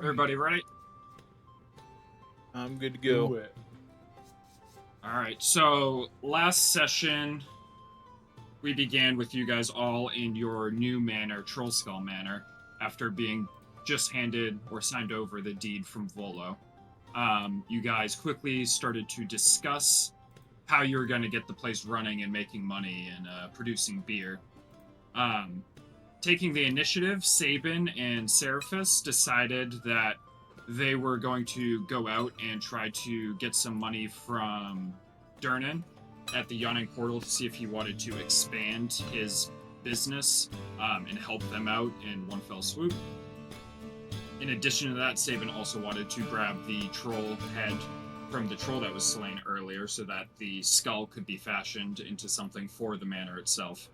Everybody ready? I'm good to Do go. it. All right. So last session, we began with you guys all in your new manor, Trollskull Manor, after being just handed or signed over the deed from Volo. You guys quickly started to discuss how you were going to get the place running and making money and producing beer. Taking the initiative, Sabin and Seraphis decided that they were going to go out and try to get some money from Durnan at the Yawning Portal to see if he wanted to expand his business and help them out in one fell swoop. In addition to that, Sabin also wanted to grab the troll head from the troll that was slain earlier so that the skull could be fashioned into something for the manor itself.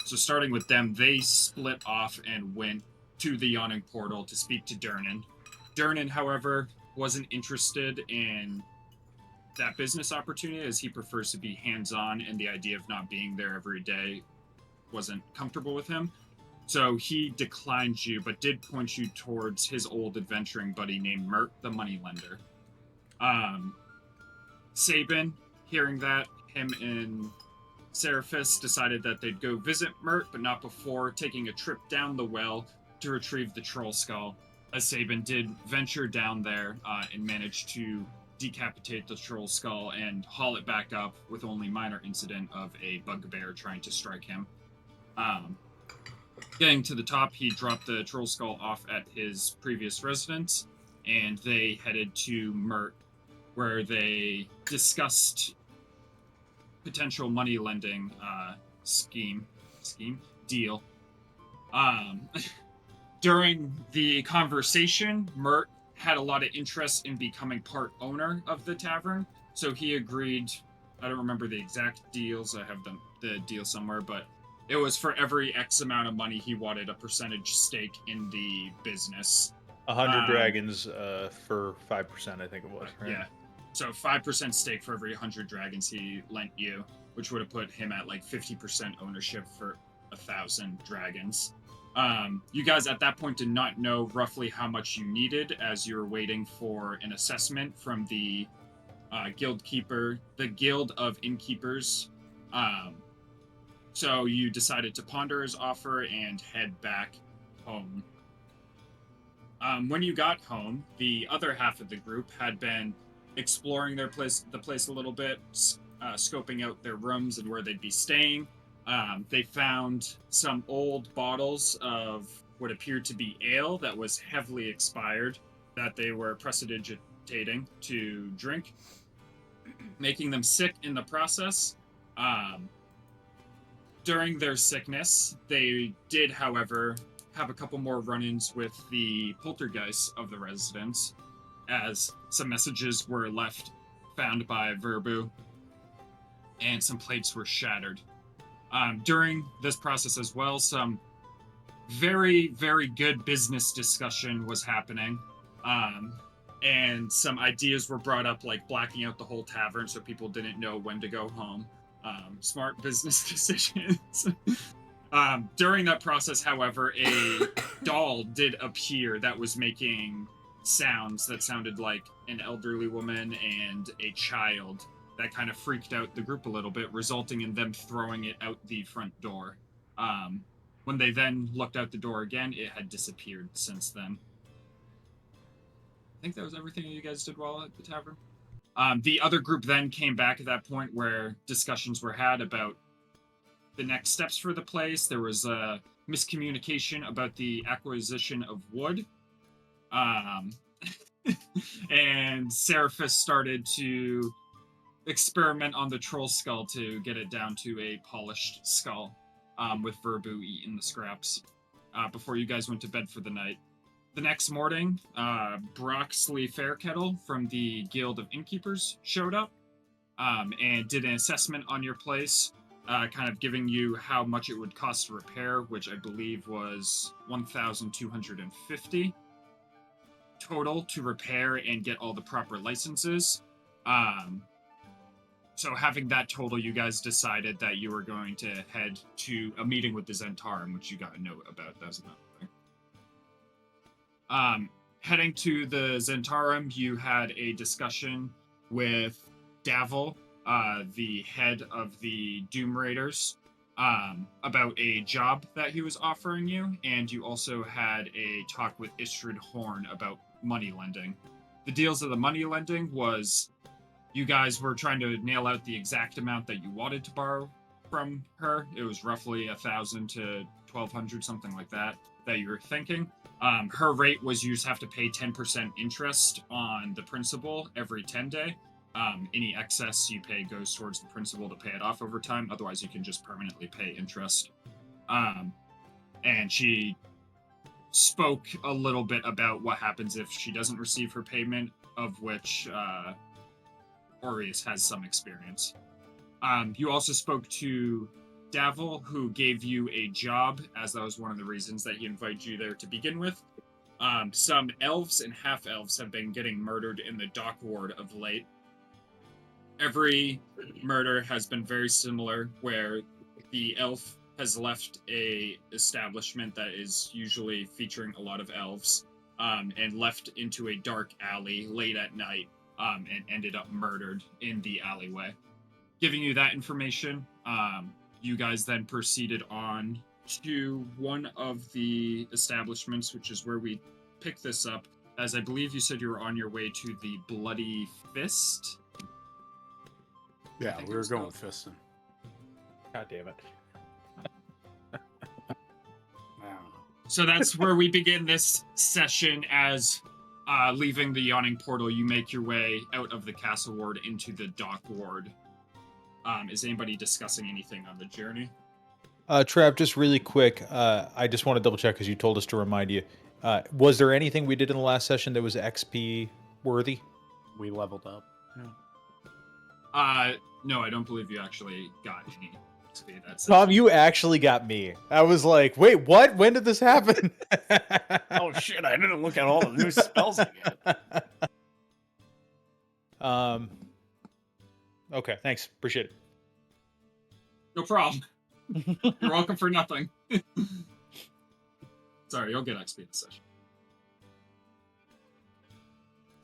So starting with them, they split off and went to the Yawning Portal to speak to Durnan. Durnan, however, wasn't interested in that business opportunity as he prefers to be hands-on, and the idea of not being there every day wasn't comfortable with him. So he declined you, but did point you towards his old adventuring buddy named Mert, the moneylender. Sabin, hearing that, him and Seraphis decided that they'd go visit Mert, but not before taking a trip down the well to retrieve the troll skull. As Sabin did venture down there and managed to decapitate the troll skull and haul it back up with only minor incident of a bugbear trying to strike him. Getting to the top, he dropped the troll skull off at his previous residence, and they headed to Mert, where they discussed potential money lending deal. During the conversation, Mert had a lot of interest in becoming part owner of the tavern, so he agreed. I don't remember the exact deals. I have the deal somewhere, but it was for every X amount of money he wanted a percentage stake in the business. 100 dragons for 5%, I think it was. Right? Yeah. So 5% stake for every 100 dragons he lent you, which would have put him at like 50% ownership for 1,000 dragons. You guys at that point did not know roughly how much you needed as you were waiting for an assessment from the guild keeper, the Guild of Innkeepers. So you decided to ponder his offer and head back home. When you got home, the other half of the group had been exploring the place a little bit, scoping out their rooms and where they'd be staying. They found some old bottles of what appeared to be ale that was heavily expired that they were precipitating to drink, making them sick in the process. During their sickness, they did, however, have a couple more run-ins with the poltergeist of the residence, as some messages were found by Verbu, and some plates were shattered. During this process as well, some very, very good business discussion was happening, and some ideas were brought up, like blacking out the whole tavern so people didn't know when to go home. Smart business decisions. During that process, however, a doll did appear that was making sounds that sounded like an elderly woman and a child. That kind of freaked out the group a little bit, resulting in them throwing it out the front door. When they then looked out the door again, it had disappeared since then. I think that was everything you guys did while at the tavern. The other group then came back at that point where discussions were had about the next steps for the place. There was a miscommunication about the acquisition of wood. And Seraphis started to experiment on the troll skull to get it down to a polished skull, with Verbu eating the scraps before you guys went to bed for the night. The next morning, Broxley Fairkettle from the Guild of Innkeepers showed up and did an assessment on your place, kind of giving you how much it would cost to repair, which I believe was 1,250 total to repair and get all the proper licenses. So having that total, you guys decided that you were going to head to a meeting with the Zhentarim, which you got a note about. That was another thing. heading to the Zhentarim, you had a discussion with Davil, the head of the Doom Raiders, about a job that he was offering you, and you also had a talk with Istrid Horn about money lending. The deals of the money lending was you guys were trying to nail out the exact amount that you wanted to borrow from her. It was roughly 1,000 to 1,200, something like that you were thinking. Her rate was you just have to pay 10% interest on the principal every 10 day. Any excess you pay goes towards the principal to pay it off over time. Otherwise, you can just permanently pay interest. And she spoke a little bit about what happens if she doesn't receive her payment, of which Aureus has some experience. You also spoke to Davil, who gave you a job, as that was one of the reasons that he invited you there to begin with. Some elves and half-elves have been getting murdered in the dock ward of late. Every murder has been very similar, where the elf has left a establishment that is usually featuring a lot of elves, and left into a dark alley late at night, and ended up murdered in the alleyway. Giving you that information, you guys then proceeded on to one of the establishments, which is where we picked this up, as I believe you said you were on your way to the Bloody Fist. Yeah, we were going fisting. God damn it. Wow. So that's where we begin this session. As leaving the Yawning Portal, you make your way out of the Castle Ward into the Dock Ward. Is anybody discussing anything on the journey? Trav, just really quick, I just want to double check because you told us to remind you. Was there anything we did in the last session that was XP worthy? We leveled up. No, I don't believe you actually got any XP. That's Tom, you actually got me. I was like, wait, what? When did this happen? Oh shit, I didn't look at all the new spells again. Okay, thanks. Appreciate it. no problem. You're welcome for nothing. Sorry, you'll get XP this session.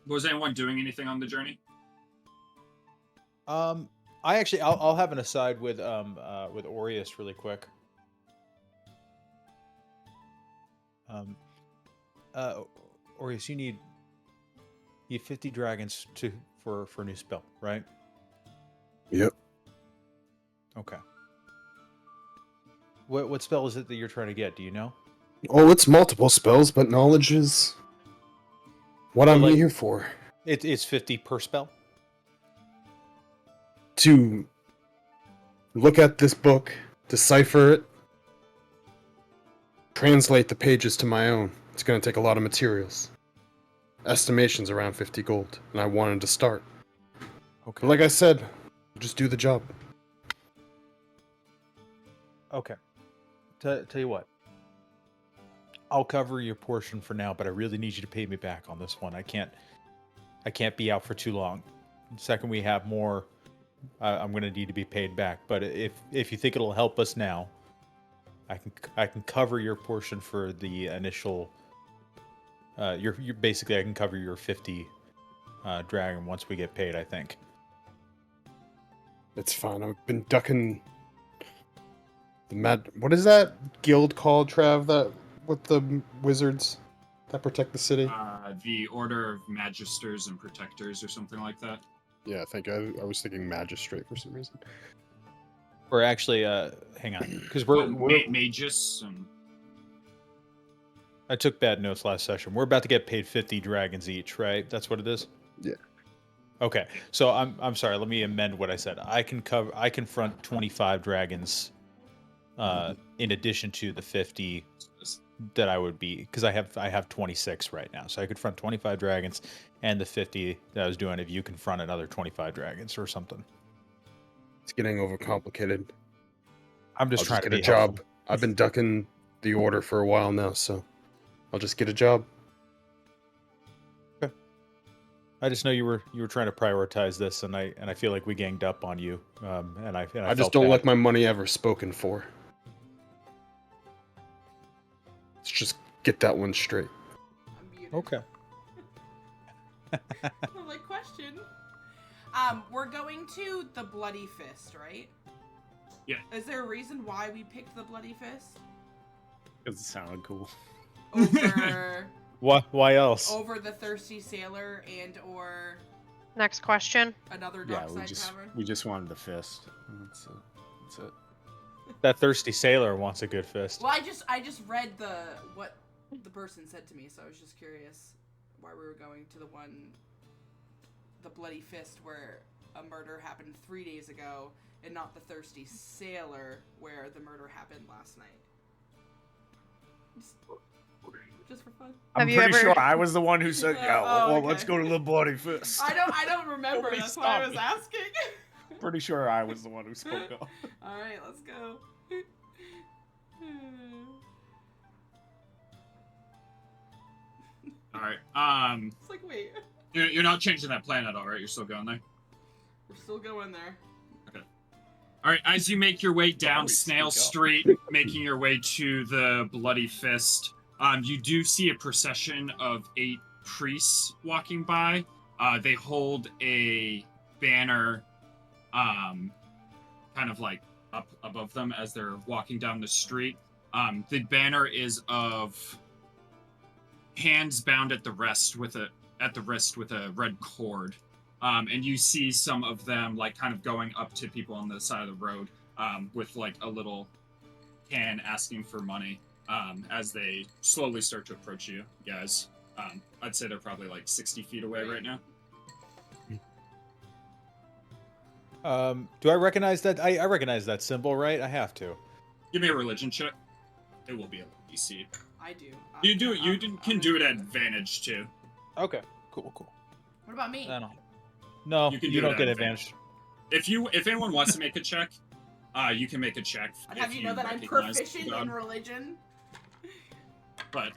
Was anyone doing anything on the journey? I'll have an aside with Aureus really quick. Aureus, you need 50 dragons for a new spell, right? Yep. Okay. What spell is it that you're trying to get? Do you know? Oh, it's multiple spells, but knowledge is what I'm here for. It's 50 per spell? To look at this book, decipher it, translate the pages to my own. It's going to take a lot of materials. Estimation's around 50 gold, and I wanted to start. Okay. But like I said, just do the job. Okay. Tell you what. I'll cover your portion for now, but I really need you to pay me back on this one. I can't be out for too long. The second we have more, I'm going to need to be paid back. But if you think it'll help us now, I can cover your portion for the initial. You're basically I can cover your 50 dragon once we get paid, I think. It's fine. I've been ducking the what is that guild called, Trav? That with the wizards that protect the city? The Order of Magisters and Protectors, or something like that. Yeah, I think I was thinking magistrate for some reason. Or actually, hang on, because we're Magus and. I took bad notes last session. We're about to get paid 50 dragons each, right? That's what it is? Yeah. Okay. So I'm sorry, let me amend what I said. I can front 25 dragons in addition to the 50 that I would be, because I have 26 right now. So I could front 25 dragons and the 50 that I was doing if you can front another 25 dragons or something. It's getting overcomplicated. I'm just trying to get be a job. helpful. I've been ducking the order for a while now, so I'll just get a job. Okay. I just know you were trying to prioritize this, and I feel like we ganged up on you. And I just don't like my money ever spoken for. Let's just get that one straight. Okay. I'm like, question. We're going to the Bloody Fist, right? Yeah. Is there a reason why we picked the Bloody Fist? Because it sounded cool. Over Why else? over the Thirsty Sailor and or Next question. another Yeah, dockside tavern? we just wanted the fist. That's it. That thirsty sailor wants a good fist. Well, I just read what the person said to me, so I was just curious why we were going to the Bloody Fist, where a murder happened 3 days ago, and not the Thirsty Sailor, where the murder happened last night. Just for fun. I'm Have you pretty ever- sure I was the one who said, "Yeah, Oh, well, okay. let's go to the Bloody Fist." I don't remember. Nobody That's why I stopped was me. asking. Pretty sure I was the one who spoke up. All right, let's go. All right. It's like, wait, You're not changing that plan at all, right? You're still going there. we're still going there. All right. As you make your way down Always Snail speak up. Street, making your way to the Bloody Fist, you do see a procession of 8 priests walking by. They hold a banner, kind of like up above them as they're walking down the street. The banner is of hands bound at the wrist with a red cord. And you see some of them like kind of going up to people on the side of the road with like a little can asking for money as they slowly start to approach you guys. I'd say they're probably like 60 feet away right now. Do I recognize that? I recognize that symbol, right? I have to. Give me a religion check. It will be a DC. I do. You do. You I'm can do it at into advantage too. Okay. Cool. What about me? No, You can you do it don't at get advantage. advantage. If anyone wants to make a check, you can make a check. I'd have if you know that I'm recognize the proficient god. in religion. But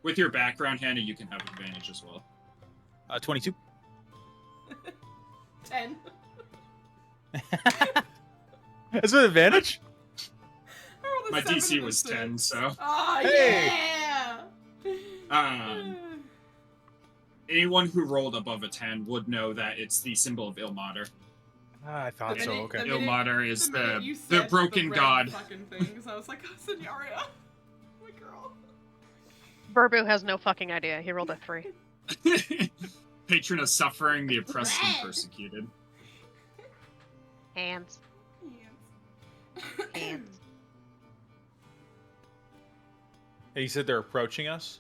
with your background, Hannah, you can have advantage as well. 22. 10. That's an advantage? I rolled a My 7 DC and a was 10, 6. so Oh, Hey! yeah! anyone who rolled above a 10 would know that it's the symbol of Ilmater. I thought The so. minute- Okay. the minute- Ilmater is minute you the said broken red god. Fucking things, I was like, oh, Signoria. My girl. Burbu has no fucking idea. He rolled a 3. Patron of suffering, the oppressed and persecuted. Hands. Hands. And you said they're approaching us?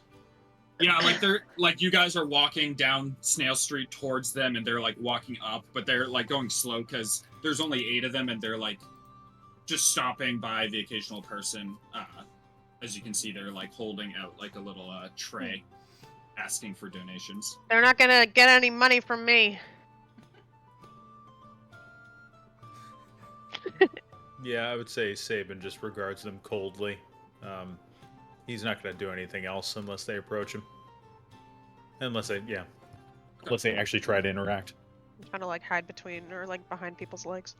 Yeah, like they're like you guys are walking down Snail Street towards them, and they're like walking up, but they're like going slow because there's only 8 of them, and they're like just stopping by the occasional person. As you can see, they're like holding out like a little tray, asking for donations. They're not gonna get any money from me. Yeah, I would say Sabin just regards them coldly. He's not going to do anything else unless they approach him. Unless they actually try to interact. I'm trying to like hide between or like behind people's legs.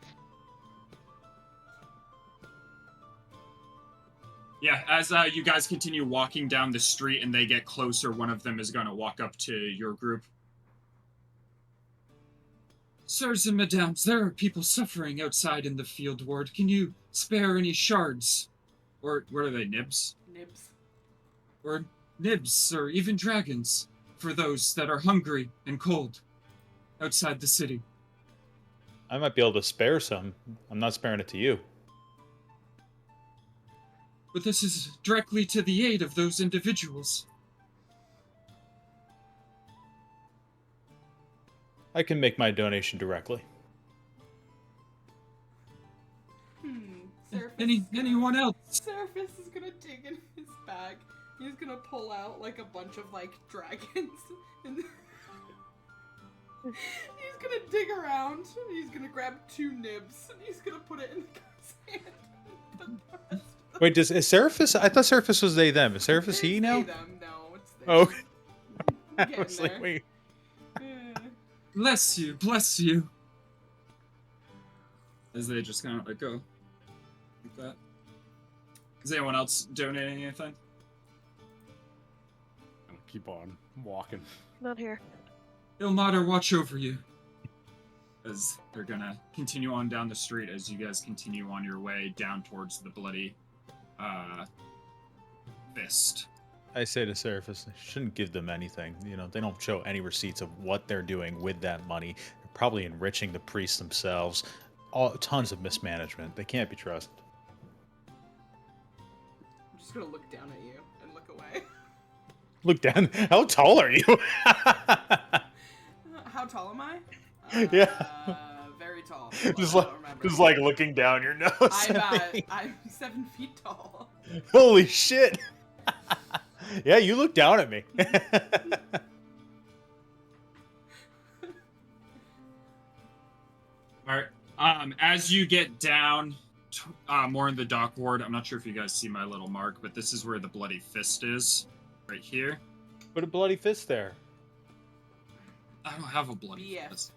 Yeah, as you guys continue walking down the street and they get closer, one of them is going to walk up to your group. Sirs and madams, there are people suffering outside in the field ward. Can you spare any shards? Or what are they, nibs? Nibs. Or nibs, or even dragons, for those that are hungry and cold outside the city. I might be able to spare some. I'm not sparing it to you. But this is directly to the aid of those individuals. I can make my donation directly. Anyone else? Seraphis is gonna dig in his bag. He's gonna pull out like a bunch of like dragons, and he's gonna dig around. And he's gonna grab 2 nibs, and he's gonna put it in the guy's hand. And put the rest of Wait, is Seraphis? I thought Seraphis was they them. Is Seraphis he It's now? they, them. No, it's they. Oh, okay. I Getting was like, there. wait. Yeah. Bless you, bless you. As they just kind of like go like that. Is anyone else donating anything? Keep on walking. Not here. Ilmater, watch over you. As they're gonna continue on down the street as you guys continue on your way down towards the bloody fist. I say to Seraphis, shouldn't give them anything. You know, they don't show any receipts of what they're doing with that money. They're probably enriching the priests themselves. Tons of mismanagement. They can't be trusted. I'm just gonna look down at you and look away. Look down. How tall are you? How tall am I? Yeah. Very tall. just I like, don't remember. just like looking down your nose. I'm 7 feet tall. Holy shit. Yeah, you look down at me. All right. As you get down more in the dock ward, I'm not sure if you guys see my little mark, but this is where the bloody fist is, right here. Put a bloody fist there. I don't have a bloody BF. fist.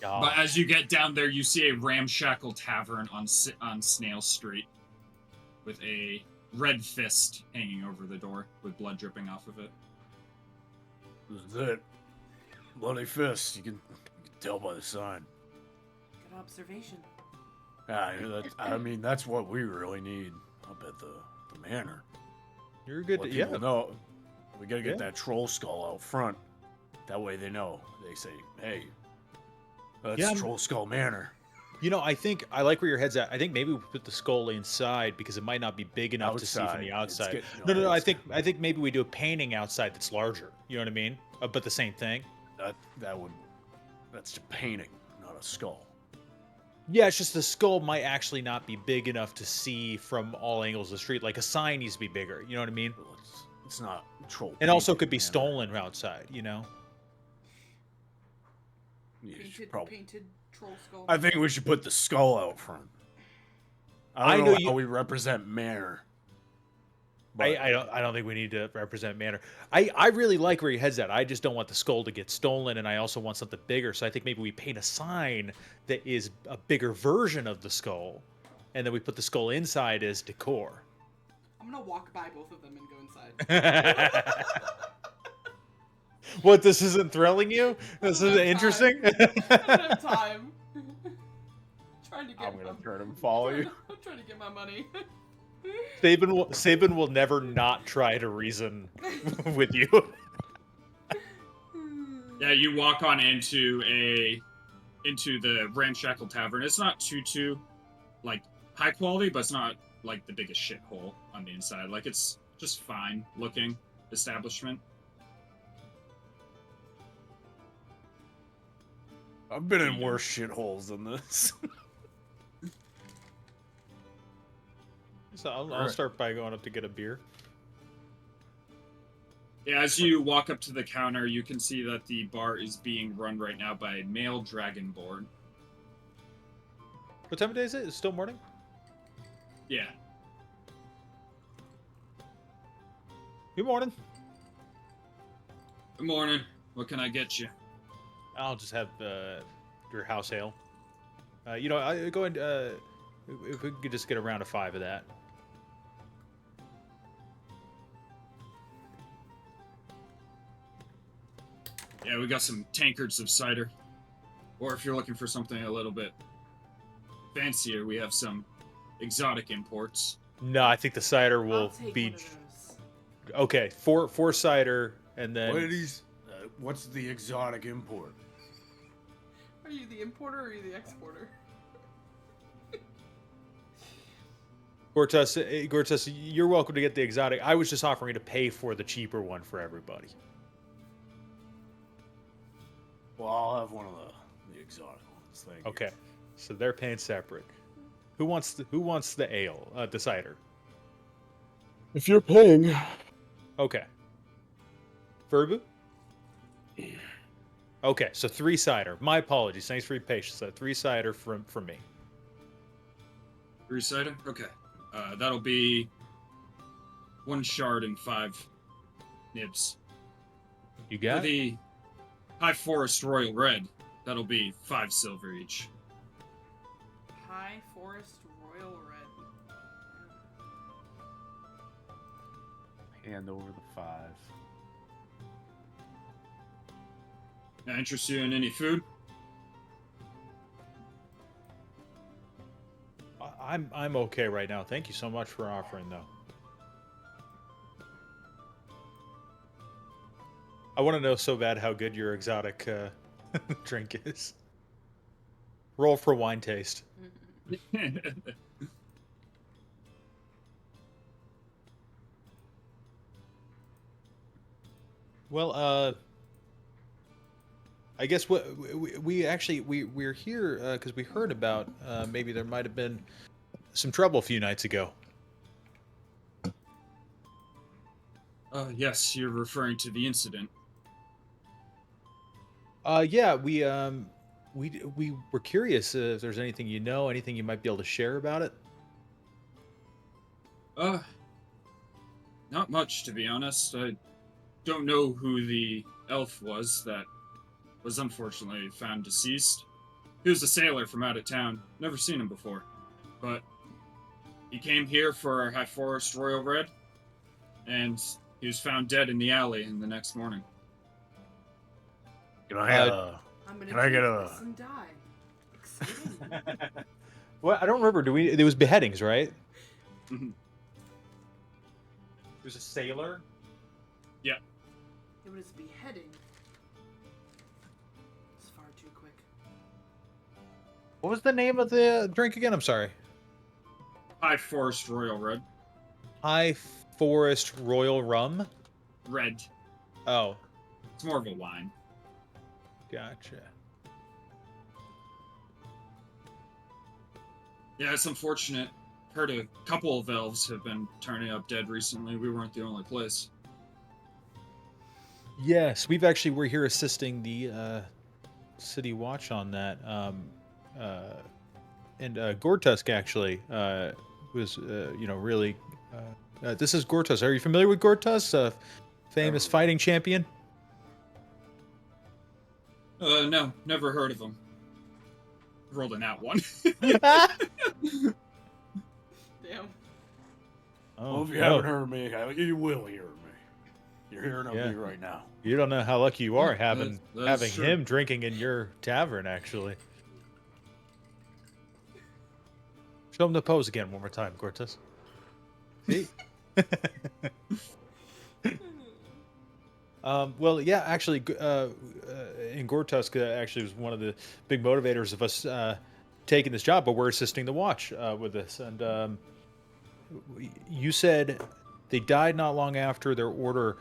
Oh. But as you get down there, you see a ramshackle tavern on Snail Street with a red fist hanging over the door with blood dripping off of it. This is it. Bloody fist. You can tell by the sign. Good observation. I mean, that's what we really need up at the manor. You're good. Let Yeah. people know. We gotta get Yeah. that troll skull out front. That way they know. They say, hey, that's Yeah, Troll Skull Manor. You know, I think I like where your head's at. I think maybe we put the skull inside because it might not be big enough to see from the Outside. It's outside. get- No. I it's- think maybe we do a painting outside that's larger. You know what I mean? But the same thing. That's just painting, not a skull. Yeah, it's just the skull might actually not be big enough to see from all angles of the street. Like a sign needs to be bigger. You know what I mean? Well, it's not troll. And also painting, could be man. stolen outside. You know? You should Painted, probably- painted troll skull. I think we should put the skull out front. I I don't know know you- how we represent Manor. But I don't think we need to represent Manor. I really like where your head's at. I just don't want the skull to get stolen, and I also want something bigger. So I think maybe we paint a sign that is a bigger version of the skull, and then we put the skull inside as decor. I'm gonna walk by both of them and go inside. What? This isn't thrilling you? This I don't is have interesting. I don't have time. Trying to get. I'm gonna turn and follow you. I'm trying to get my money. Saban will never not try to reason with you. Yeah, you walk on into the ramshackle tavern. It's not too like high quality, but it's not like the biggest shithole on the inside. Like it's just fine looking establishment. I've been in worse shitholes than this. So I'll Alright. start by going up to get a beer. Yeah, as you walk up to the counter, you can see that the bar is being run right now by a male dragonborn. What time of day is it? It's still morning? Yeah. Good morning. Good morning. What can I get you? I'll just have your house ale. You know, I go and if we could just get a round of 5 of that. Yeah, we got some tankards of cider. Or if you're looking for something a little bit fancier, we have some exotic imports. No, I think the cider I'll will take be one of those. okay. Four cider, and then What are these? What's the exotic import? Are you the importer or are you the exporter? Gortus, you're welcome to get the exotic. I was just offering to pay for the cheaper one for everybody. Well, I'll have one of the exotic ones. Thank you. Okay, so they're paying separate. Who wants the ale, the cider? If you're paying, Okay. Verbu? Okay, so 3 cider. My apologies. Thanks for your patience. 3 cider from me. 3 cider? Okay. That'll be 1 shard and 5 nibs. You For got it? the High Forest Royal Red, that'll be 5 silver each. High Forest Royal Red. Hand over the 5. Can I interest you in any food? I'm okay right now. Thank you so much for offering, though. I want to know so bad how good your exotic drink is. Roll for wine taste. Well, I guess we actually we're here because we heard about maybe there might have been some trouble a few nights ago. Yes, you're referring to the incident. Yeah, we were curious if there's anything you know, anything you might be able to share about it. Not much, to be honest. I don't know who the elf was that was unfortunately found deceased. He was a sailor from out of town. Never seen him before. But he came here for High Forest Royal Red, and he was found dead in the alley in the next morning. Can I, I'm gonna Can I get drink a- this and die. Exciting. Well, I don't remember. There was beheadings, right? Mhm. There's a sailor. It was beheading. It's far too quick. What was the name of the drink again? I'm sorry. High Forest Royal Red. High Forest Royal Rum. Red. Oh, It's more of a wine. gotcha. Yeah, it's unfortunate. Heard a couple of elves have been turning up dead recently. We weren't the only place. Yes, we're here assisting the city watch on that. And Gortusk actually was really. This is Gortusk. Are you familiar with Gortusk, famous fighting champion? No, never heard of them. Rolled an out one. Damn. well, if you no. haven't heard me, you will hear me. You're hearing of Yeah. me right now. You don't know how lucky you are Yeah, having that's true. him drinking in your tavern. Actually, show him the pose again one more time, Gortus. See. Well, yeah, actually, in Gortusk actually was one of the big motivators of us taking this job, but we're assisting the watch with this. And you said they died not long after their order.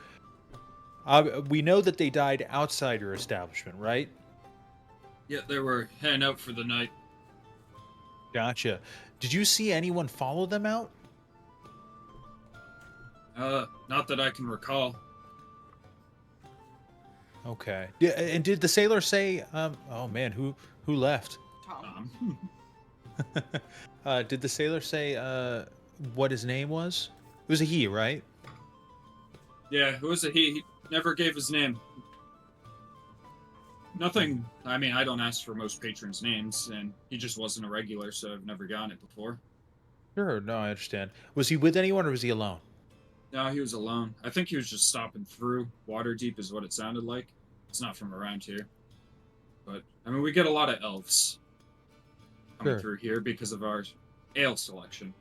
We know that they died outside your establishment, right? Yeah, they were heading out for the night. Gotcha. Did you see anyone follow them out? Not that I can recall. Okay. Yeah, and did the sailor say? Oh man, who left? Tom. Did the sailor say what his name was? It was a he, right? Yeah, who was it? He never gave his name. Nothing. I mean, I don't ask for most patrons' names, and he just wasn't a regular, so I've never gotten it before. Sure. No, I understand. Was he with anyone or was he alone? No, he was alone. I think he was just stopping through. Waterdeep is what it sounded like. It's not from around here. But, I mean, we get a lot of elves coming Sure. through here because of our ale selection.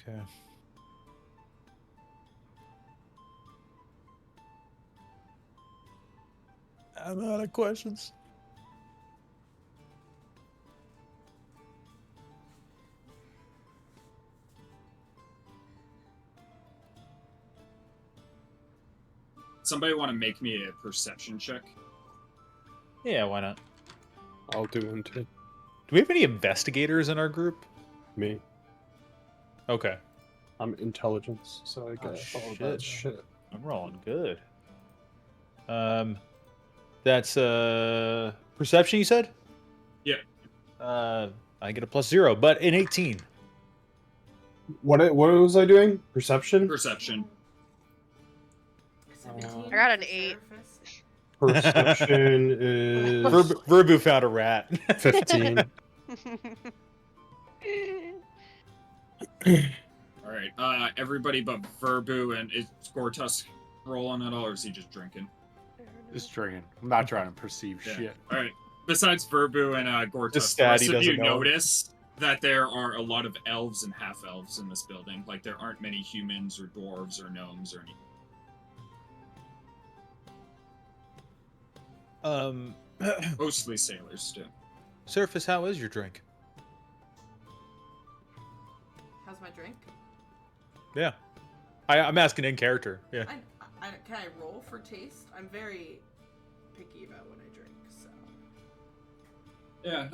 Okay. I'm out of questions. Somebody want to make me a perception check? Yeah, why not? I'll do one too. Do we have any investigators in our group? Me. Okay. I'm intelligence, so I got all that shit. shit. I'm rolling good. That's perception, you said? Yeah. I get a +0, but an 18. What was I doing? Perception? Perception. 17 I got an for 8. Seraphis. Perception is Verbu found a rat. 15. Alright, everybody but Verbu and it's Gortusk roll on it all, or is he just drinking? Just drinking. I'm not trying to perceive Yeah. shit. All right. Besides Verbu and Gortus, the stat, rest he of doesn't you know. notice that there are a lot of elves and half-elves in this building. Like, there aren't many humans or dwarves or gnomes or anything. Mostly sailors, too. Surface, how is your drink? How's my drink? Yeah. I'm asking in character. Yeah. Can I roll for taste? I'm very picky about what I drink, so. Yeah,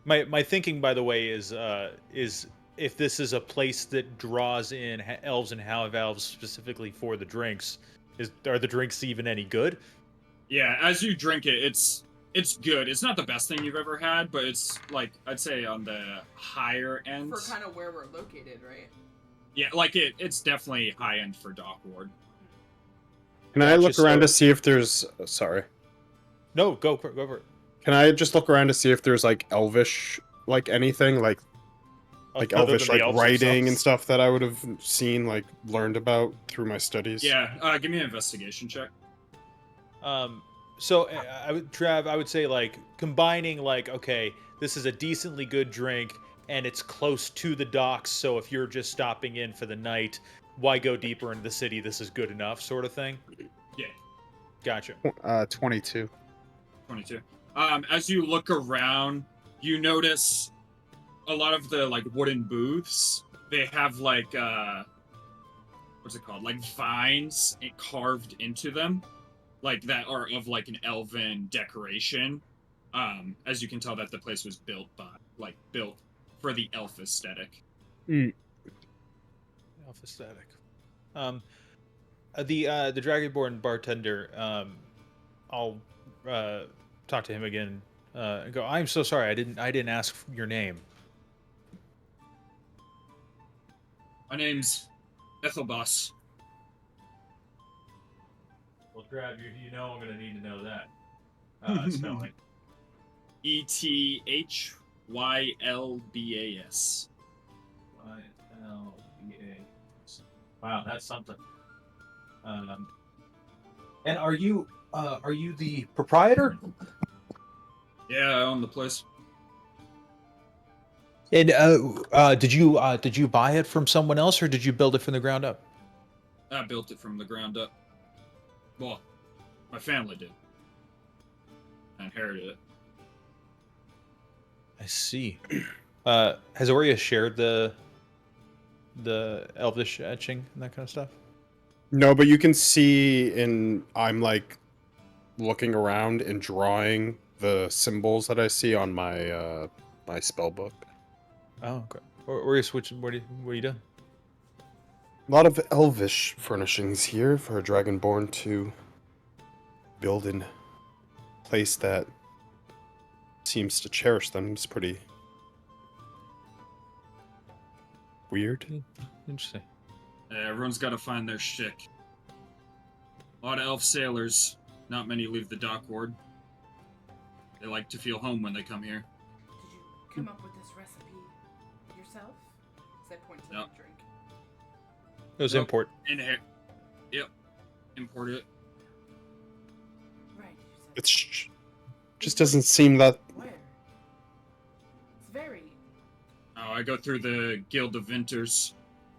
My thinking, by the way, is if this is a place that draws in elves and half-elves specifically for the drinks, are the drinks even any good? yeah, as you drink it, it's good. It's not the best thing you've ever had, but it's, like, I'd say on the higher end. For kind of where we're located, right? Yeah, like, it's definitely high-end for Dock Ward. Can I look Gotcha, around to so- see if there's? Sorry. No, go for it. Can I just look around to see if there's like Elvish, like anything, like Other Elvish, than the like elves writing and themselves? stuff that I would have seen, like learned about through my studies? Yeah, give me an investigation check. So Trav, I would say like combining like, okay, this is a decently good drink and it's close to the docks, so if you're just stopping in for the night, why go deeper into the city? This is good enough, sort of thing. Yeah. Gotcha. 22. 22. As you look around, you notice a lot of the, like, wooden booths. They have, like, what's it called? Like, vines carved into them, like, that are of, like, an elven decoration. As you can tell that the place was built for the elf aesthetic. Elf aesthetic. The Dragonborn bartender, I'll talk to him again and go, I'm so sorry, I didn't ask your name. My name's Ethelbos. Well, Trav, you know I'm gonna need to know that. Spelling. Ethyllbas. Y-L-B-A-S. Wow, that's something. And are you the proprietor? Yeah, I own the place. And did you buy it from someone else, or did you build it from the ground up? I built it from the ground up. Well, my family did. I inherited it. I see. Has Aurea shared the Elvish etching and that kind of stuff? No, but you can see I'm like looking around and drawing the symbols that I see on my my spell book. Oh, okay. Aurea, what are you doing? A lot of elvish furnishings here for a dragonborn to build in a place that seems to cherish them. It's pretty weird. Interesting. Yeah, everyone's got to find their shtick. A lot of elf sailors. Not many leave the dock ward. They like to feel home when they come here. Did you come up with this recipe yourself? As I point to No. the drink. It was Nope. import. Yep. Import it. Right, you said. It's just doesn't seem that. Where? It's very. Oh, I go through the Guild of Vinters.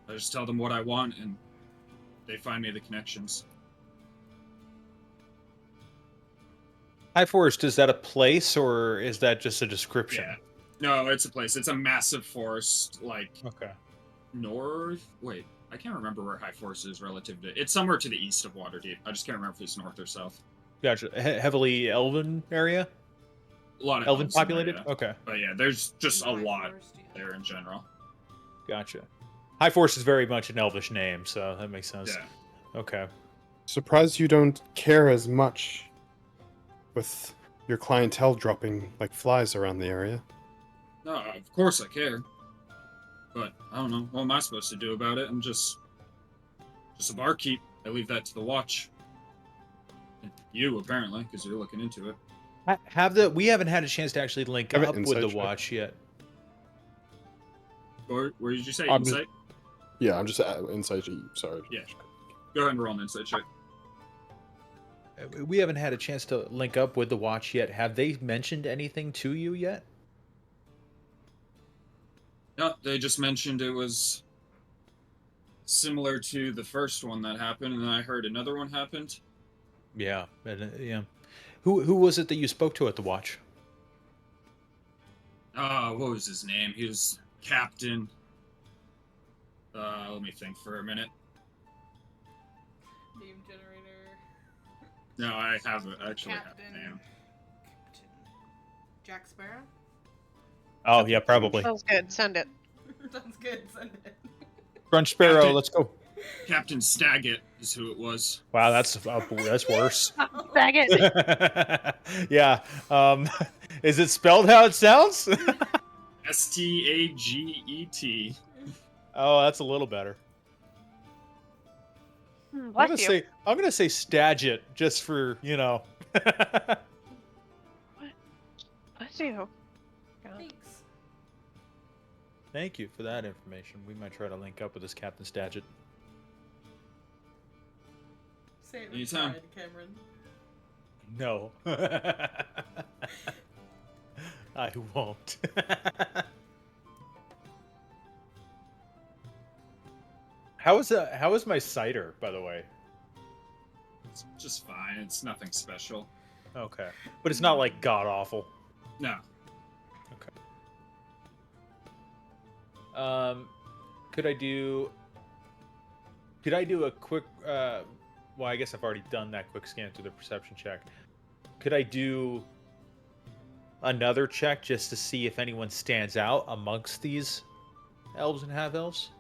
I just tell them what I want, and they find me the connections. High Forest, is that a place or is that just a description? Yeah. No, it's a place. It's a massive forest, like, Okay. north. Wait, I can't remember where High Forest is relative to. It's somewhere to the east of Waterdeep. I just can't remember if it's north or south. Gotcha. Heavily elven area? A lot of Elven elves in there, populated? yeah. Okay. But yeah, there's just a High lot Forest, yeah. there in general. Gotcha. High Forest is very much an elvish name, so that makes sense. Yeah. Okay. Surprised you don't care as much with your clientele dropping like flies around the area. No, of course I care. But I don't know. What am I supposed to do about it? I'm just a barkeep. I leave that to the watch. And you, apparently, because you're looking into it. We haven't had a chance to actually link Have an up with insight the check. watch yet. Or where did you say I'm- insight? Yeah, I'm just insight to you. Sorry. Yeah. Go ahead and roll an insight check. We haven't had a chance to link up with the watch yet. Have they mentioned anything to you yet? No, they just mentioned it was similar to the first one that happened, and then I heard another one happened. Yeah, yeah. Who was it that you spoke to at the watch? What was his name? He was Captain. Let me think for a minute. Name generator. No, I have it. Actually, have Captain. a name. Captain. Jack Sparrow? Oh, yeah, probably. Sounds good. Send it. Sounds good. Send it. Crunch Sparrow, Captain- let's go. Captain Staggett is who it was. Wow, that's worse. Bag it. Yeah. Is it spelled how it sounds? Staget. Oh, that's a little better. Bless you. I'm gonna say Stagit just for Bless you. God. Thanks. Thank you for that information. We might try to link up with this Captain Stagit. Say it with Anytime. pride, Cameron. No. I won't. How is my cider, by the way? It's just fine. It's nothing special. Okay. But it's not like god awful. No. Could I do a quick well, I guess I've already done that quick scan through the perception check. Could I do another check just to see if anyone stands out amongst these elves and half-elves?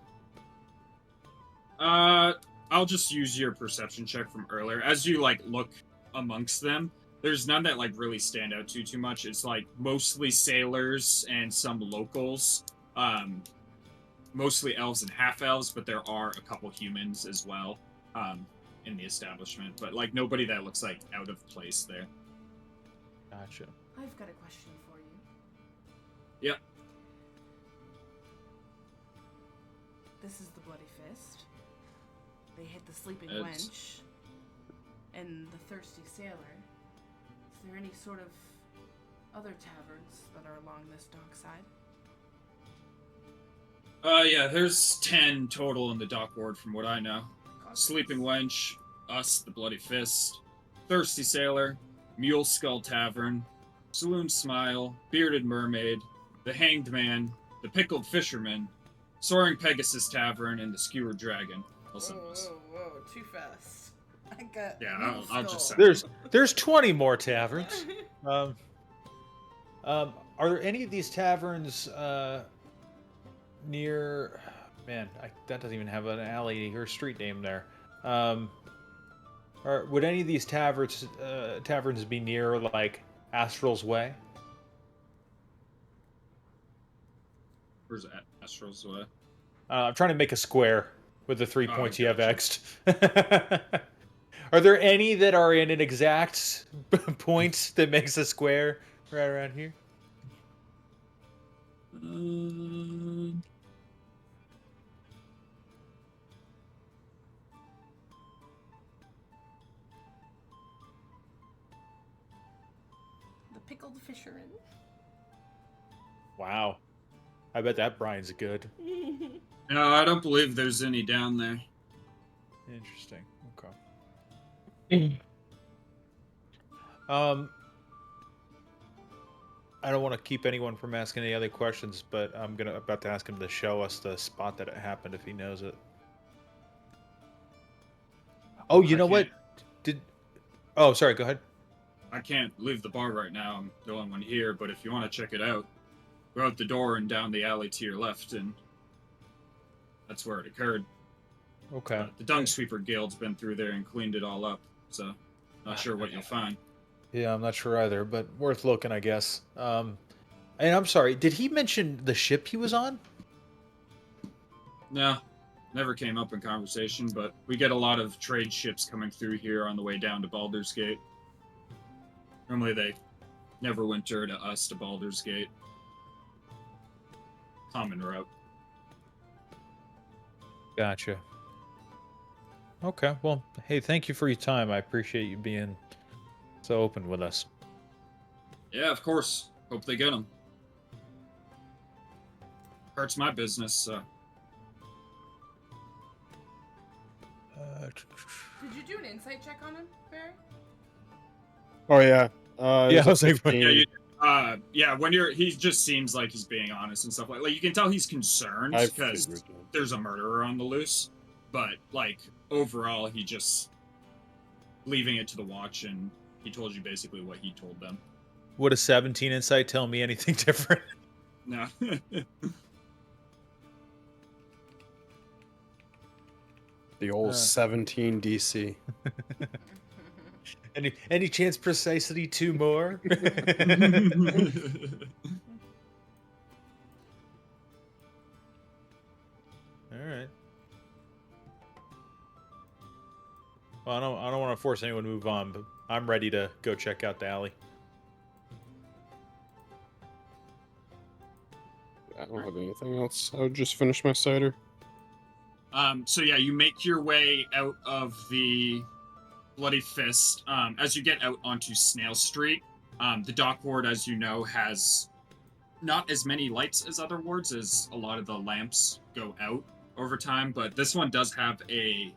I'll just use your perception check from earlier. As you look amongst them, there's none that really stand out too much. It's mostly sailors and some locals. Mostly elves and half-elves, but there are a couple humans as well in the establishment. But nobody that looks out of place there. Gotcha. I've got a question for you. Yep. This is the Bloody Fist. They hit the Sleeping It's- Wench and the Thirsty Sailor. Is there any sort of other taverns that are along this dock side? Yeah, there's 10 total in the dock ward from what I know. Sleeping Wench, us, the Bloody Fist, Thirsty Sailor, Mule Skull Tavern, Saloon Smile, Bearded Mermaid, the Hanged Man, the Pickled Fisherman, Soaring Pegasus Tavern, and the Skewered Dragon. Also knows. Whoa, too fast. I got. Yeah, I'll just say. There's 20 more taverns. Are there any of these taverns near? Man, that doesn't even have an alley or a street name there. Or would any of these taverns be near Astral's Way? Where's Astral's Way? I'm trying to make a square with the 3 Oh, points you have gotcha. X'd. Are there any that are in an exact point that makes a square right around here? The Pickled Fisherman. Wow. I bet that Brian's good. No, I don't believe there's any down there. Interesting. Okay. I don't want to keep anyone from asking any other questions, but I'm about to ask him to show us the spot that it happened if he knows it. Oh, you know what? Oh, sorry. Go ahead. I can't leave the bar right now. I'm the only one here, but if you want to check it out, go out the door and down the alley to your left, and that's where it occurred. Okay. The Dung Sweeper Guild's been through there and cleaned it all up, so not sure what you'll find. Yeah, I'm not sure either, but worth looking, I guess. And I'm sorry, did he mention the ship he was on? No, never came up in conversation, but we get a lot of trade ships coming through here on the way down to Baldur's Gate. Normally they never winter to us to Baldur's Gate. Common route. Gotcha. Okay, well, hey, thank you for your time. I appreciate you being so open with us. Yeah, of course. Hope they get him. Hurts my business, so. Did you do an insight check on him, Barry? Oh yeah. Yeah, It I was was a like, 15. Yeah, when he just seems like he's being honest and stuff like you can tell he's concerned I because figured. there's a murderer on the loose, but like overall he just leaving it to the watch, and he told you basically what he told them. would a 17 insight tell me anything different? No. The old 17 DC. Any chance precisely 2 more? All right. Well, I don't want to force anyone to move on, but I'm ready to go check out the alley. I don't have anything else. I would just finish my cider. So yeah, you make your way out of the Bloody Fist. As you get out onto Snail Street, the dock ward, as you know, has not as many lights as other wards, as a lot of the lamps go out over time, but this one does have a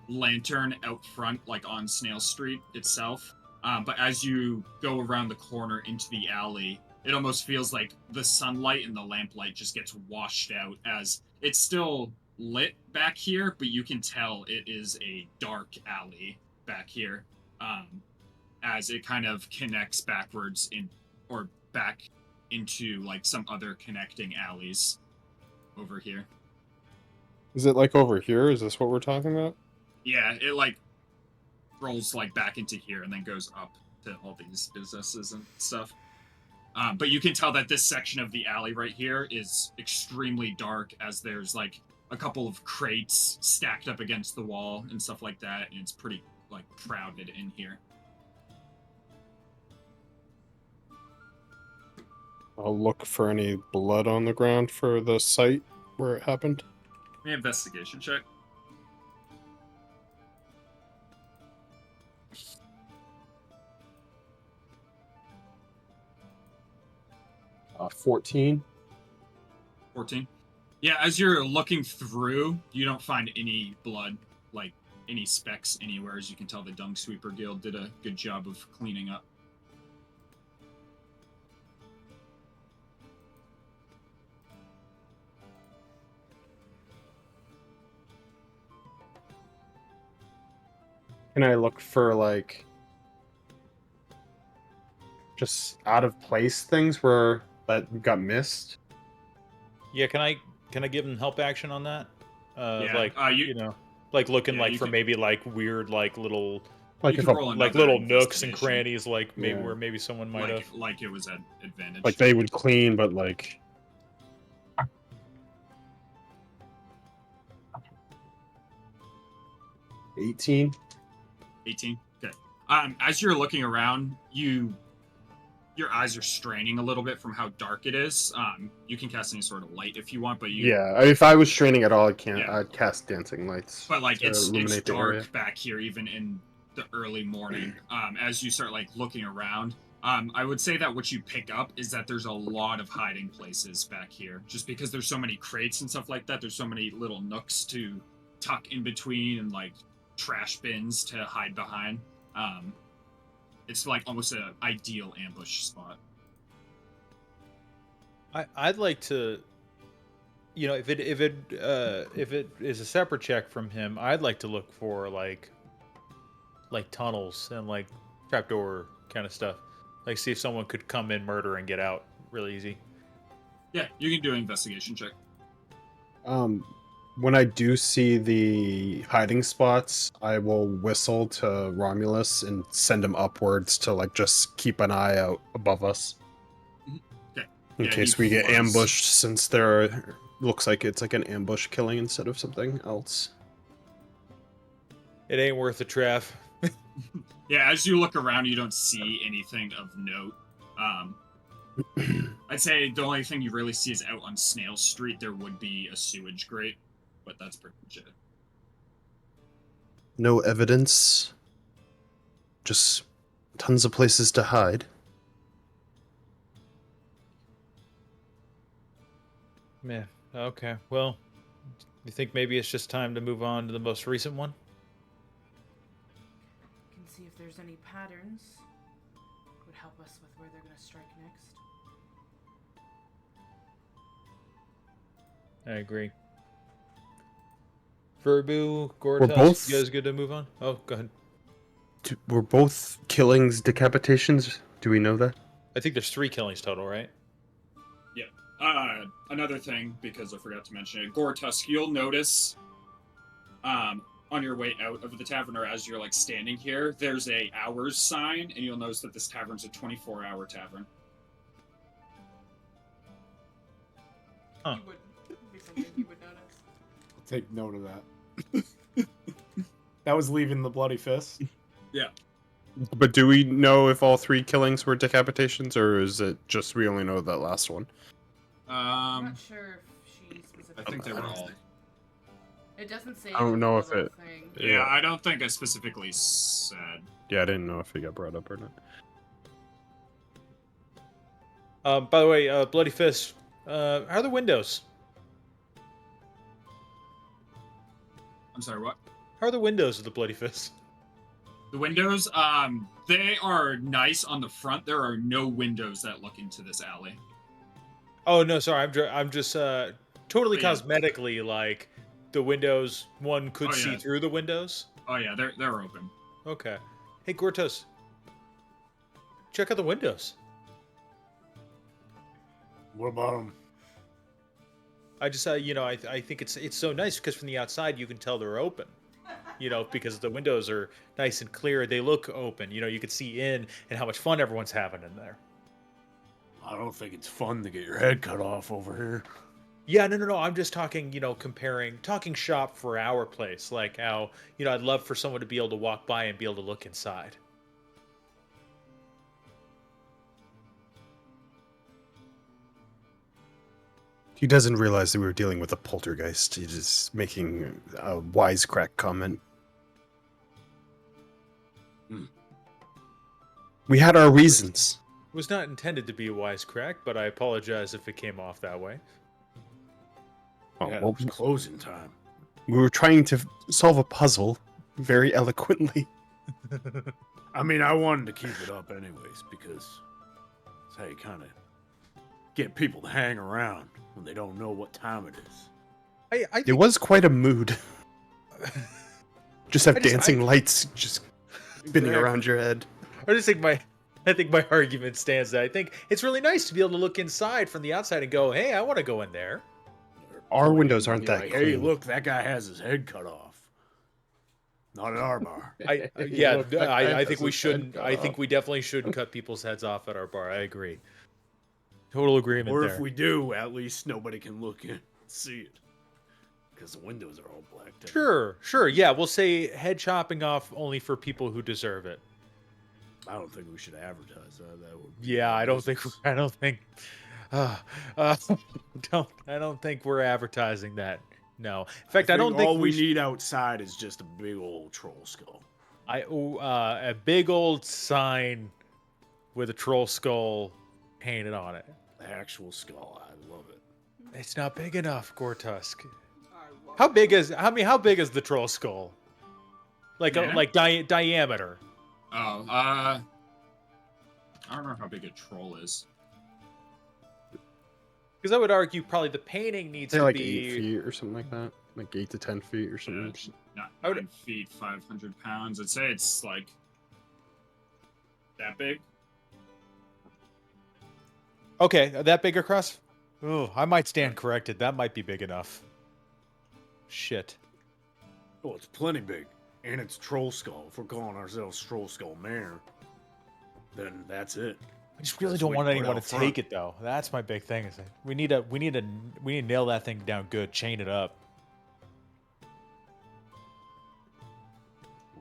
lantern out front, like on Snail Street itself. But as you go around the corner into the alley, it almost feels like the sunlight and the lamplight just gets washed out, as it's still lit back here, but you can tell it is a dark alley back here, as it kind of connects backwards in or back into like some other connecting alleys over here. Is it like over here? Is this what we're talking about? Yeah, it like rolls like back into here and then goes up to all these businesses and stuff. But you can tell that this section of the alley right here is extremely dark, as there's like a couple of crates stacked up against the wall and stuff like that, and it's pretty like crowded in here. I'll look for any blood on the ground for the site where it happened. An investigation check. 14. 14. Yeah, as you're looking through, you don't find any blood, like any specks anywhere. As you can tell, the Dung Sweeper Guild did a good job of cleaning up. Can I look for like just out of place things where that got missed? Yeah, can I give him help action on that? Yeah, Like you know, like looking yeah, like you for can- maybe like weird like little Like you if can a, roll like another little nooks and investigation, crannies, like maybe Yeah. where maybe someone might have. like it was an advantage. like they would clean, but like 18. 18. Okay. As you're looking around, your eyes are straining a little bit from how dark it is. You can cast any sort of light if you want, but Yeah, if I was straining at all, Yeah. I'd cast dancing lights. but like to it's illuminate the dark area. back here even in the early morning. As you start like looking around, I would say that what you pick up is that there's a lot of hiding places back here, just because there's so many crates and stuff like that. There's so many little nooks to tuck in between and like trash bins to hide behind. It's like almost an ideal ambush spot. I'd like to, if it is a separate check from him, I'd like to look for like tunnels and like trapdoor kind of stuff. Like see if someone could come in, murder, and get out really easy. Yeah, you can do an investigation check. When I do see the hiding spots, I will whistle to Romulus and send him upwards to like just keep an eye out above us. Okay. In Yeah, case he we get floats. ambushed, since there looks like it's like an ambush killing instead of something else. It ain't worth the traff. Yeah, as you look around, you don't see anything of note. I'd say the only thing you really see is out on Snail Street. There would be a sewage grate but that's pretty much it. No evidence. Just tons of places to hide. Yeah. Okay. Well, you think maybe it's just time to move on to the most recent one? Can see if there's any patterns. Would help us with where they're gonna strike next. I agree. Verbu, We're Gortas, both- you guys good to move on? Oh, go ahead. Were both killings decapitations? Do we know that? I think there's 3 killings total, right? Another thing, because I forgot to mention it, Gortusk, you'll notice on your way out of the tavern, or as you're like standing here, there's a hours sign, and you'll notice that this tavern's a 24-hour tavern. Huh. You would be something you would notice. I'll take note of that. That was leaving the bloody fist. But do we know if all 3 killings were decapitations, or is it just we only know that last one? I'm not sure if she specifically. I think they were said. all. It doesn't say. I don't it in know the if little it- Thing. Yeah, I don't think I specifically said. Yeah, I didn't know if it got brought up or not. By the way, Bloody Fist, how are the windows? I'm sorry, what? How are the windows of the Bloody Fist? The windows, they are nice on the front. There are no windows that look into this alley. Oh no, sorry, I'm just totally But yeah. cosmetically like the windows. One could Oh, see yeah. through the windows. Oh yeah, they're open. Okay. Hey, Gortos, check out the windows. What about him? I just, I think it's so nice because from the outside you can tell they're open. Because the windows are nice and clear. They look open. You can see in and how much fun everyone's having in there. I don't think it's fun to get your head cut off over here. Yeah, no. I'm just talking, talking shop for our place. Like how, I'd love for someone to be able to walk by and be able to look inside. He doesn't realize that we were dealing with a poltergeist. He's just making a wisecrack comment. Hmm. We had our reasons. It was not intended to be a wisecrack, but I apologize if it came off that way. Oh, Yeah, well, it was closing time. we were trying to solve a puzzle very eloquently. I mean, I wanted to keep it up anyways because it's how you kind of get people to hang around when they don't know what time it is. I It think, was quite a mood. Just have I just- dancing lights just spinning Exactly. around your head. I think my argument stands that I think it's really nice to be able to look inside from the outside and go, hey, I want to go in there. Our Point windows and aren't be that like, Hey, clean. look, that guy has his head cut off. Not at our bar. I think we shouldn't. I think we definitely shouldn't cut people's heads off at our bar. I agree. Total agreement Or there. if we do, at least nobody can look in and see it. Because the windows are all blacked out. Sure. Yeah, we'll say head chopping off only for people who deserve it. I don't think we should advertise that. That would be Yeah, our I don't think. business. I don't think we're advertising that. No. In fact, I don't think all we sh- need outside is just a big old troll skull. a big old sign with a troll skull painted on it. The actual skull. I love it. It's not big enough, Gortusk. I love How it. big is how big is the troll skull? Like Yeah. diameter. Oh, I don't know how big a troll is. Because I would argue probably the painting needs Say to like be 8 feet or something like that. Like 8 to 10 feet or Yeah, something. it's not I would- 9 feet, 500 pounds. I'd say it's like that big. okay. That big across? Oh, I might stand corrected. That might be big enough. Shit. Well, it's plenty big. And it's troll skull. If we're calling ourselves Troll Skull Manor, then that's it. I just really That's don't what want we put anyone out to front. take it though. That's my big thing. Is that we need to nail that thing down good. Chain it up.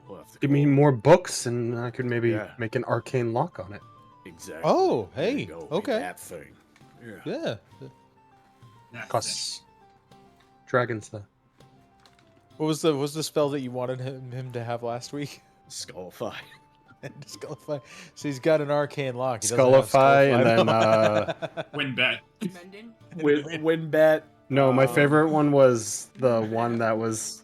We'll have to Give go- me more books and I could maybe Yeah. make an arcane lock on it. Exactly. Oh, There you hey, go. Make okay. That thing. Yeah. Yeah. That Costs dragons though. What was the spell that you wanted him to have last week? Skullify. Skullify. So he's got an arcane lock. He doesn't have Skullify, and then Win bet. Mending. Win bet. no, my favorite one was the one that was.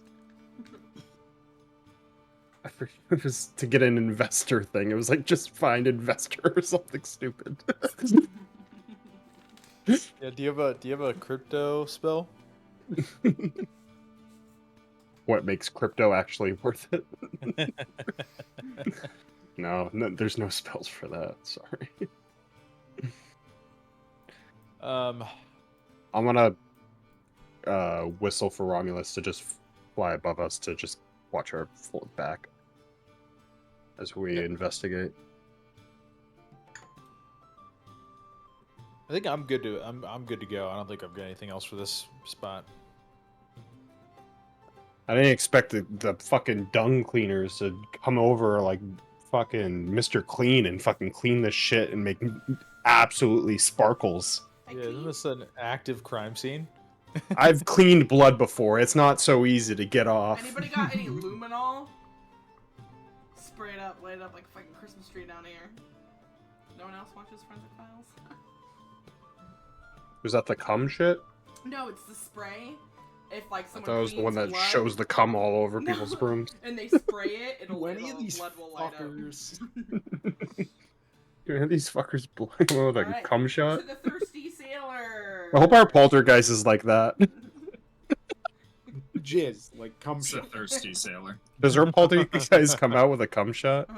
I forget, it was to get an investor thing. It was like just find investor or something stupid. Yeah, do you have a crypto spell? What makes crypto actually worth it? No, there's no spells for that. Sorry. I'm gonna whistle for Romulus to just fly above us to just watch her float back as we investigate. I think I'm good to go. I don't think I've got anything else for this spot. I didn't expect the fucking dung cleaners to come over like fucking Mr. Clean and fucking clean this shit and make absolutely sparkles. I Yeah, isn't clean. this an active crime scene? I've cleaned blood before. It's not so easy to get off. Anybody got any luminol? Spray it up, light it up like a fucking Christmas tree down here. No one else watches Forensic Files? Was that the cum shit? No, it's the spray. If like I someone thought it was the one cleans that blood, shows the cum all over No. people's rooms. and they spray it, it'll Do light any of these blood will light up. fuckers? Dude, these fuckers blind with a Alright, cum shot. To the thirsty sailor. I hope our poltergeist is like that. Jizz, like cum It's a shot. thirsty sailor. Does our poltergeist come out with a cum shot?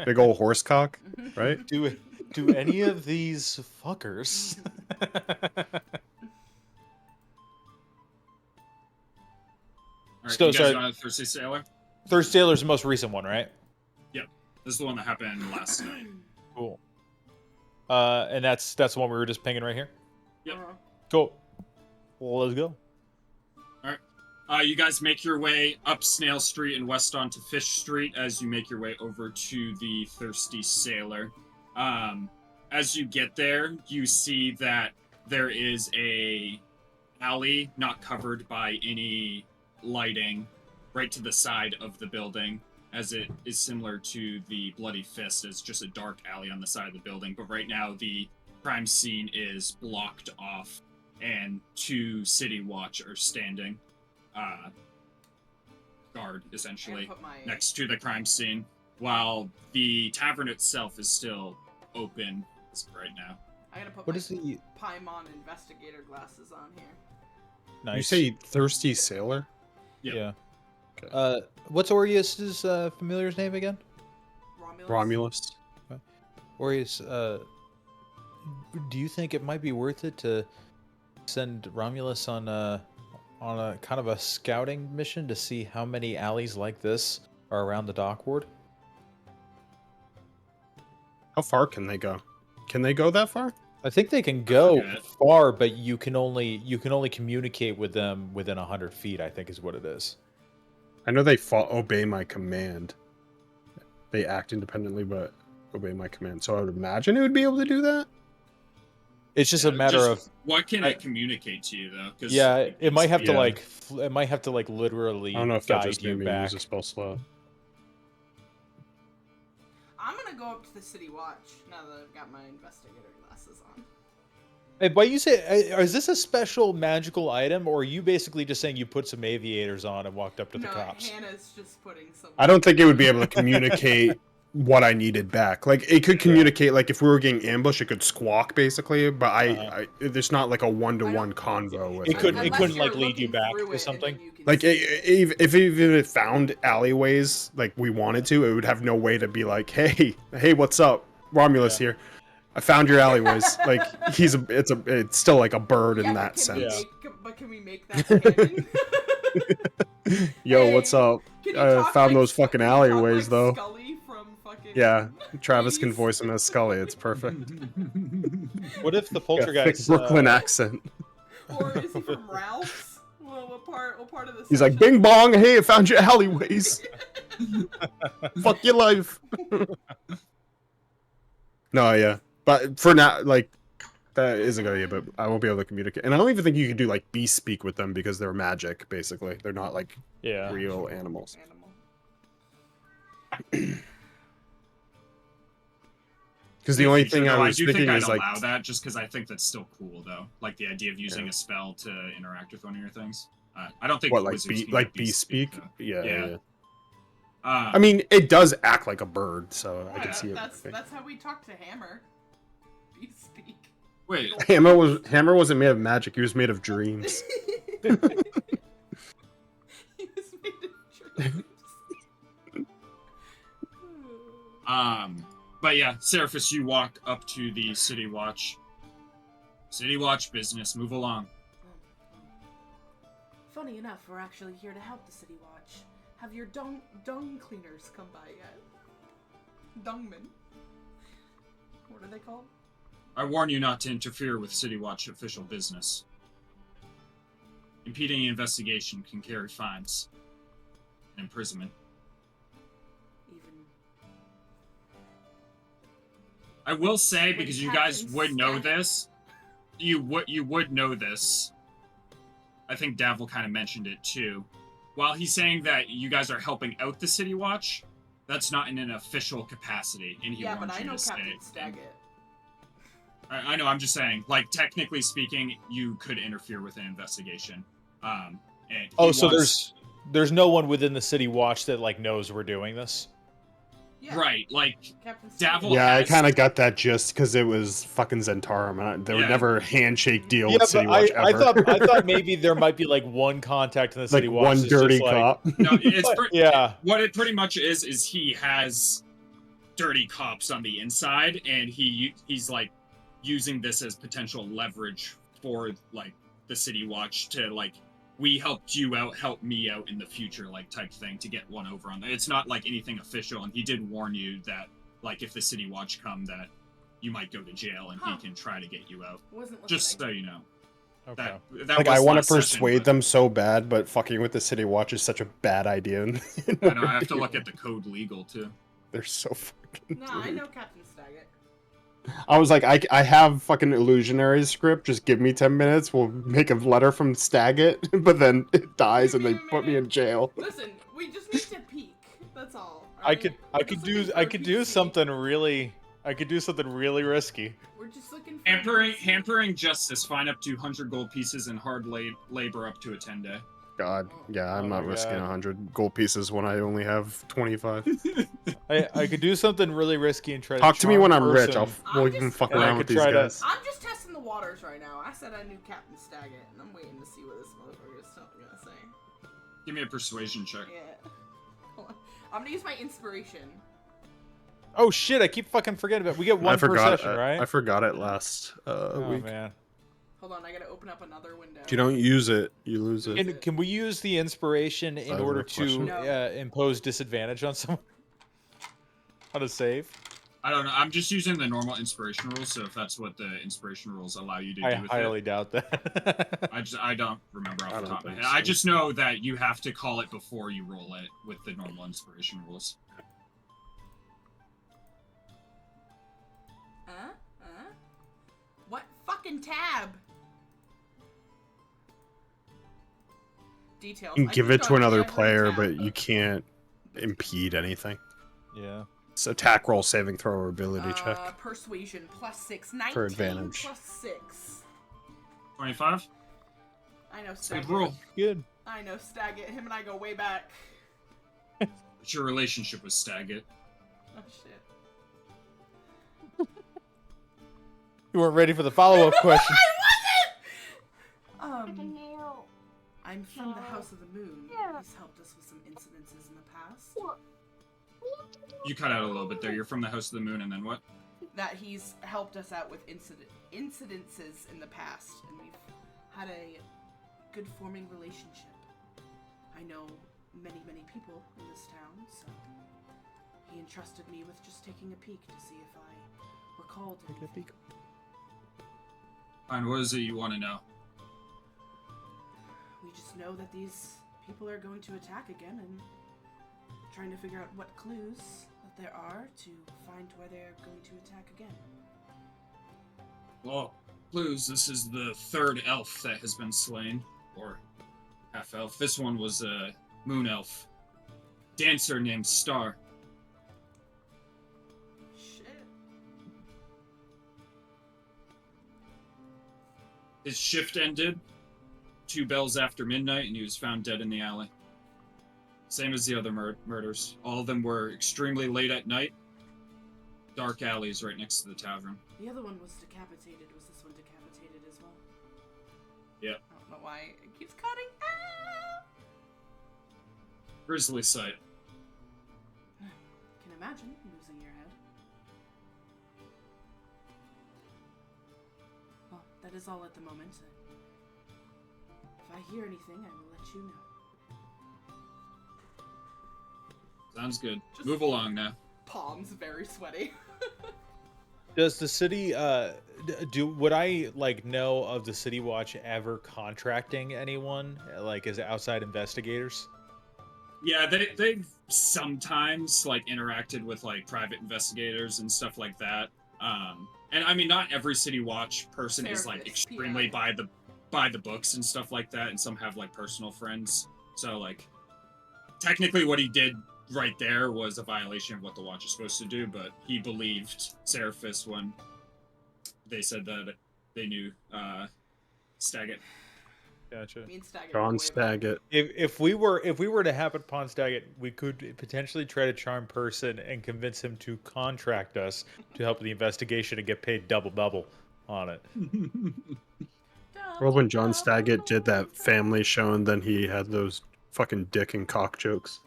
Big old horse cock, right? Do any of these fuckers? All right, So, you guys sorry. know thirsty sailor? Third Sailor's the most recent one, right? This is the one that happened last night. Cool. And that's the one we were just pinging right here. Yep. Cool. Well, let's go. You guys make your way up Snail Street and west onto Fish Street as you make your way over to the Thirsty Sailor. As you get there, you see that there is a alley not covered by any lighting right to the side of the building, as it is similar to the Bloody Fist. It's just a dark alley on the side of the building, but right now the crime scene is blocked off and 2 City Watch are standing guard, essentially, next to the crime scene, while the tavern itself is still open as of right now. I gotta put What my is the Paimon investigator glasses on here. nice? You say thirsty sailor? Yep. Yeah. Okay. What's Aureus's familiar's name again? Romulus. Romulus. Aureus, do you think it might be worth it to send Romulus on a kind of a scouting mission to see how many alleys like this are around the dock ward? How far can they go? Can they go that far? I think they can go forget. far, but you can only communicate with them within 100 feet, I think is what it is. I know they obey my command. They act independently, but obey my command. So I would imagine it would be able to do that. It's just a matter of What can it communicate to you, though? 'Cause yeah, it might have to Yeah. it might have to literally I don't know if that guide just you made me back. use a spell slot. I'm gonna go up to the City Watch now that I've got my investigator glasses on. Hey, but you say, is this a special magical item, or are you basically just saying you put some aviators on and walked up to the No, cops? Hannah's just putting some. I don't think it would be able to communicate what I needed back. Like it could communicate, like if we were getting ambushed, it could squawk basically. But I there's not like a one-to-one convo with It couldn't- Unless couldn't, you're like, lead you looking back through to it and something? then you can Like see it. if even it found alleyways like we wanted to, it would have no way to be like, hey, what's up, Romulus here. I found your alleyways. Like it's still like a bird Yeah, in but that can sense. we but can we make that canon? Yo, Hey, what's up? Can you I talk found like those Sc- fucking can you talk alleyways like though. Scully from fucking Yeah, Travis can Hades? voice him as Scully. It's perfect. What if the Yeah, thick poltergeist? Brooklyn accent. Or is he from Ralph's? Well, what part of the? He's like, section? "Bing bong, hey, I found your alleyways. Fuck your life." No, yeah, but for now, like, that isn't gonna be, but I won't be able to communicate. And I don't even think you can do like beast speak with them because they're magic, basically. They're not like Yeah. real animals. Because the In only future, thing I though, was do think thinking I'd is like, allow that just because I think that's still cool, though. Like the idea of using Yeah. a spell to interact with one of your things. I don't think what, like wizards can like get beast speak? though. Yeah, Yeah. yeah. I I mean, it does act like a bird, so I can see it. That's how we talk to Hammer. You speak. wait. Hammer wasn't made of magic. He was made of dreams. He was made of dreams. But yeah, Seraphis, you walk up to the City Watch. City Watch business, move along. Funny enough, we're actually here to help the City Watch. Have your dung cleaners come by yet? Dungmen. What are they called? I warn you not to interfere with City Watch official business. Impeding the investigation can carry fines and imprisonment. Even. I will say, When because you guys Captain would know Stack- this, you would know this. I think Davil kind of mentioned it too. While he's saying that you guys are helping out the City Watch, that's not in an official capacity, and he Yeah, warns but I you know to stay. Captain Staggett. I know. I'm just saying, like, technically speaking, you could interfere with an investigation. And Oh, he so wants- there's no one within the City Watch that like knows we're doing this. Yeah, right, like Captain Davil Staggett. Yeah, I has- kind of got that just because it was fucking Zhentarim, and there were Yeah. never a handshake deal Yeah, with City but Watch I ever. thought maybe there might be like one contact in the like City Watch. one that's dirty just, like, cop. No, it's yeah. what it pretty much is he has dirty cops on the inside, and he's like using this as potential leverage for like the City Watch to like, we helped you out, help me out in the future, like type thing, to get one over on that. It's not like anything official, and he did warn you that like if the City Watch come, that you might go to jail, and Huh. he can try to get you out. Wasn't listening. Just so you know. Okay. That Like was I want last to session, persuade but them so bad, but fucking with the City Watch is such a bad idea. I know I have to look at the code legal too. They're so fucking. No, I rude. know Captain Staggett. I was like, I have fucking illusionary script. Just give me 10 minutes. We'll make a letter from Staggett, but then it dies and they put me in jail. Listen, we just need to peek. That's all. I alright? could We're just looking for I a could do PC. something really risky. We're just looking for a PC. Hampering justice, fine up to 100 gold pieces, and hard labor up to a 10-day. God, yeah, I'm Oh not my risking God. 100 gold pieces when I only have 25. I could do something really risky and try to Talk to me charm when a I'm rich. person. We'll I'm even just- fuck And I around with could these try to- guys. I'm just testing the waters right now. I said I knew Captain Staggett, and I'm waiting to see what this motherfucker is gonna say. Give me a persuasion check. Yeah. Hold on. I'm gonna use my inspiration. Oh shit! I keep fucking forgetting about. We get one I per forgot. session, right? I forgot it last Oh week. man. Hold on, I gotta open up another window. If you don't use it, you lose it. Can we use the inspiration in That was order a question. to No. impose disadvantage on someone? How to save? I don't know. I'm just using the normal inspiration rules, so if that's what the inspiration rules allow you to I do with highly it. doubt that. I don't remember off I the don't top of my think head. I so. just know that you have to call it before you roll it with the normal inspiration rules. What fucking tab? Details. You can I give clicked it to on another every player, tab. but you can't impede anything. Yeah. It's attack roll, saving throw, or ability check. Persuasion +6. 19 For advantage. +6. 25? I know Good Staggett. roll. Good. I know Staggett. Him and I go way back. What's your relationship with Staggett? Oh shit. You weren't ready for the follow-up question. I'm from the House of the Moon. He's helped us with some incidences in the past. You cut out a little bit there. You're from the House of the Moon, and then what? That he's helped us out with incidences in the past, and we've had a good forming relationship. I know many people in this town, so he entrusted me with just taking a peek to see if I recalled anything. Fine, what is it you want to know? We just know that these people are going to attack again, and trying to figure out what clues that there are to find why they're going to attack again. Well, Clues, this is the third elf that has been slain. Or half elf. This one was a moon elf. Dancer named Star. Shit. His shift ended 2 bells after midnight, and he was found dead in the alley. Same as the other murders. All of them were extremely late at night. Dark alleys right next to the tavern. The other one was decapitated. Was this one decapitated as well? Yep. I don't know why it keeps cutting out. Grisly sight. Can imagine losing your head. Well, that is all at the moment. If I hear anything, I will let you know. Sounds good. Just- Move along now. Palms very sweaty. Does the city would I like know of the City Watch ever contracting anyone like as outside investigators? Yeah, they've sometimes like interacted with like private investigators and stuff like that. And I mean, not every City Watch person is like Therapist, extremely yeah. by the books and stuff like that, and some have like personal friends. So like, technically, what he did right there was a violation of what the Watch is supposed to do. But he believed Seraphis when they said that they knew Staggett. Gotcha. Me and Stagger John were way back. Staggett. If we were to have it upon Staggett, we could potentially try to charm person and convince him to contract us to help with the investigation and get paid double on it. Well, when John Staggett did that family show and then he had those fucking dick and cock jokes.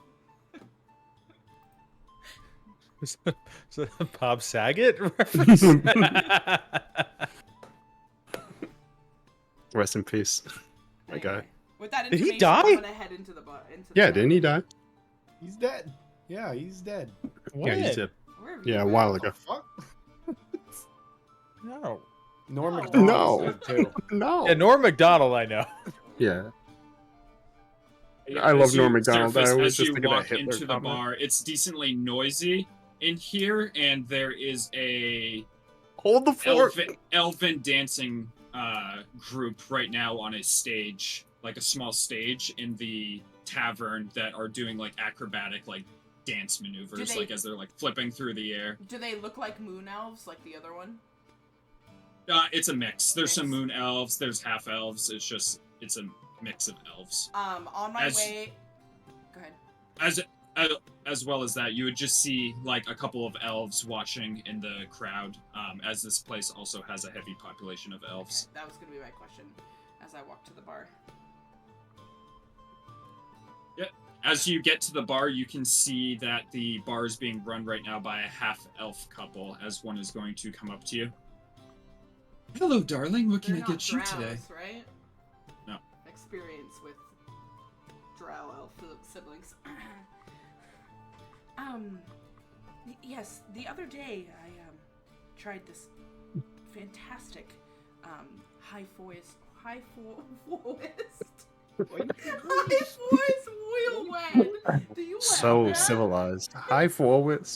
So Bob Saget reference. Rest in peace. My Anyway, guy. with that Did he information, I'm die? gonna head into the bar. Yeah, didn't he die? He's dead. Yeah, he's dead. Yeah, he's dead. Where have you Yeah, a been? while What the ago. fuck? No. Norm No. McDonald's No. dead too. No. Yeah, Norm Macdonald, I know. Yeah. Yeah, I love as you Norm Macdonald. I surface, always as just you think of that walk Hitler into the comment. bar, it's decently noisy in here, and there is a Hold the fort. elven dancing group right now on a stage, like a small stage in the tavern that are doing like acrobatic like dance maneuvers, Do they- like as they're like flipping through the air. Do they look like moon elves like the other one? It's a mix. There's some Mix. moon elves, there's half elves. It's a mix of elves. On my As- way. Go ahead. As well as that, you would just see like a couple of elves watching in the crowd, as this place also has a heavy population of elves. Okay, that was gonna be my question as I walk to the bar. As you get to the bar, you can see that the bar is being run right now by a half-elf couple, as one is going to come up to you. Hello, darling. What can They're I not get you drows, today? right? No. Experience with drow elf siblings. Yes, the other day I tried this fantastic high voice wheel wed. Do you have So that? civilized. High forward.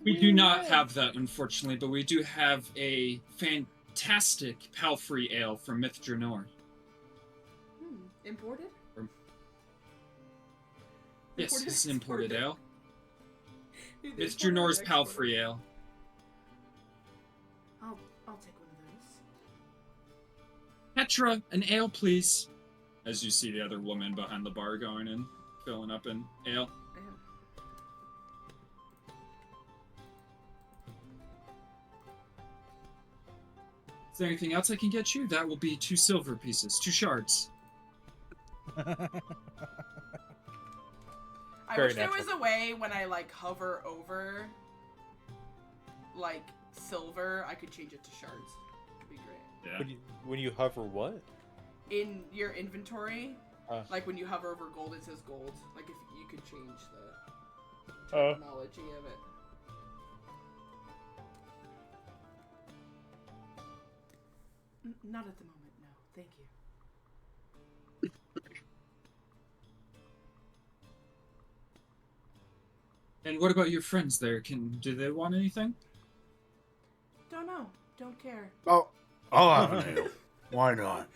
We do not have that, unfortunately, but we do have a fantastic palfrey ale from Myth Dranor. Imported? Yes, Imported, it's an imported exported. ale. Dude, Myth there's one Dranor's exported. palfrey ale. I'll take one of those. Petra, an ale, please. As you see the other woman behind the bar going and filling up an ale. Damn. Is there anything else I can get you? That will be 2 silver pieces, 2 shards. I Very wish there natural. was a way when I like hover over like silver, I could change it to shards. It'd be great. Yeah. When you hover what? In your inventory, Like when you hover over gold, it says gold. Like if you could change the Oh. terminology of it. Not at the moment, no. Thank you. And what about your friends there? Do they want anything? Don't know. Don't care. Oh, I'll have an ale. Why not?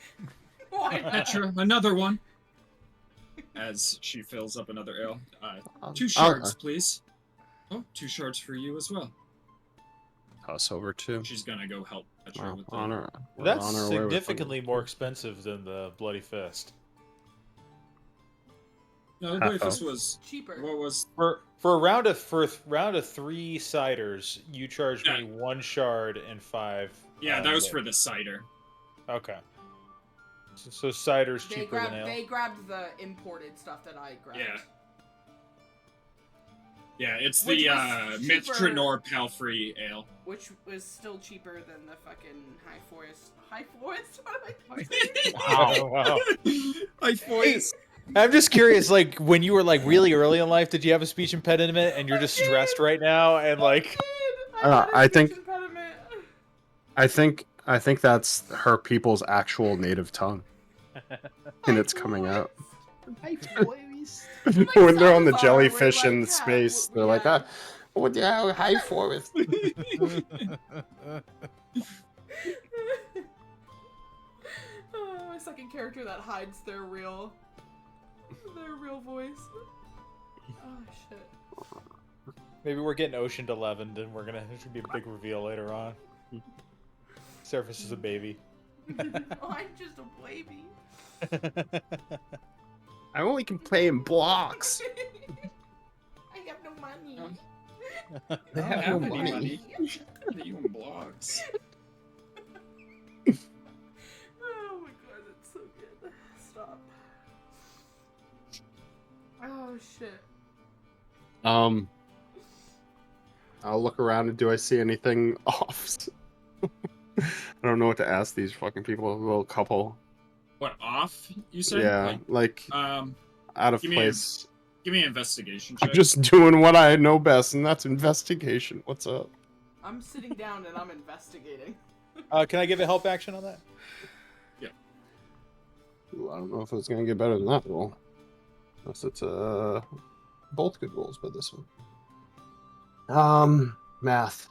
Why not? Petra, another one. As she fills up another ale. 2 shards, please. Oh, 2 shards for you as well. Toss over too. She's gonna go help Petra Well, with the... honor. we're That's on our way with significantly fucking- more expensive than the Bloody Fist. No, the Bloody Uh-oh. Fist was... Cheaper. What was... For a round of 3 ciders, you charged me 1 shard and 5. Yeah, that was for the cider. Okay. So cider's They cheaper than ale. grabbed the imported stuff that I grabbed. Yeah. Yeah, it's Which the was cheaper- Mithranor Palfrey ale. Which was still cheaper than the fucking High Forest. High Forest? What am I saying? Wow. Wow. I voice. I'm just curious, like, when you were, like, really early in life, did you have a speech impediment and you're just stressed right now and, like... I think that's her people's actual native tongue, and it's coming out. High Forest. When they're on the Salazar, we're jellyfish in like, space, yeah, they're like, yeah. "What the hell, high forest?" My second character that hides their real voice. Oh shit. Maybe we're getting Ocean 11, and there should be a big reveal later on. Surface is a baby. Oh, I'm just a baby. I only can play in blocks. I have no money. I don't have no money. You in blocks. Oh my god, that's so good. Stop. Oh shit. I'll look around and do I see anything off? I don't know what to ask these fucking people. A little couple. What, off, you said? Yeah, like Um, out of give me place. give me an investigation I'm check. just doing what I know best, and that's investigation. What's up? I'm sitting down and I'm investigating. Can I give a help action on that? Ooh, I don't know if it's gonna get better than that roll. Unless it's both good rolls, but this one. Math.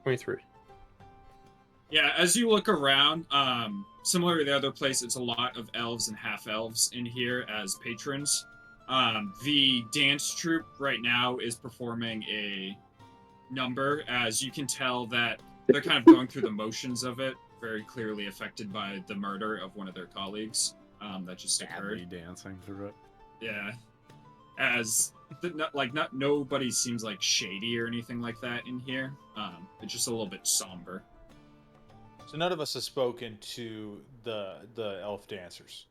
23. Yeah, as you look around, similar to the other place, it's a lot of elves and half-elves in here as patrons. The dance troupe right now is performing a number, as you can tell that they're kind of going through the motions of it, very clearly affected by the murder of one of their colleagues that just Badly occurred. dancing through it. Yeah. As not nobody seems like shady or anything like that in here. It's just a little bit somber. So none of us have spoken to the elf dancers.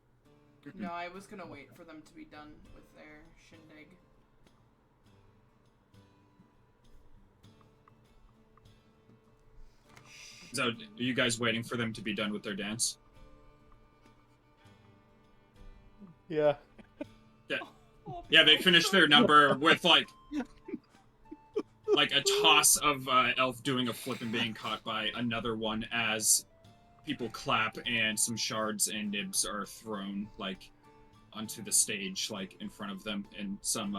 No, I was gonna wait for them to be done with their shindig. So, are you guys waiting for them to be done with their dance? Yeah. Oh, Yeah, they finish their number with like a toss of elf doing a flip and being caught by another one as people clap and some shards and nibs are thrown like onto the stage like in front of them and some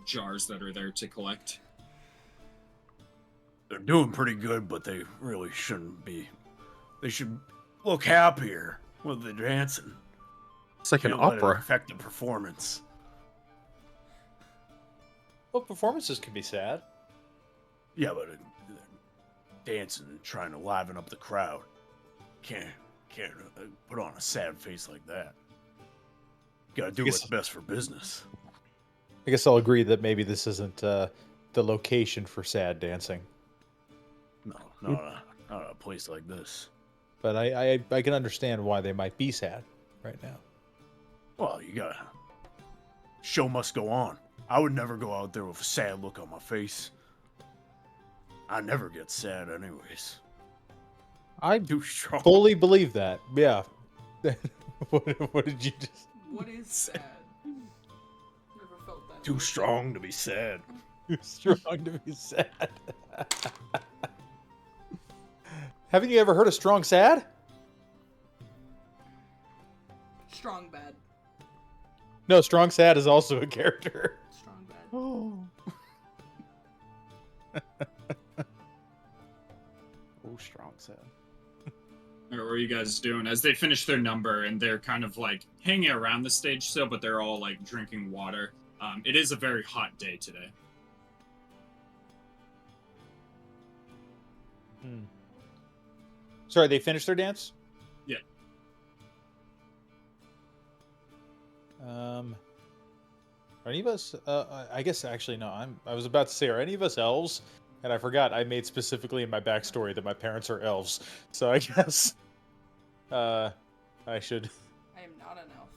jars that are there to collect. They're doing pretty good, but they really shouldn't be. They should look happier with the dancing. It's like an Can't let it opera. affect the performance. Well, performances can be sad. Yeah, but dancing and trying to liven up the crowd. Can't put on a sad face like that. Gotta do what's best for business. I guess I'll agree that maybe this isn't the location for sad dancing. No, not a place like this. But I can understand why they might be sad right now. Well, you gotta. Show must go on. I would never go out there with a sad look on my face. I never get sad, anyways. I Too strong. fully believe that. Yeah. what did you just... What is sad? Never felt that. Too strong to be sad. Too strong to be sad. Haven't you ever heard of strong sad? Strong bad. No, strong sad is also a character. Strong bad. Oh. Oh, strong sir. Or what are you guys doing as they finish their number and they're kind of like hanging around the stage still, but they're all like drinking water. It is a very hot day today. Sorry, they finished their dance? Yeah. Are any of us? I guess actually no. I was about to say, are any of us elves? And I forgot I made specifically in my backstory that my parents are elves. So I guess I should I am not an elf.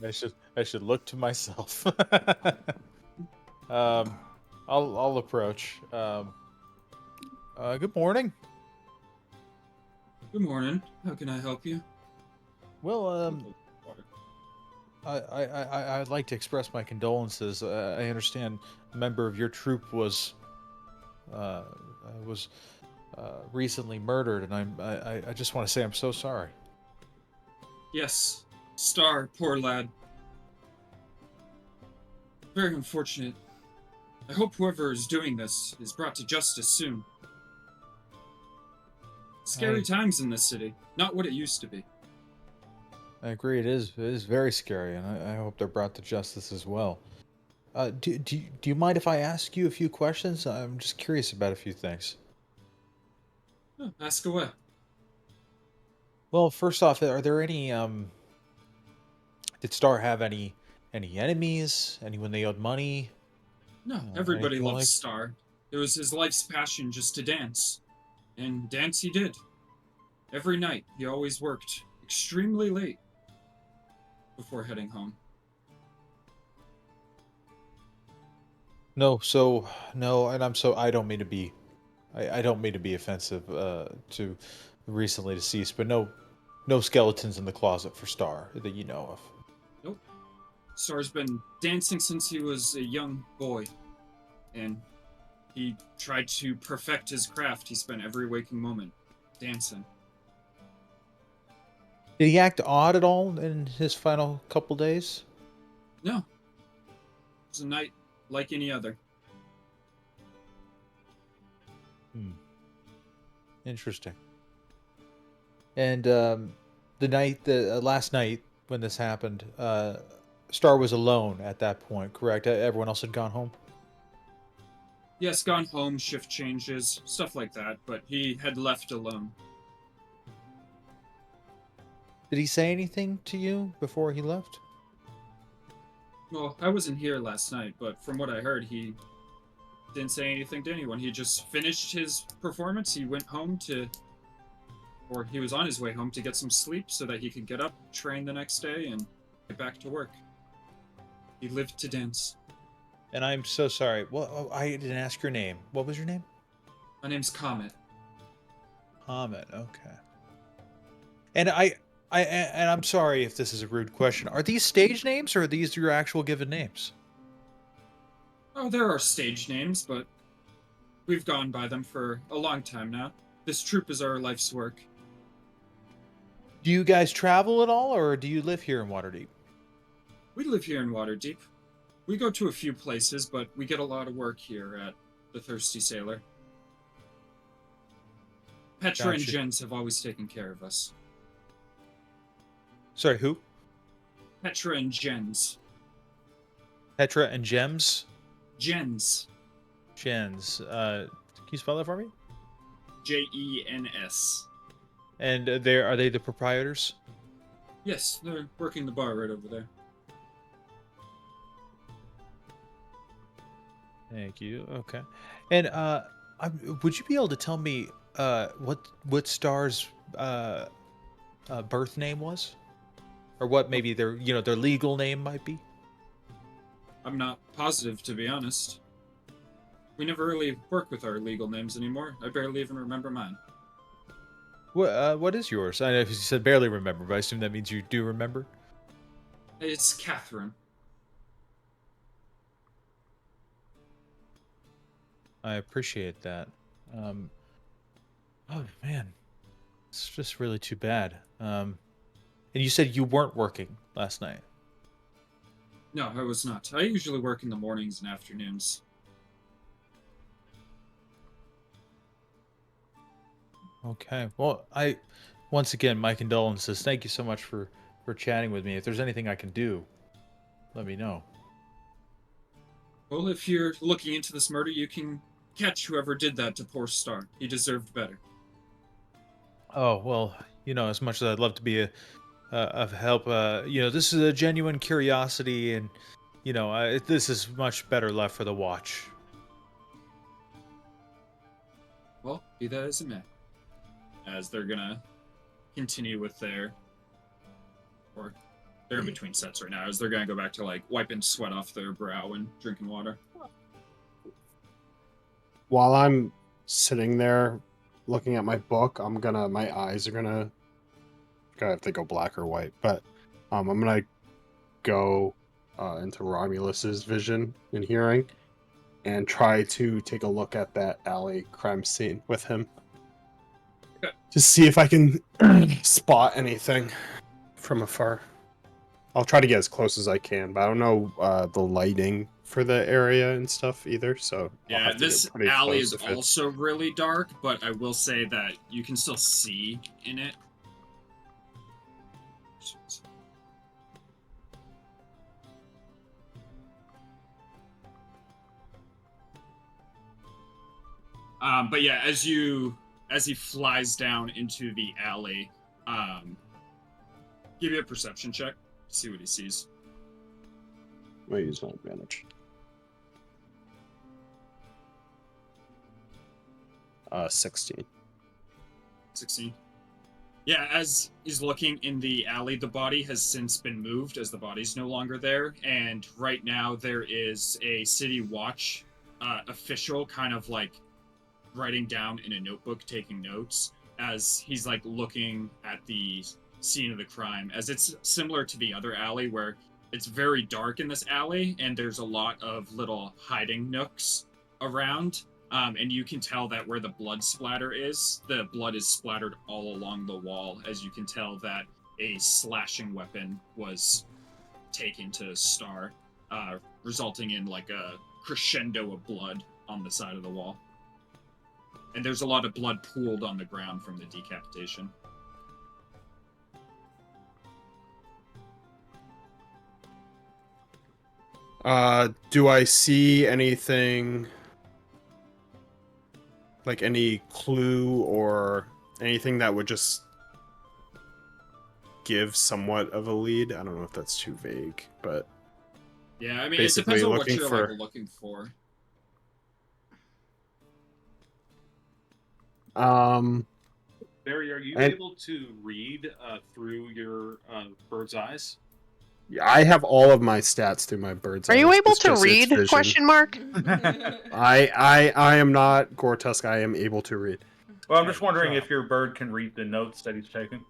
I should look to myself. I'll approach. Good morning. Good morning. How can I help you? Well, I'd like to express my condolences. I understand a member of your troop was recently murdered, and I just want to say I'm so sorry. Yes, Star, poor lad. Very unfortunate. I hope whoever is doing this is brought to justice soon. Scary times in this city. Not what it used to be. I agree. It is very scary, and I hope they're brought to justice as well. Do you mind if I ask you a few questions? I'm just curious about a few things. Oh, ask away. Well, first off, are there any did Star have any enemies? Anyone they owed money? No, everybody anything loves like- Star. It was his life's passion just to dance. And dance he did. Every night, he always worked extremely late before heading home. No, and I don't mean to be, I don't mean to be offensive to recently deceased, but no skeletons in the closet for Star that you know of. Nope. Star's been dancing since he was a young boy. And he tried to perfect his craft. He spent every waking moment dancing. Did he act odd at all in his final couple days? No. It was a night like any other. Interesting. And the last night when this happened, Star was alone at that point, correct? Everyone else had gone home. Yes, gone home, shift changes, stuff like that, but he had left alone. Did he say anything to you before he left? Well, I wasn't here last night, but from what I heard, he didn't say anything to anyone. He just finished his performance. He went home or he was on his way home to get some sleep so that he could get up, train the next day, and get back to work. He lived to dance. And I'm so sorry. Well, I didn't ask your name. What was your name? My name's Comet. Ahmed. Okay. And and I'm sorry if this is a rude question. Are these stage names or are these your actual given names? Oh, there are stage names, but we've gone by them for a long time now. This troupe is our life's work. Do you guys travel at all, or do you live here in Waterdeep? We live here in Waterdeep. We go to a few places, but we get a lot of work here at the Thirsty Sailor. Petra and Gotcha. Jens have always taken care of us. Sorry, who? Petra and Jens. Petra and Gems? Jens. Gens. Can you spell that for me? Jens. And are they the proprietors? Yes, they're working the bar right over there. Thank you. Okay. And would you be able to tell me what Star's birth name was, or what maybe their their legal name might be? I'm not positive, to be honest. We never really work with our legal names anymore. I barely even remember mine. What is yours? I know you said barely remember, but I assume that means you do remember. It's Catherine. I appreciate that. Oh man, it's just really too bad. And you said you weren't working last night. No, I was not. I usually work in the mornings and afternoons. Okay. Well, once again, my condolences. Thank you so much for chatting with me. If there's anything I can do, let me know. Well, if you're looking into this murder, you can catch whoever did that to poor Star. He deserved better. Oh, well, as much as I'd love to be of help, this is a genuine curiosity, and this is much better left for the watch. Well, be that as it may. As they're gonna continue with or they're in between sets right now, as they're gonna go back to like wiping sweat off their brow and drinking water. While I'm sitting there looking at my book, my eyes are gonna have to go black or white, but I'm gonna go into Romulus's vision and hearing and try to take a look at that alley crime scene with him. Okay. To see if I can spot anything from afar. I'll try to get as close as I can, but I don't know the lighting for the area and stuff either, so I'll Yeah, have to this get pretty alley close is if it's... also really dark, but I will say that you can still see in it. But yeah, as he flies down into the alley, give me a perception check, see what he sees. I'll use my advantage. 16. 16. Yeah, as he's looking in the alley, the body has since been moved as the body's no longer there. And right now there is a city watch official kind of like writing down in a notebook, taking notes as he's like looking at the scene of the crime. As it's similar to the other alley where it's very dark in this alley and there's a lot of little hiding nooks around. And you can tell that where the blood splatter is, the blood is splattered all along the wall, as you can tell that a slashing weapon was taken to Star, resulting in like a crescendo of blood on the side of the wall. And there's a lot of blood pooled on the ground from the decapitation. Do I see anything... like any clue or anything that would just give somewhat of a lead? I don't know if that's too vague, but yeah, I mean, basically it depends on what looking you're for... like looking for. Barry, are you and- able to read through your bird's eyes? Yeah, I have all of my stats through my bird's Are eyes. you able It's to just its read? vision. Question mark. I am not Gortusk. I am able to read. Well, I'm just wondering So- if your bird can read the notes that he's taking.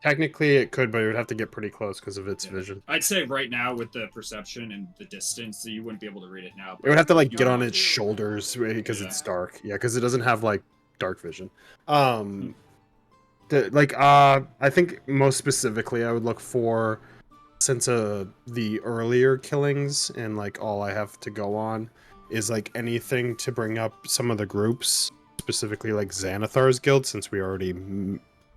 Technically, it could, but it would have to get pretty close because of its Yeah. vision. I'd say right now with the perception and the distance, so you wouldn't be able to read it now. It would have to like You get don't on have its to. shoulders because Yeah. it's dark. Yeah, because it doesn't have like dark vision. I think most specifically, I would look for, since the earlier killings and like all I have to go on is like anything to bring up some of the groups, specifically like Xanathar's guild, since we already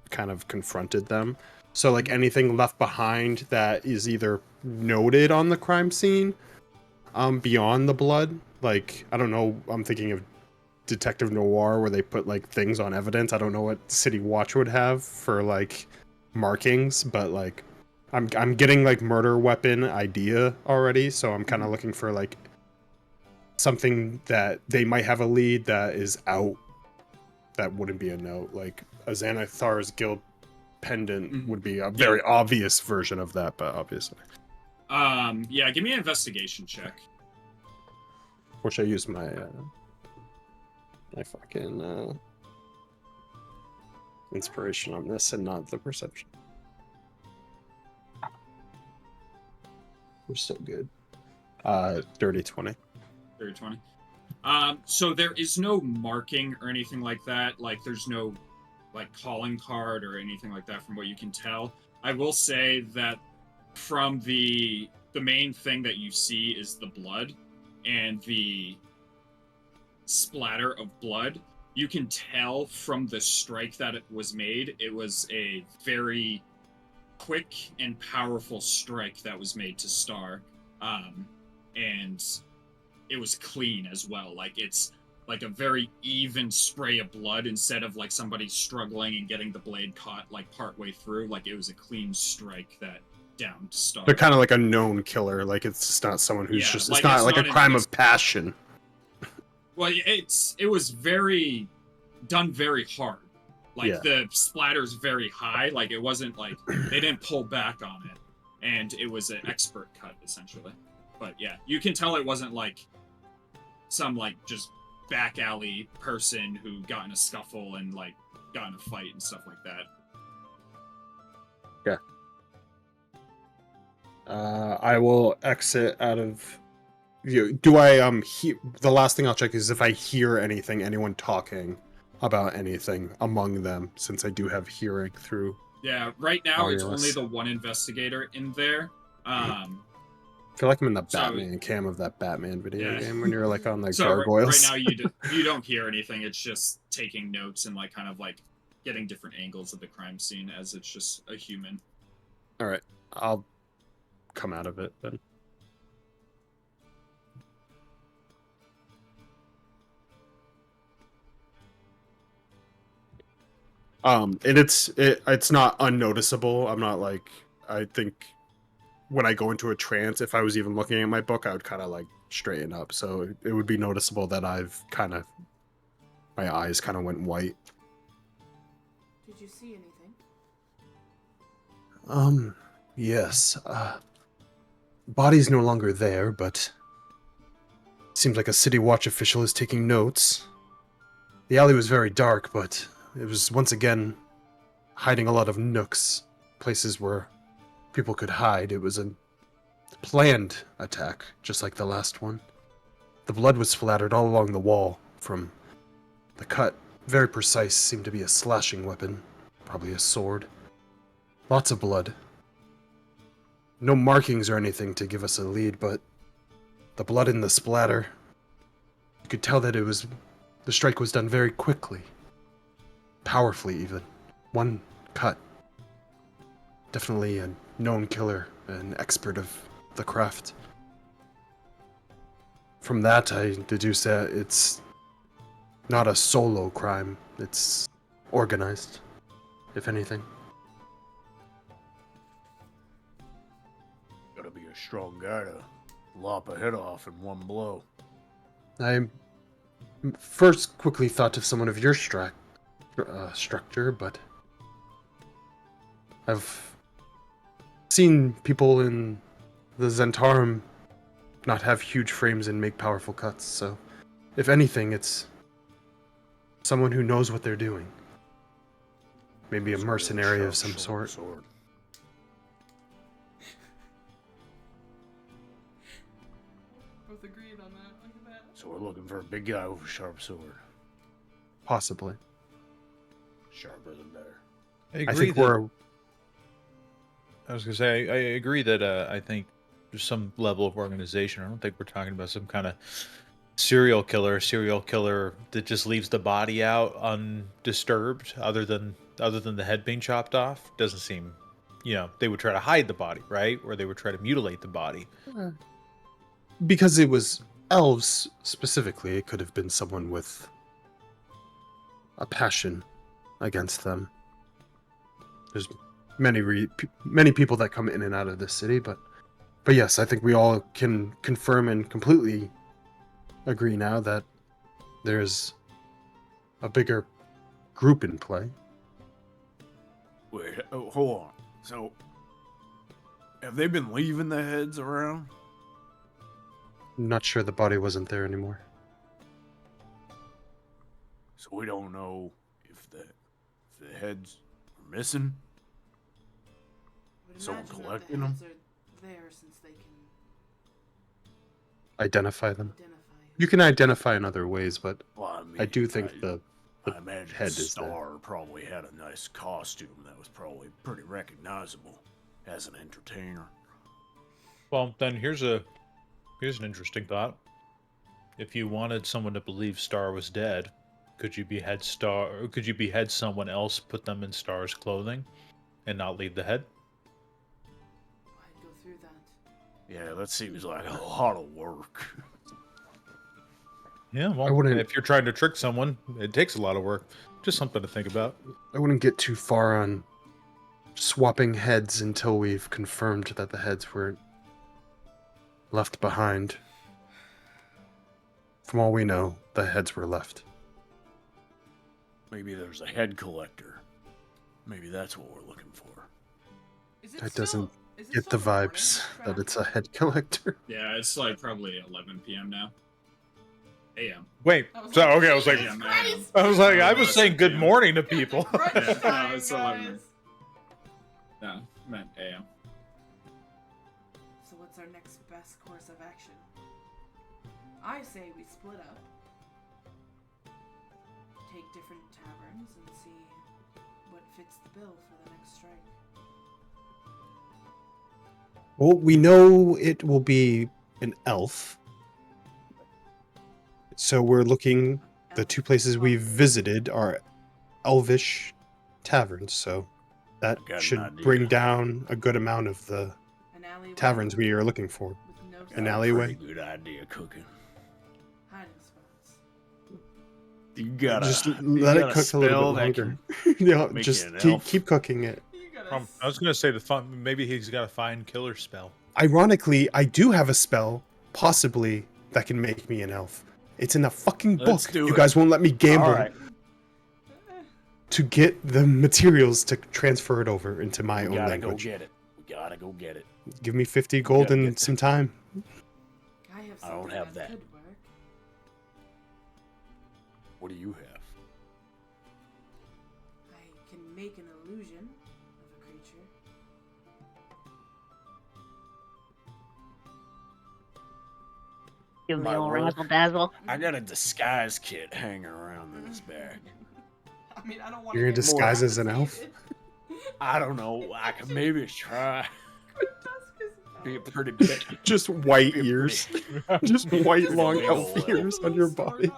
kind of confronted them. So like anything left behind that is either noted on the crime scene, beyond the blood. Like, I don't know, I'm thinking of Detective Noir where they put like things on evidence. I don't know what City Watch would have for like markings, but like I'm getting like murder weapon idea already, so I'm kind of looking for like something that they might have a lead that is out that wouldn't be a note. Like a Xanathar's Guild pendant would be a very obvious version of that, but obviously. Yeah, give me an investigation check. Wish I used my my fucking inspiration on this and not the perception. We're so good. Dirty 20. 30-20. So there is no marking or anything like that. Like there's no like calling card or anything like that from what you can tell. I will say that from the main thing that you see is the blood and the splatter of blood. you can tell from the strike that it was made, it was a very quick and powerful strike that was made to Star. And it was clean as well. Like, it's like a very even spray of blood instead of like somebody struggling and getting the blade caught like partway through. Like, it was a clean strike that downed Star. They're kind of like a known killer. Like, it's just not someone who's Yeah, just. like, It's not it's like not a an crime ex- of passion. Well, it was very done very hard. Like, Yeah. the splatter's very high. Like, it wasn't like they didn't pull back on it, and it was an expert cut essentially. But yeah, you can tell it wasn't like some like just back alley person who got in a scuffle and like got in a fight and stuff like that. I will exit out of. Do I the last thing I'll check is if I hear anyone talking about anything among them, since I do have hearing through. Yeah, right now it's Aurelius. only the one investigator in there. I feel like I'm in the So- Batman cam of that Batman video Yeah. game when you're like on the So gargoyles. right now you don't hear anything. It's just taking notes and like kind of like getting different angles of the crime scene as it's just a human. All right, I'll come out of it then. And it's not unnoticeable. I'm not like, I think when I go into a trance, if I was even looking at my book, I would kind of like straighten up. So it would be noticeable that my eyes kind of went white. Did you see anything? Yes. Body's no longer there, but seems like a city watch official is taking notes. The alley was very dark, but it was once again hiding a lot of nooks, places where people could hide. It was a planned attack, just like the last one. The blood was splattered all along the wall from the cut. Very precise, seemed to be a slashing weapon, probably a sword. Lots of blood. No markings or anything to give us a lead, but the blood and the splatter, you could tell that the strike was done very quickly. Powerfully, even. One cut. Definitely a known killer, an expert of the craft. From that, I deduce that it's not a solo crime. It's organized, if anything. Gotta be a strong guy to lop a head off in one blow. I first quickly thought of someone of your structure, but I've seen people in the Zhentarim not have huge frames and make powerful cuts, so if anything, it's someone who knows what they're doing. Maybe a It's mercenary really of some sharp sort. sword. Both agreed on that. Look at that. So we're looking for a big guy with a sharp sword. Possibly. Sharper than better. I I agree think that, we're. I was gonna say I agree that I think there's some level of organization. I don't think we're talking about some kind of serial killer that just leaves the body out undisturbed, other than the head being chopped off. Doesn't seem, they would try to hide the body, right? Or they would try to mutilate the body. Because it was elves specifically, it could have been someone with a passion against them. There's many people that come in and out of this city, but yes, I think we all can confirm and completely agree now that there's a bigger group in play. Wait, hold on. So, have they been leaving the heads around? Not sure the body wasn't there anymore. So we don't know if the heads are missing. Would Someone imagine that collecting the them? heads are there since they can Identify them. identify. You can identify in other ways, but Well, I mean, I do think the I imagine head is there. Star probably had a nice costume that was probably pretty recognizable as an entertainer. Well, then here's an interesting thought. If you wanted someone to believe Star was dead, Could you behead Star? Or could you behead someone else, put them in Star's clothing, and not leave the head? I'd go through that. Yeah, that seems like a lot of work. Yeah, I well, wouldn't- if you're trying to trick someone, it takes a lot of work. Just something to think about. I wouldn't get too far on swapping heads until we've confirmed that the heads weren't left behind. From all we know, the heads were left. Maybe there's a head collector. Maybe that's what we're looking for. Is it That still, doesn't is it Get still the morning, vibes that Trav? it's a head collector. Yeah, it's like probably 11 p.m. now. AM. Wait, I was so like, okay, I was like, Jesus Yeah, Christ! I was like, I was Yeah. saying good morning to people. Brunch Yeah, no, time, it's 11. guys. No, I meant AM. So what's our next best course of action? I say we split up, take different taverns, and see what fits the bill for the next strike. Well, we know it will be an elf. So we're looking. The two places we visited are elvish taverns, so that Got an should idea. bring down a good amount of the An alleyway taverns we are looking for. with no An signs. alleyway? Pretty good idea cooking. Hiding spots. You gotta Just you let it got cook a little spell bit that longer. can Yeah, make just you an keep, elf? keep cooking it. You gotta. I was gonna say maybe he's got a fine killer spell. Ironically, I do have a spell, possibly, that can make me an elf. It's in the fucking book. Let's do You it. guys won't let me gamble All right. to get the materials to transfer it over into my We own gotta language. go get it. We gotta go get it. Give me 50 gold gotta and get some time. I have I don't something have that. could work. What do you have? I can make an illusion of a creature. Give me My old word. razzle dazzle. I got a disguise kit hanging around in this bag. I mean, I don't want You're gonna disguise as an elf? I don't know. I could maybe try. Be a pretty big. Just white Be a ears. pretty- Just white Just a long big elf ol' ears on your body.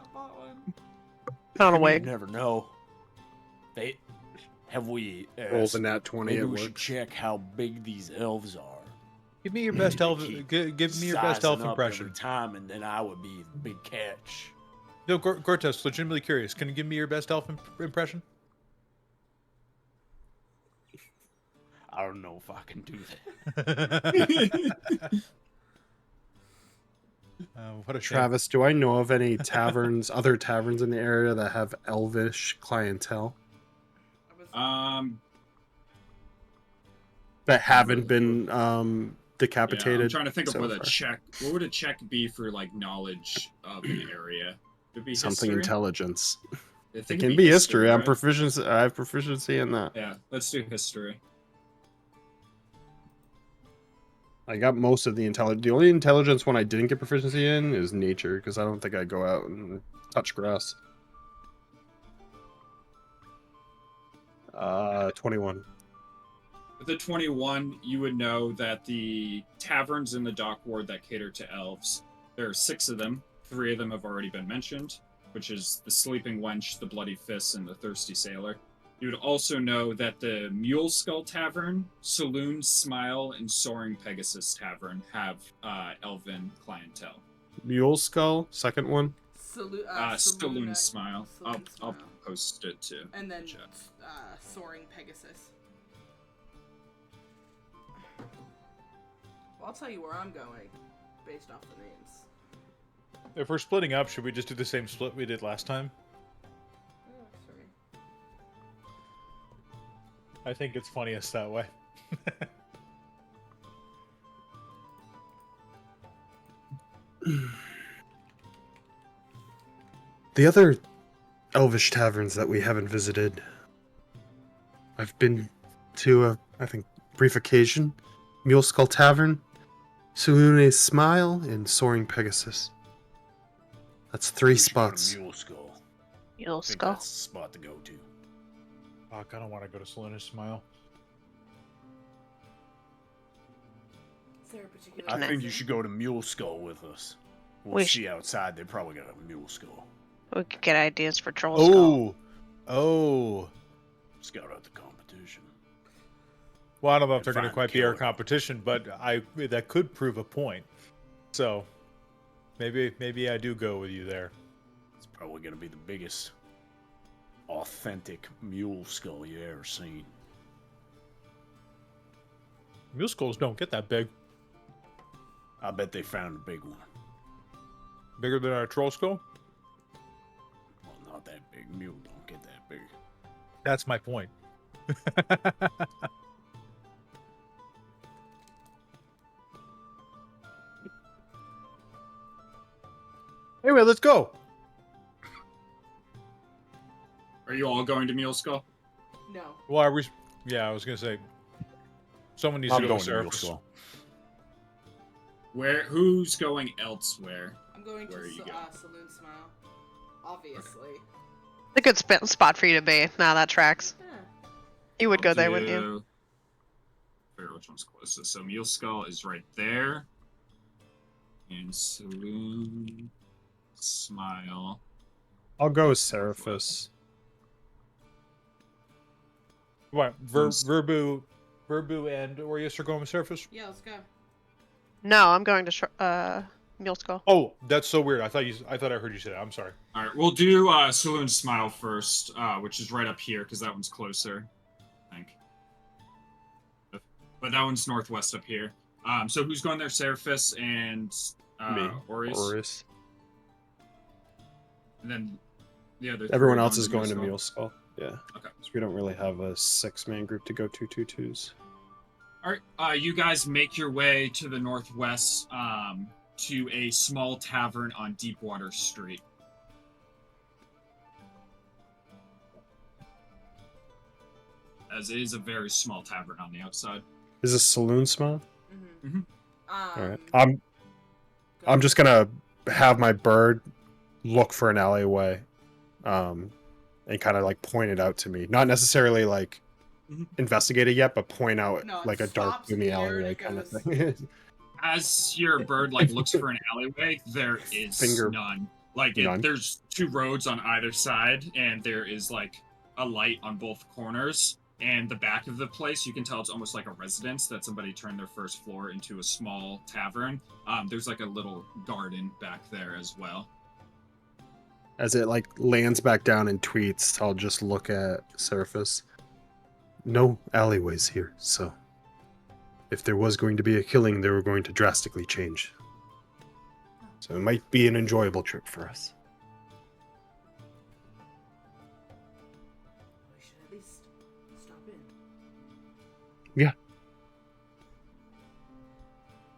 Not a You wig. never know. Have we? Rolls a nat 20 maybe at we should work. check how big these elves are. Give me your best elf. Keep Give me your best elf sizing up impression. every time, and then I would be the big catch. No, Gortez, legitimately curious. Can you give me your best elf impression? I don't know if I can do that. What a shame. Travis, do I know of any taverns, other taverns in the area that have elvish clientele that haven't been decapitated? Yeah, I'm trying to think of so what a far? check. What would a check be for like knowledge of the area? Would it be Something history? intelligence. I It think can it'd be history. I'm right? proficiency. I have proficiency in that. Yeah, let's do history. I got most of the intelligence. The only intelligence one I didn't get proficiency in is nature, because I don't think I go out and touch grass. 21. With the 21, you would know that the taverns in the dock ward that cater to elves, there are 6 of them. 3 of them have already been mentioned, which is the Sleeping Wench, the Bloody Fist, and the Thirsty Sailor. You would also know that the Mule Skull Tavern, Saloon Smile, and Soaring Pegasus Tavern have elven clientele. Mule skull, second one. Saloon Smile. I'll Smile. post it too. And then Chat. Soaring Pegasus. Well, I'll tell you where I'm going, based off the names. If we're splitting up, should we just do the same split we did last time? Sorry. I think it's funniest that way. The other elvish taverns that we haven't visited, I've been to I think, brief occasion. Mule Skull Tavern, Saloon Smile, and Soaring Pegasus. That's 3 We should go to spots. Mule Skull. Mule I think skull. that's the spot to go to. Fuck, I don't want to go to Saloon Smile. Is there a particular I think you reason? should go to Mule Skull with us. We'll We see outside. They probably got a Mule Skull. We could get ideas for Troll Skull. Oh. Scout out the competition. Well, I don't know if And they're going to find quite the be our killer. competition, but that could prove a point. So maybe I do go with you there. It's probably gonna be the biggest authentic mule skull you ever seen. Mule skulls don't get that big. I bet they found a big one. Bigger than our troll skull? Well, not that big. Mule don't get that big. That's my point. Anyway, let's go. Are you all going to Mule Skull? No. Well, are we? Yeah, I was gonna say. Someone needs I'm to go going to to Mule Surface. Skull. Who's going elsewhere? I'm going to Where are you going? Saloon Smile. Obviously. It's a good spot for you to be. Nah, that tracks. Yeah. You would go I'll there, wouldn't you? do- Figure which one's closest. So Mule Skull is right there. And Saloon Smile. I'll go with Seraphis. What? Verbu and Orius are going with Surface? Yeah, let's go. No, I'm going to Mule Skull. Oh, that's so weird. I thought I heard you say that. I'm sorry. All right, we'll do Saloon Smile first, which is right up here because that one's closer, I think. But that one's northwest up here. So who's going there? Seraphis and Me. Orius? Horus. And then the other. Everyone three else is going to Skull. Mule Skull. Yeah. Okay. So we don't really have a 6-man group to go 2-2-2s. All right, you guys make your way to the northwest to a small tavern on Deepwater Street. As it is a very small tavern on the outside. Is this Saloon Smile? Mm-hmm. All right. I'm just gonna have my bird look for an alleyway, and kind of like point it out to me. Not necessarily like investigate it yet, but point out No, it like a dark, stops in gloomy the air and alleyway it kind of goes- thing. As your bird looks for an alleyway, there is Finger- none. None. There's 2 roads on either side, and there is a light on both corners. And the back of the place, you can tell it's almost like a residence that somebody turned their first floor into a small tavern. There's a little garden back there as well. As it lands back down and tweets, I'll just look at Surface. No alleyways here, so if there was going to be a killing, they were going to drastically change. So it might be an enjoyable trip for us. We should at least stop in. Yeah.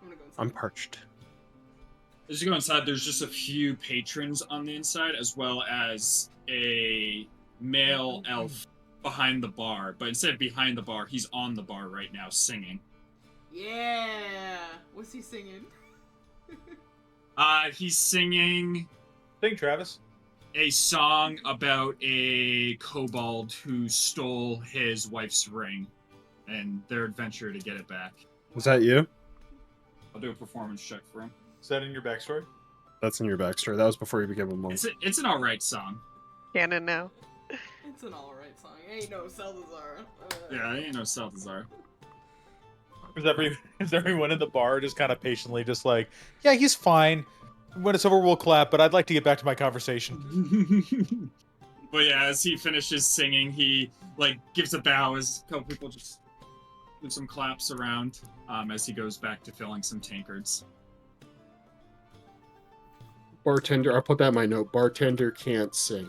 I'm gonna go inside. I'm parched. As you go inside, there's just a few patrons on the inside, as well as a male elf behind the bar. But instead of behind the bar, he's on the bar right now singing. Yeah. What's he singing? He's singing Sing, Travis. a song about a kobold who stole his wife's ring and their adventure to get it back. Was that you? I'll do a performance check for him. Is that in your backstory? That's in your backstory. That was before you became a monk. It's an alright song. Canon now. It's an alright song. Ain't no Salazar. Yeah, ain't no Salazar. Is everyone in the bar just kind of patiently just like, yeah, he's fine. When it's over, we'll clap, but I'd like to get back to my conversation. But yeah, as he finishes singing, he gives a bow as a couple people just do some claps around as he goes back to filling some tankards. Bartender, I'll put that in my note. Bartender can't sing.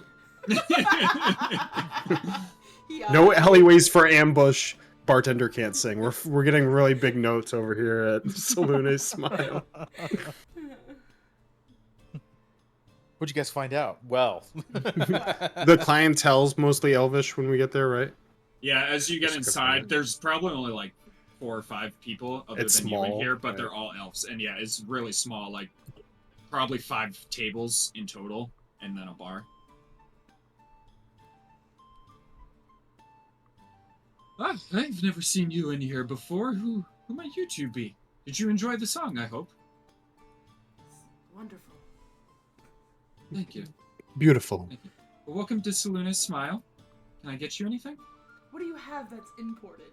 No alleyways for ambush. Bartender can't sing. We're getting really big notes over here at Saloon Smile. What'd you guys find out? Well, The clientele's mostly Elvish when we get there, right? Yeah, as you get Just inside, confirm. there's probably only 4 or 5 people other It's than you in small, here, but right. they're all elves. And yeah, it's really small, probably 5 tables in total, and then a bar. Ah, I've never seen you in here before. Who might you two be? Did you enjoy the song, I hope? Wonderful. Thank you. Beautiful. Well, welcome to Saloona Smile. Can I get you anything? What do you have that's imported?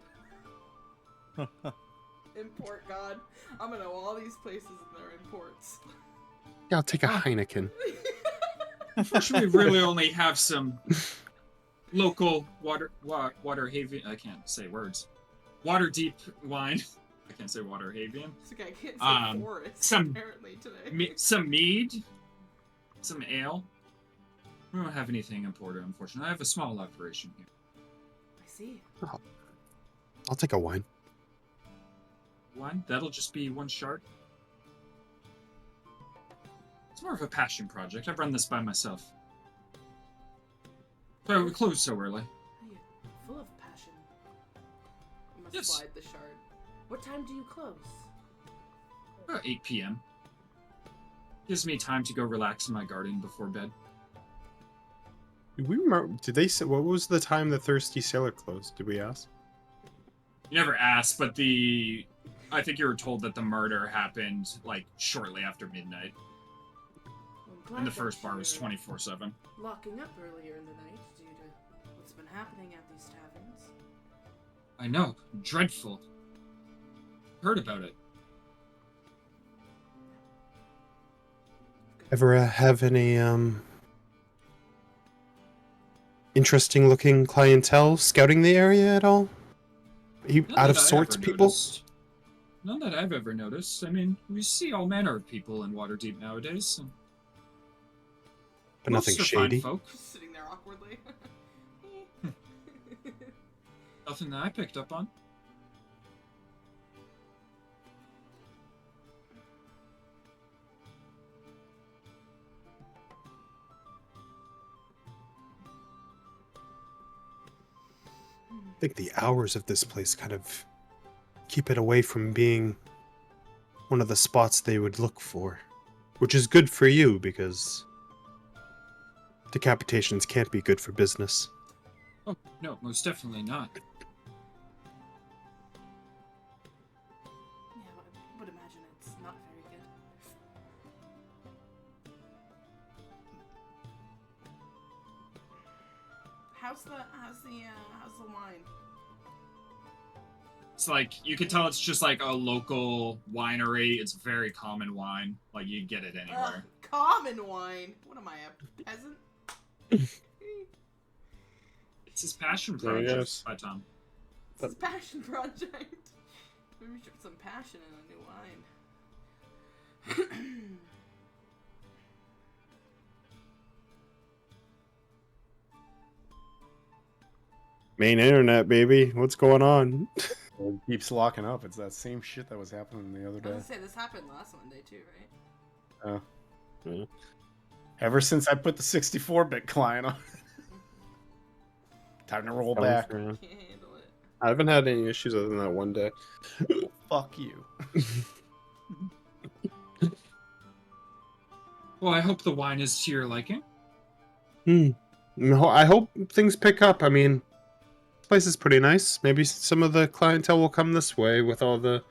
Import God. I'm gonna know all these places and their imports. Yeah, I'll take a Oh. Heineken. Unfortunately, we really only have some local Waterhaven. I can't say words. Waterdeep wine. I can't say Waterhaven. It's okay, I can't say forest apparently today. Some mead, some ale. We don't have anything imported, unfortunately. I have a small operation here. I see. I'll take a wine. Wine? That'll just be one shard. It's more of a passion project. I've run this by myself. Sorry, we closed so early. You're full of passion. I must Yes. slide the shard. What time do you close? About 8 p.m. Gives me time to go relax in my garden before bed. Do we remember? Did they say what was the time the Thirsty Sailor closed? Did we ask? You never asked, but I think you were told that the murder happened, like, shortly after midnight. Well, I'm glad And the that first bar was you're 24/7. locking up earlier in the night due to what's been happening at these taverns. I know. Dreadful. Heard about it. Ever have any interesting looking clientele scouting the area at all? None Out of that I sorts ever people? noticed. None that I've ever noticed. I mean, we see all manner of people in Waterdeep nowadays. And But nothing most are fine shady. folk. Just sitting there awkwardly. Nothing that I picked up on. I think the hours of this place kind of keep it away from being one of the spots they would look for. Which is good for you, because decapitations can't be good for business. Oh, no, most definitely not. Yeah, I would imagine it's not very good. How's the wine? It's like, you can tell it's just like a local winery. It's very common wine. Like, you get it anywhere. Common wine. What am I, a peasant? It's his passion There he project is. by Tom. It's his passion project. Maybe we should put some passion in a new wine. Main internet, baby. What's going on? It keeps locking up. It's that same shit that was happening the other I was day. gonna say this happened last Monday too, right? Yeah. Ever since I put the 64-bit client on. Time to roll back. Can't handle it. I haven't had any issues other than that one day. Fuck you. Well, I hope the wine is to your liking. No, I hope things pick up. I mean, this place is pretty nice. Maybe some of the clientele will come this way with all the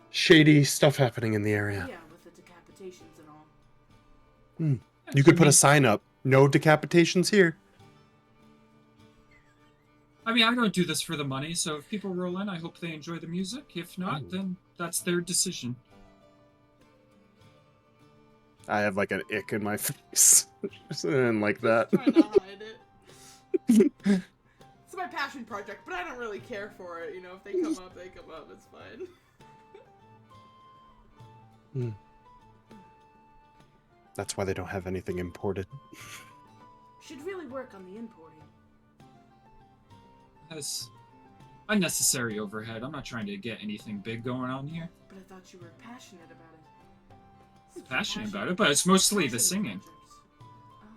shady stuff happening in the area. Yeah, with the decapitations and all. You could put a sign up. No decapitations here. I mean, I don't do this for the money, so if people roll in, I hope they enjoy the music. If not, then that's their decision. I have like an ick in my face. And like that. Trying to hide it. It's my passion project, but I don't really care for it. You know, if they come up, they come up. It's fine. That's why they don't have anything imported. Should really work on the importing. That's unnecessary overhead. I'm not trying to get anything big going on here. But I thought you were passionate about it. Such a Passionate about passionate- it, but it's mostly the passionate singing.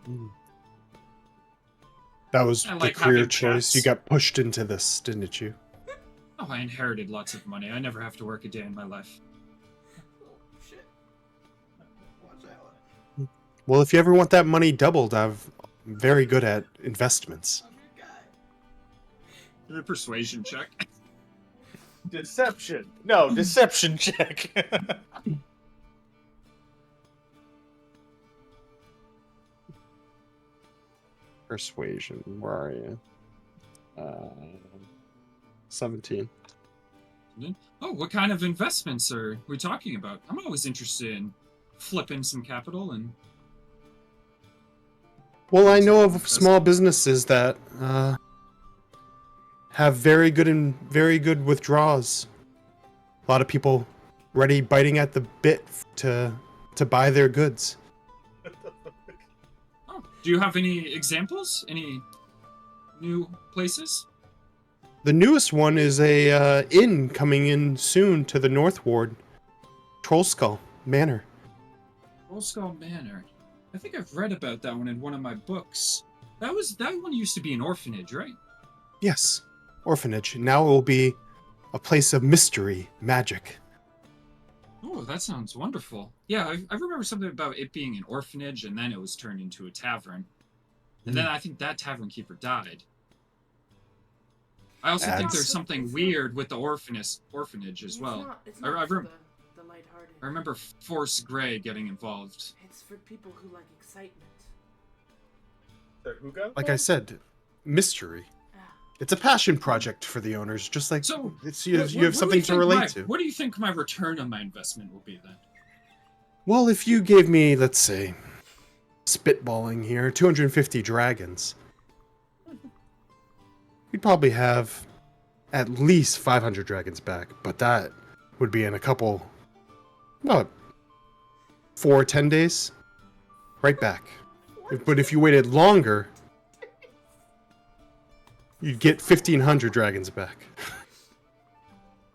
project. That was I the like career having choice. chats. You got pushed into this, didn't you? Oh, I inherited lots of money. I never have to work a day in my life. Oh, shit. Watch out. Well, if you ever want that money doubled, I'm very good at investments. I'm your guy. Give a persuasion check. Deception. No, deception check. Persuasion. Where are you? 17. Oh, what kind of investments are we talking about? I'm always interested in flipping some capital and. Well, I know of small businesses that have very good withdrawals. A lot of people ready biting at the bit to buy their goods. Oh, do you have any examples? Any new places? The newest one is a inn coming in soon to the North Ward, Trollskull Manor. Trollskull Manor. I think I've read about that one in one of my books. That one used to be an orphanage, right? Yes, orphanage. Now it will be a place of mystery, magic. Oh, that sounds wonderful. Yeah, I remember something about it being an orphanage, and then it was turned into a tavern. And then I think that tavern keeper died. I also think there's something weird with the orphanage as well. It's I not for remember- the lighthearted. I remember Force Grey getting involved. It's for people who like excitement. The Hugo? Like I said, mystery. It's a passion project for the owners, just like So, you have something to relate to. What do you think my return on my investment will be then? Well, if you gave me, let's say, spitballing here, 250 dragons, we'd probably have at least 500 dragons back, but that would be in about 10 days. Right back. But if you waited longer, you'd get 1,500 dragons back.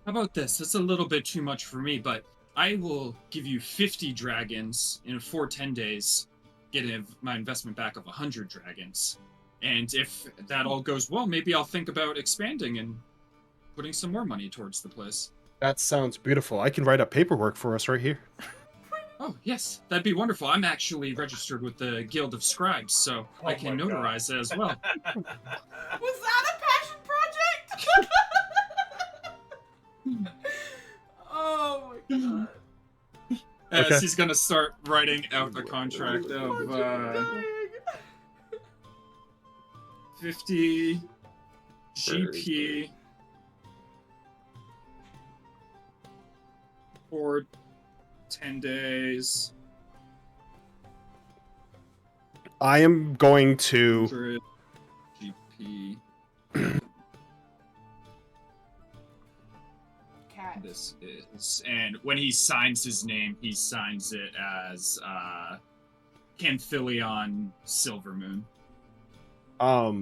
How about this? That's a little bit too much for me, but I will give you 50 dragons in 10 days, get my investment back of 100 dragons. And if that all goes well, maybe I'll think about expanding and putting some more money towards the place. That sounds beautiful. I can write up paperwork for us right here. Oh, yes, that'd be wonderful. I'm actually registered with the Guild of Scribes, so I can my God. notarize it as well. Was that a passion project? Oh my god. As Okay. he's gonna start writing out a contract of Dying. 50 GP for 10 days. I am going to 100 GP. Cat. This is, and when he signs his name, he signs it as Canphilion Silvermoon. What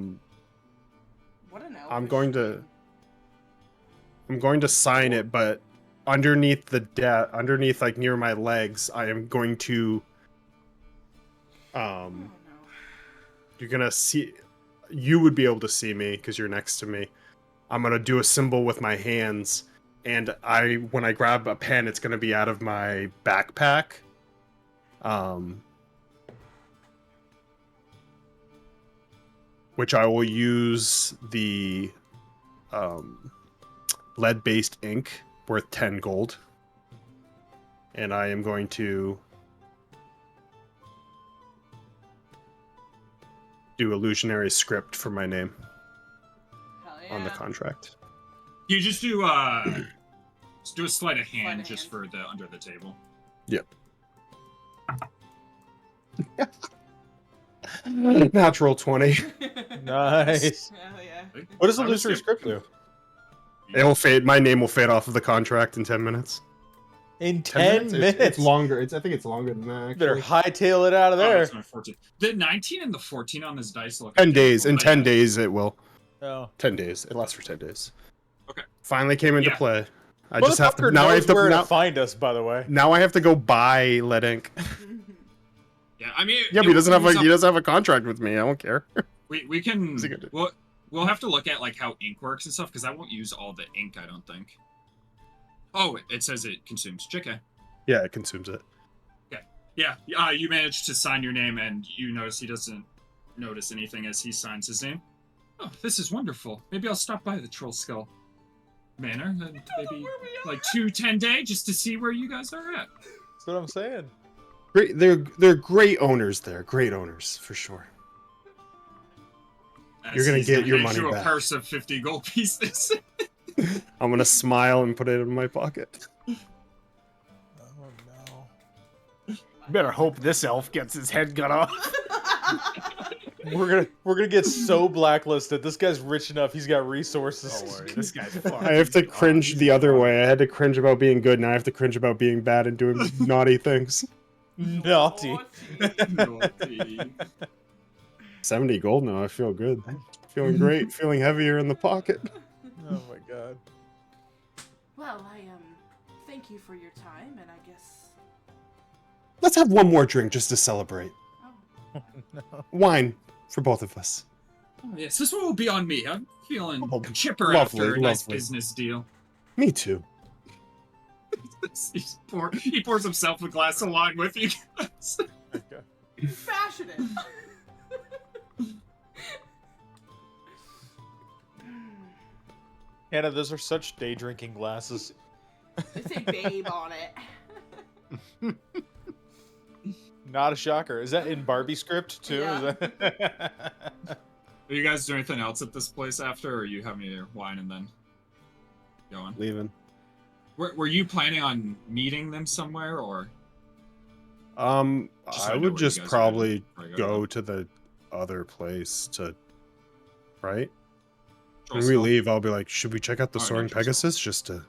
an elf. I'm going to sign it, but underneath underneath like near my legs, I am going to Oh no. you're gonna see, you would be able to see me because you're next to me. I'm gonna do a symbol with my hands, and when I grab a pen, it's gonna be out of my backpack. Which I will use the lead-based ink worth 10 gold. And I am going to do illusionary script for my name Hell yeah. on the contract. You just do a sleight of hand Sleight of just hand. for the under the table. Yep. Natural 20. Nice. Hell yeah. What does I was illusory good. script do? It'll fade. My name will fade off of the contract in 10 minutes. In 10 minutes? It's longer. I think it's longer than that. Better Actually. hightail it out of Oh, there. that's my 14. The 19 and the 14 on this dice look 10 days. identical. In Oh, 10 yeah. days, it will. Oh. 10 days. It lasts for 10 days. Okay. Finally came into Yeah. play. I just have to. Motherfucker Now I have knows to. where Now, to find us, by the way. now I have to go buy lead ink. Yeah, I mean, Yeah, but he doesn't have a contract with me. I don't care. We can. What's he gonna do? We'll have to look at like how ink works and stuff because I won't use all the ink. I don't think. Oh, it says it consumes. JK. Yeah, it consumes it. Yeah, you managed to sign your name, and you notice he doesn't notice anything as he signs his name. Oh, this is wonderful. Maybe I'll stop by the Troll Skull Manor and maybe like 2-10 day just to see where you guys are at. That's what I'm saying. Great. They're great owners there. Great owners for sure. As You're gonna he's get your hand money you a back. purse of 50 gold pieces. I'm gonna smile and put it in my pocket. Oh no. You better hope this elf gets his head cut off. We're gonna get so blacklisted. This guy's rich enough. He's got resources. Don't worry, this guy's fucked. I have to He's gone. cringe He's the other gone. way. I had to cringe about being good, now I have to cringe about being bad and doing naughty things. Naughty. Naughty. 70 gold now. I feel good. Feeling great. Feeling heavier in the pocket. Oh my god. Well, I thank you for your time, and I guess. Let's have one more drink just to celebrate. Oh, No. Wine for both of us. Oh, yes, this one will be on me. I'm feeling Oh, chipper lovely, after a nice lovely. business deal. Me too. He pours himself a glass of wine with you guys. Okay. passionate. Hannah, those are such day drinking glasses. They say babe on it. Not a shocker. Is that in Barbie script too? Yeah. Is that... Are you guys doing anything else at this place after, or are you having your wine and then going? Leaving. Were you planning on meeting them somewhere, or? Just so I I know would where you just guys are probably before I go to the other place to. Right? When we Trollskull? leave, I'll be like, should we check out the Oh, yeah, Soaring Trollskull. Pegasus just to.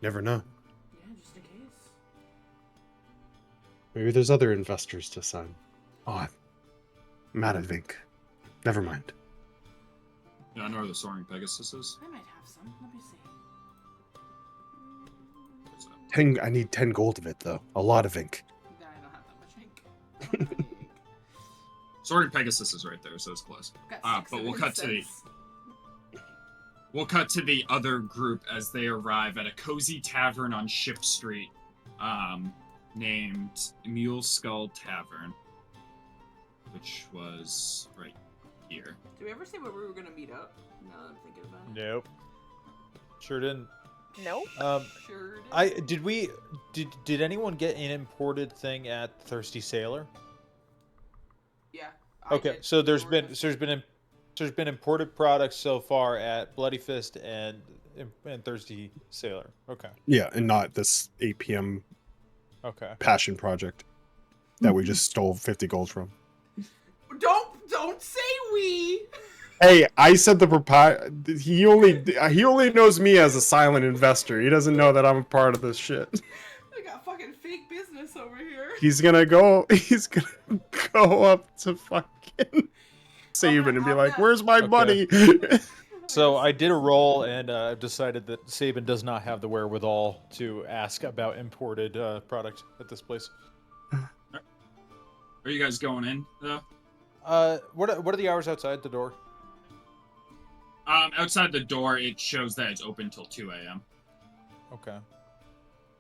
Never know. Yeah, just in case. Maybe there's other investors to sign. Oh, I'm out of ink. Never mind. Yeah, I know where the Soaring Pegasus is. I might have some. Let me see. Where's that? I need 10 gold of it, though. A lot of ink. Nah, I don't have that much ink. I don't have any ink. Soaring Pegasus is right there, so it's close. I've got 6 But of we'll cut to the incense. other group as they arrive at a cozy tavern on Ship Street, named Mule Skull Tavern, which was right here. Did we ever say where we were gonna meet up? Now that I'm thinking about it. Nope. Sure didn't. No. Sure did. Did anyone get an imported thing at Thirsty Sailor? Yeah. I Okay, did. so there's George been imported products so far at Bloody Fist and Thirsty Sailor. Okay. Yeah, and not this 8 p.m. Okay. passion project that we just stole 50 gold from. Don't say we. Hey, I said the he only knows me as a silent investor. He doesn't know that I'm a part of this shit. I got fucking fake business over here. He's gonna go up to fucking Saban and be like, "Where's my Okay. money?" So I did a roll, and I've decided that Saban does not have the wherewithal to ask about imported product at this place. Are you guys going in though? What are the hours outside the door? Outside the door, it shows that it's open till 2 a.m. Okay.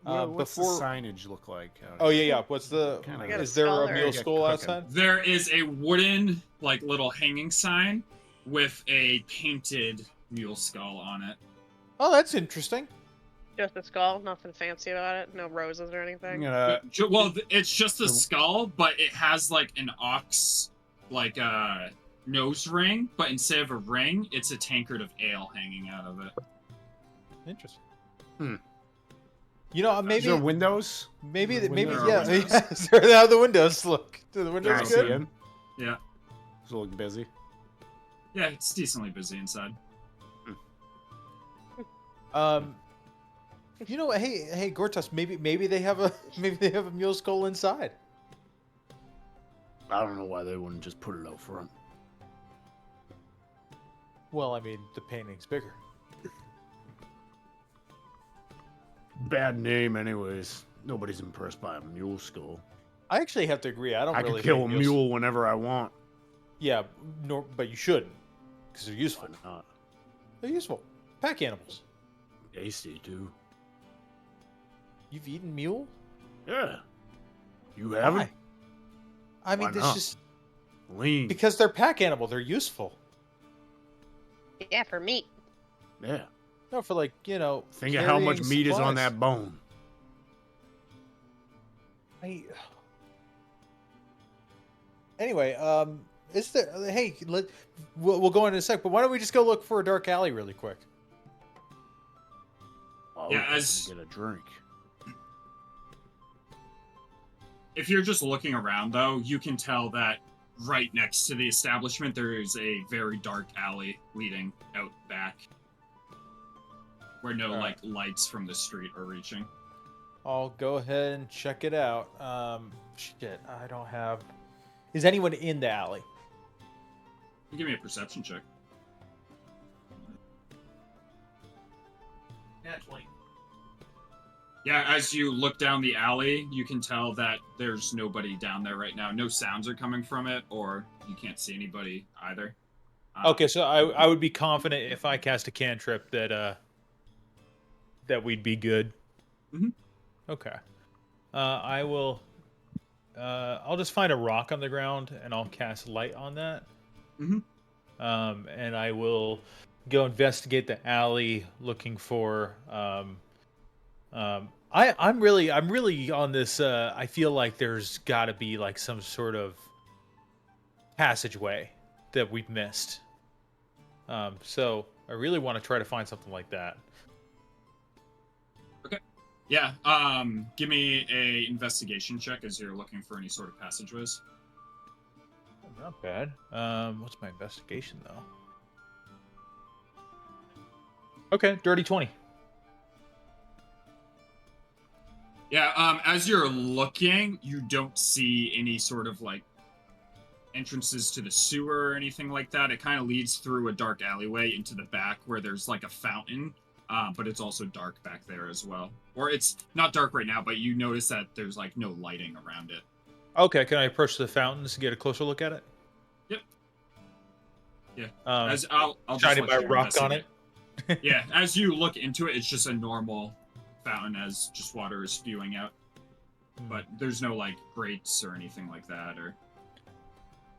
What's before- the signage look like? Oh yeah. What's the? Kinda got a Is there skull a there. mule Yeah, skull cooking. outside? There is a wooden, like, little hanging sign with a painted mule skull on it. Oh, that's interesting. Just a skull. Nothing fancy about it. No roses or anything. Well, it's just a skull, but it has like an ox, like nose ring, but instead of a ring, it's a tankard of ale hanging out of it. Interesting. Hmm. You know, Is maybe there windows? maybe There are maybe windows. yeah. There are Yes, how the windows look? Do the windows Can I look see good? him? Yeah, Does it look busy? yeah, it's decently busy inside. You know, hey, Gortas, maybe they have a mule skull inside. I don't know why they wouldn't just put it out front. Well, I mean, the painting's bigger. Bad name, anyways. Nobody's impressed by a mule skull. I actually have to agree. I don't I really can kill a think mule whenever I want. Yeah, but you shouldn't, because they're useful. Why not? They're useful. Pack animals. Tasty too. You've eaten mule? Yeah. You haven't? Why? I mean, Why this not? just Lean. because they're pack animal. They're useful. Yeah, for meat. Yeah. No, for like Think of how much carrying meat is on supplies. that bone. Anyway, Is there? Hey, we'll go in a sec. But why don't we just go look for a dark alley really quick? I was Yeah, hoping as- to get a drink. If you're just looking around, though, you can tell that right next to the establishment there is a very dark alley leading out back, where no Alright. lights from the street are reaching. I'll go ahead and check it out. Shit, I don't have. Is anyone in the alley? Give me a perception check. Naturally. Yeah, as you look down the alley, you can tell that there's nobody down there right now. No sounds are coming from it, or you can't see anybody either. Okay, so I would be confident if I cast a cantrip that we'd be good. Mhm. Okay. I will. I'll just find a rock on the ground and I'll cast light on that. Mhm. And I will go investigate the alley looking for. I'm really on this. I feel like there's got to be like some sort of passageway that we've missed. So I really want to try to find something like that. Yeah, give me a investigation check as you're looking for any sort of passageways. Not bad. What's my investigation though? Okay, dirty 20. Yeah, as you're looking, you don't see any sort of like entrances to the sewer or anything like that. It kind of leads through a dark alleyway into the back where there's like a fountain, but it's also dark back there as well. Or it's not dark right now, but you notice that there's like no lighting around it. Okay, can I approach the fountains and get a closer look at it? Yep. Yeah. As I'll just shining let my you rock on it. investigate. Yeah, as you look into it, it's just a normal fountain as just water is spewing out. But there's no like grates or anything like that, or.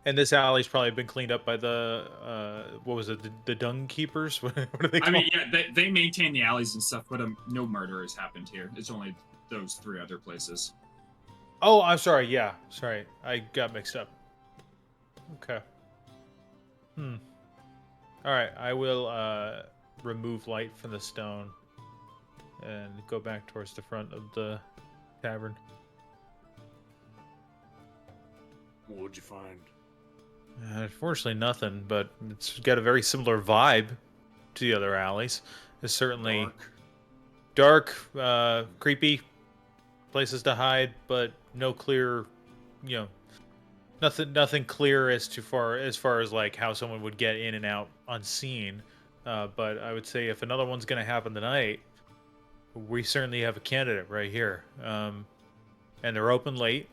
And this alley's probably been cleaned up by the what was it? The dung keepers? What are they I called? mean, yeah, they maintain the alleys and stuff, but no murder has happened here. It's only those 3 other places. Oh, I'm sorry. Yeah, sorry, I got mixed up. Okay. All right, I will remove light from the stone and go back towards the front of the tavern. What'd you find? Unfortunately, nothing, but it's got a very similar vibe to the other alleys. It's certainly dark, creepy, places to hide, but no clear, nothing clear as far as like how someone would get in and out unseen. But I would say if another one's going to happen tonight, we certainly have a candidate right here. And they're open late.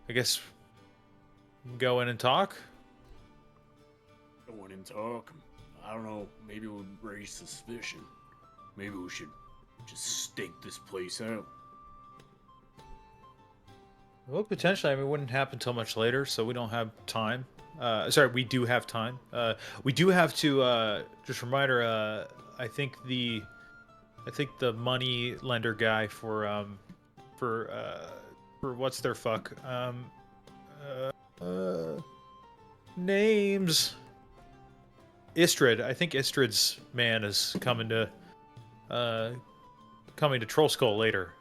I guess go in and talk. Go in and talk. I don't know. Maybe it would raise suspicion. Maybe we should just stake this place out. Well, potentially. I mean, it wouldn't happen till much later, so we don't have time. We do have time. We do have to. Just a reminder. I think the money lender guy for what's their fuck names. Istrid. I think Istrid's man is coming to Troll Skull later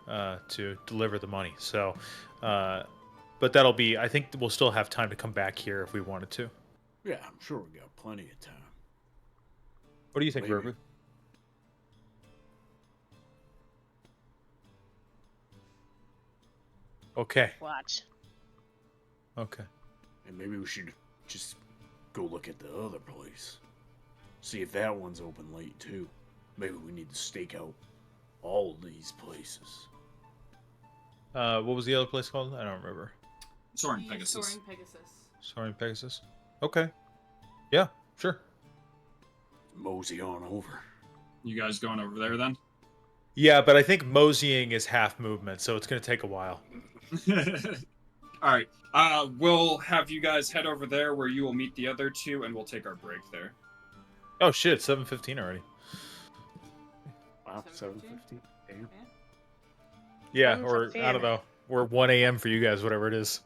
to deliver the money. So, but that'll be. I think we'll still have time to come back here if we wanted to. Yeah, I'm sure we got plenty of time. What do you think, Maybe. Verbu? Okay. Watch. Okay. And maybe we should just go look at the other place. See if that one's open late too. Maybe we need to stake out all of these places. What was the other place called? I don't remember. Soaring Pegasus. Soaring Pegasus. Soaring Pegasus. Okay. Yeah, sure. Mosey on over. You guys going over there then? Yeah, but I think moseying is half movement, so it's going to take a while. All right. We'll have you guys head over there where you will meet the other 2, and we'll take our break there. Oh shit, it's 7:15 already. Wow, 7:15? 7:50. Damn. Yeah, Oh, or I don't know. Or 1 a.m. for you guys, whatever it is.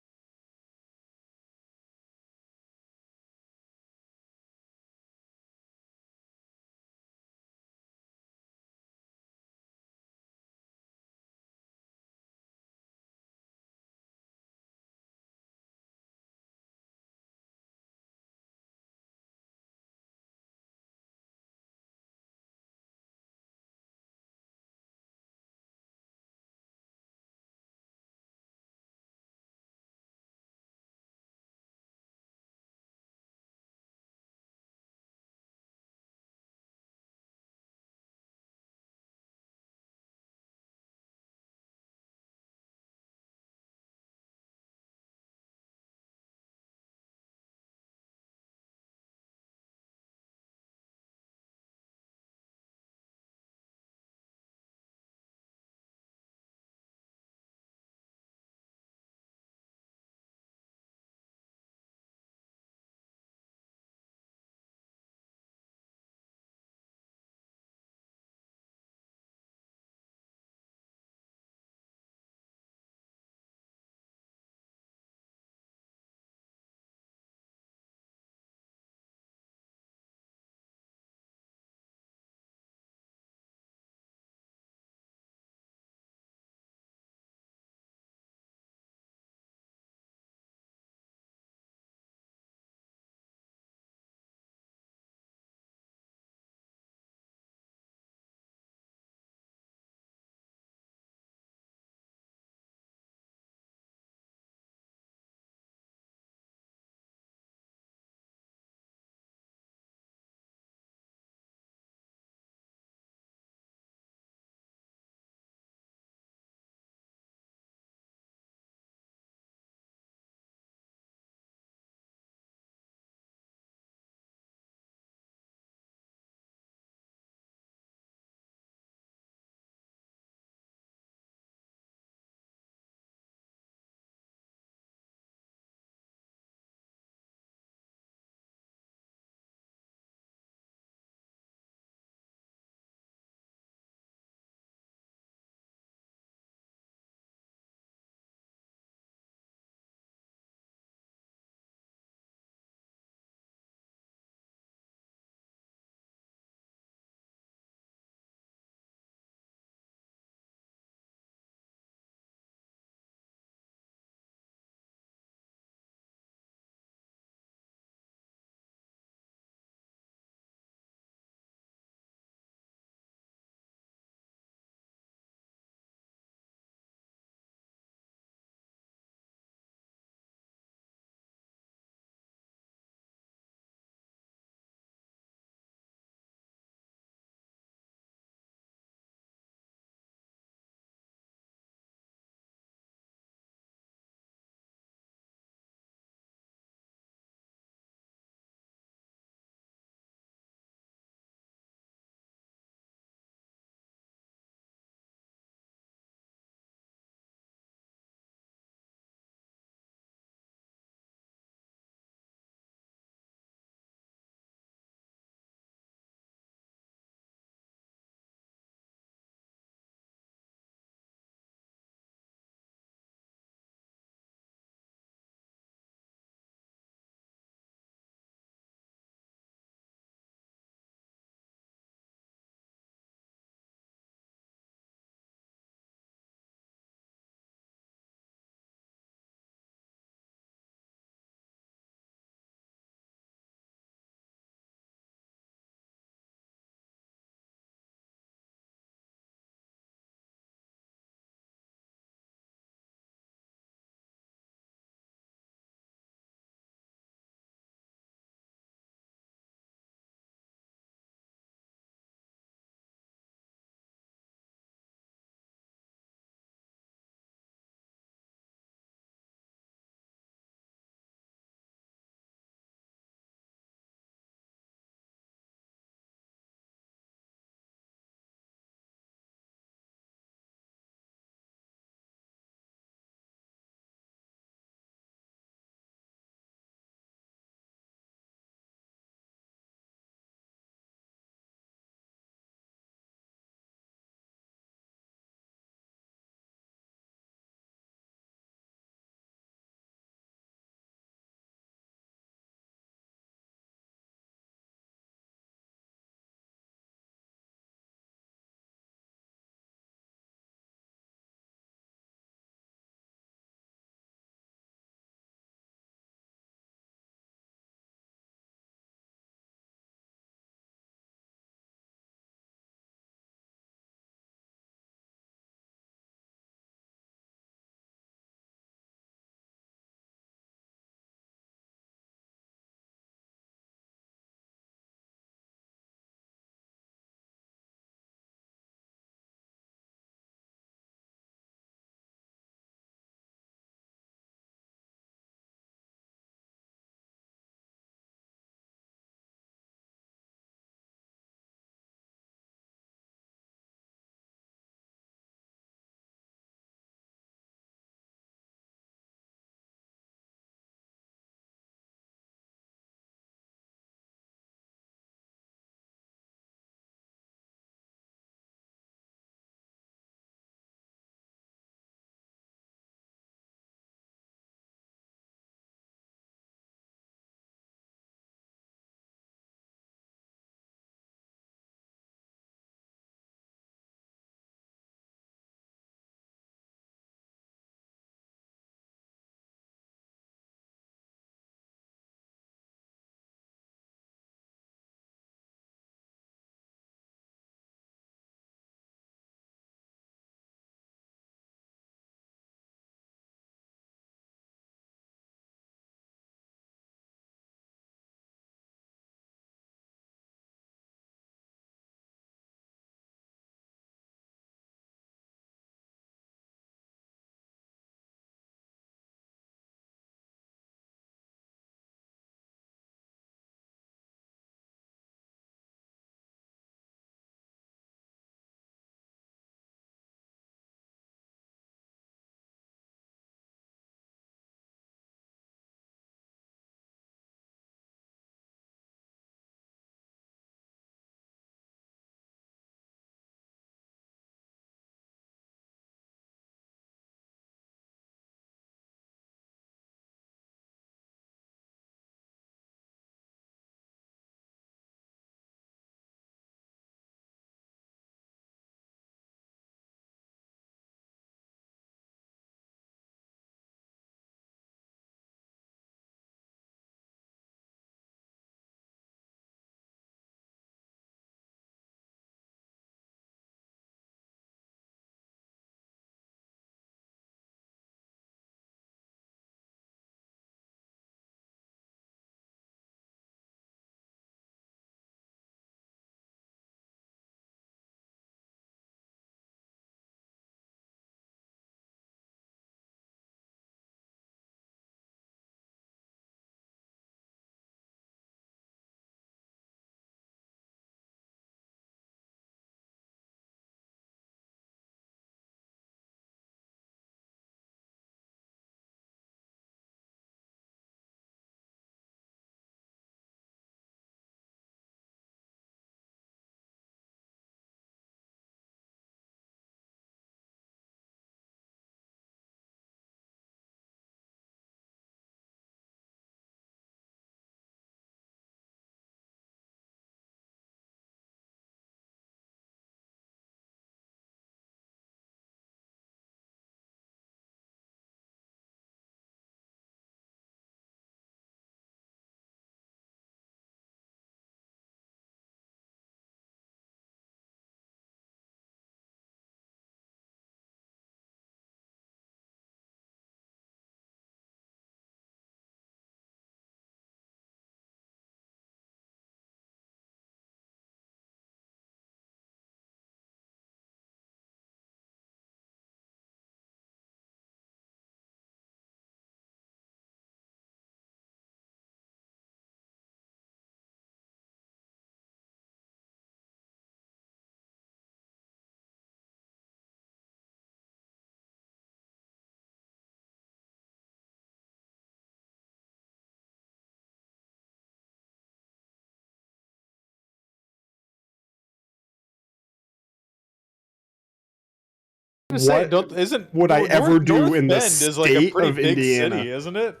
gonna say, What don't, isn't would I North- ever do North in the Bend is like a state pretty of big Indiana? city, isn't it?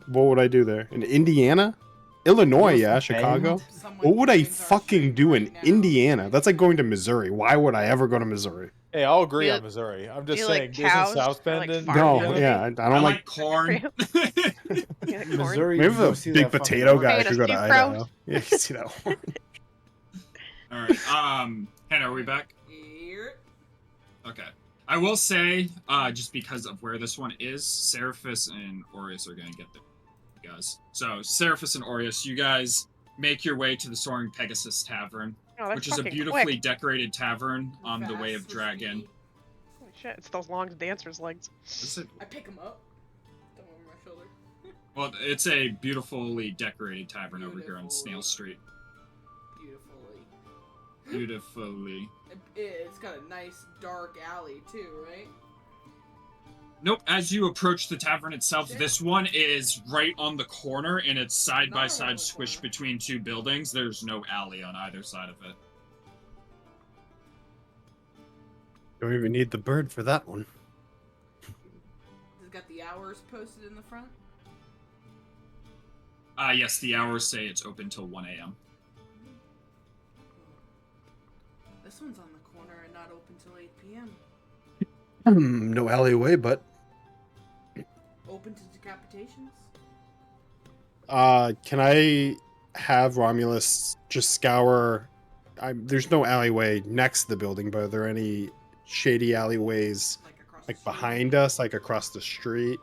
What would I do there? In Indiana? Illinois, North yeah, Bend? Chicago. Someone What would I joins our fucking stream do right in now. Indiana? That's like going to Missouri. Why would I ever go to Missouri? Hey, I'll agree You- on Missouri. I'm just you saying, like isn't cows South or, Bend like, in farm No, animals? Indiana? yeah, I I don't like like. corn. You like corn? Missouri. Maybe you go the see big that fucking potato orange. guy Fan of should go to steamed kraut? Idaho. Yeah, you can see that one. All right. Hannah, are we back? Here. Okay. I will say, just because of where this one is, Seraphis and Aureus are gonna get there, guys. So Seraphis and Aureus, you guys make your way to the Soaring Pegasus Tavern, Oh, that's which is a fucking beautifully quick. decorated tavern on the Way of Fast, Dragon. speedy. Holy shit, it's those long dancer's legs. Is it? I pick him up. Throw him over my shoulder. Well, it's a beautifully decorated tavern over here on Snail Street. Beautifully. Beautifully. It's got a nice dark alley too, right? Nope, as you approach the tavern itself, Shit. this one is right on the corner, and it's side by Not right on side the squished corner. between two buildings. There's no alley on either side of it. Don't even need the bird for that one. It's got the hours posted in the front. Yes, the hours say it's open till 1 a.m. This one's on the corner and not open till 8 p.m. No alleyway, but Open to decapitations? can I have Romulus just scour? There's no alleyway next to the building, but are there any shady alleyways Like across the like street? behind us, like across the street?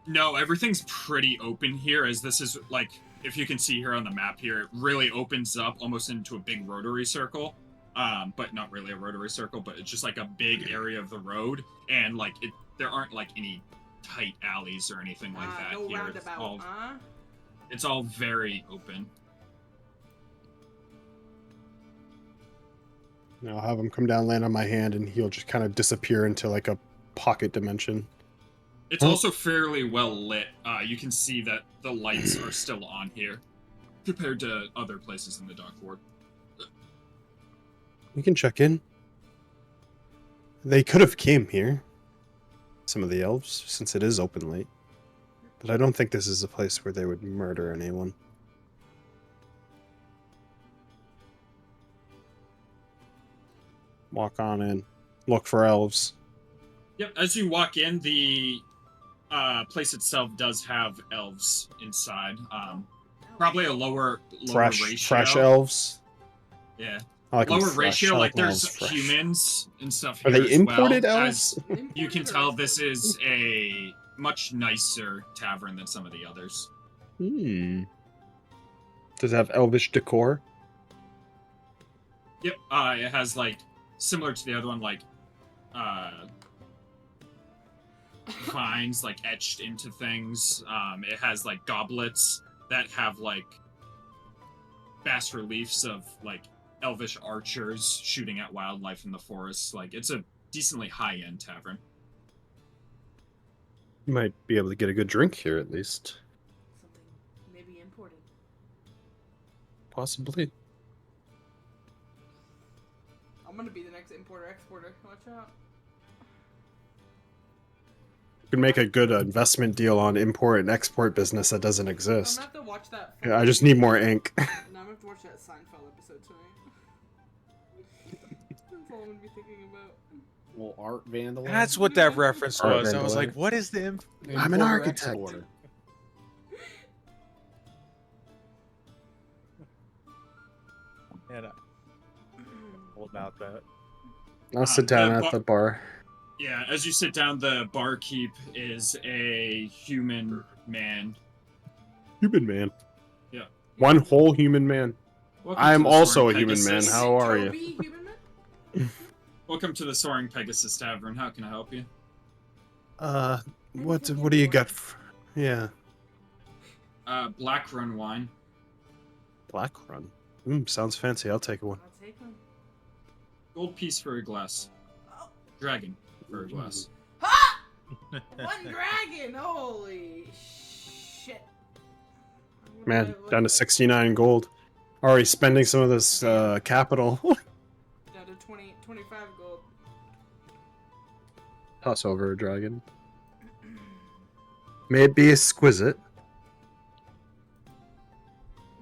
No, everything's pretty open here, as this is, like, if you can see here on the map here, it really opens up almost into a big rotary circle. But not really a rotary circle, but it's just like a big area of the road, and, like, there aren't, like, any tight alleys or anything like that no here. roundabout, It's all very open. I'll have him come down, land on my hand, and he'll just kind of disappear into like a pocket dimension. It's also fairly well lit. You can see that the lights are still on here, compared to other places in the Dark Ward. We can check in. They could have came here, some of the elves, since it is open late. But I don't think this is a place where they would murder anyone. Walk on in. Look for elves. Yep, as you walk in, the place itself does have elves inside. Probably a lower ratio. Fresh elves. Yeah. I like 'em Lower fresh. ratio, I like my there's elves fresh. humans and stuff Are here they as imported well, elves? as you can tell, this is a much nicer tavern than some of the others. Hmm. Does it have elvish decor? Yep, it has, like, similar to the other one, like, vines, like, etched into things. It has, like, goblets that have, like, bas reliefs of, like, elvish archers shooting at wildlife in the forest. Like, it's a decently high-end tavern. You might be able to get a good drink here at least. Something maybe imported. Possibly. I'm gonna be the next importer-exporter. Watch out. You can make a good investment deal on import and export business that doesn't I'm exist. gonna have to watch that. Yeah, I just need more ink. No, I'm gonna have to watch that Seinfeld episode tonight. That's all I'm gonna be thinking about. Well, art vandalism. That's what that reference Art was. I was vandalism. like, what is the I'm an architect. Exporter. And all about that. I'll sit down the at bar- the bar. Yeah, as you sit down, the barkeep is a human man. Human man. Yeah. One whole human man. Welcome I to am the also Soaring a human man. Pegasus. How are you? Toby, human man? Welcome to the Soaring Pegasus Tavern. How can I help you? What do you got? Yeah, Black Run wine. Black Run. Sounds fancy. I'll take one. I'll take one. Gold piece for a glass. Oh. Dragon for a glass. Ha! One dragon! Holy shit. What Man, do I look down to like? 69 gold. Already spending some of this capital. Down to 25 gold. Toss over a dragon. May it be exquisite.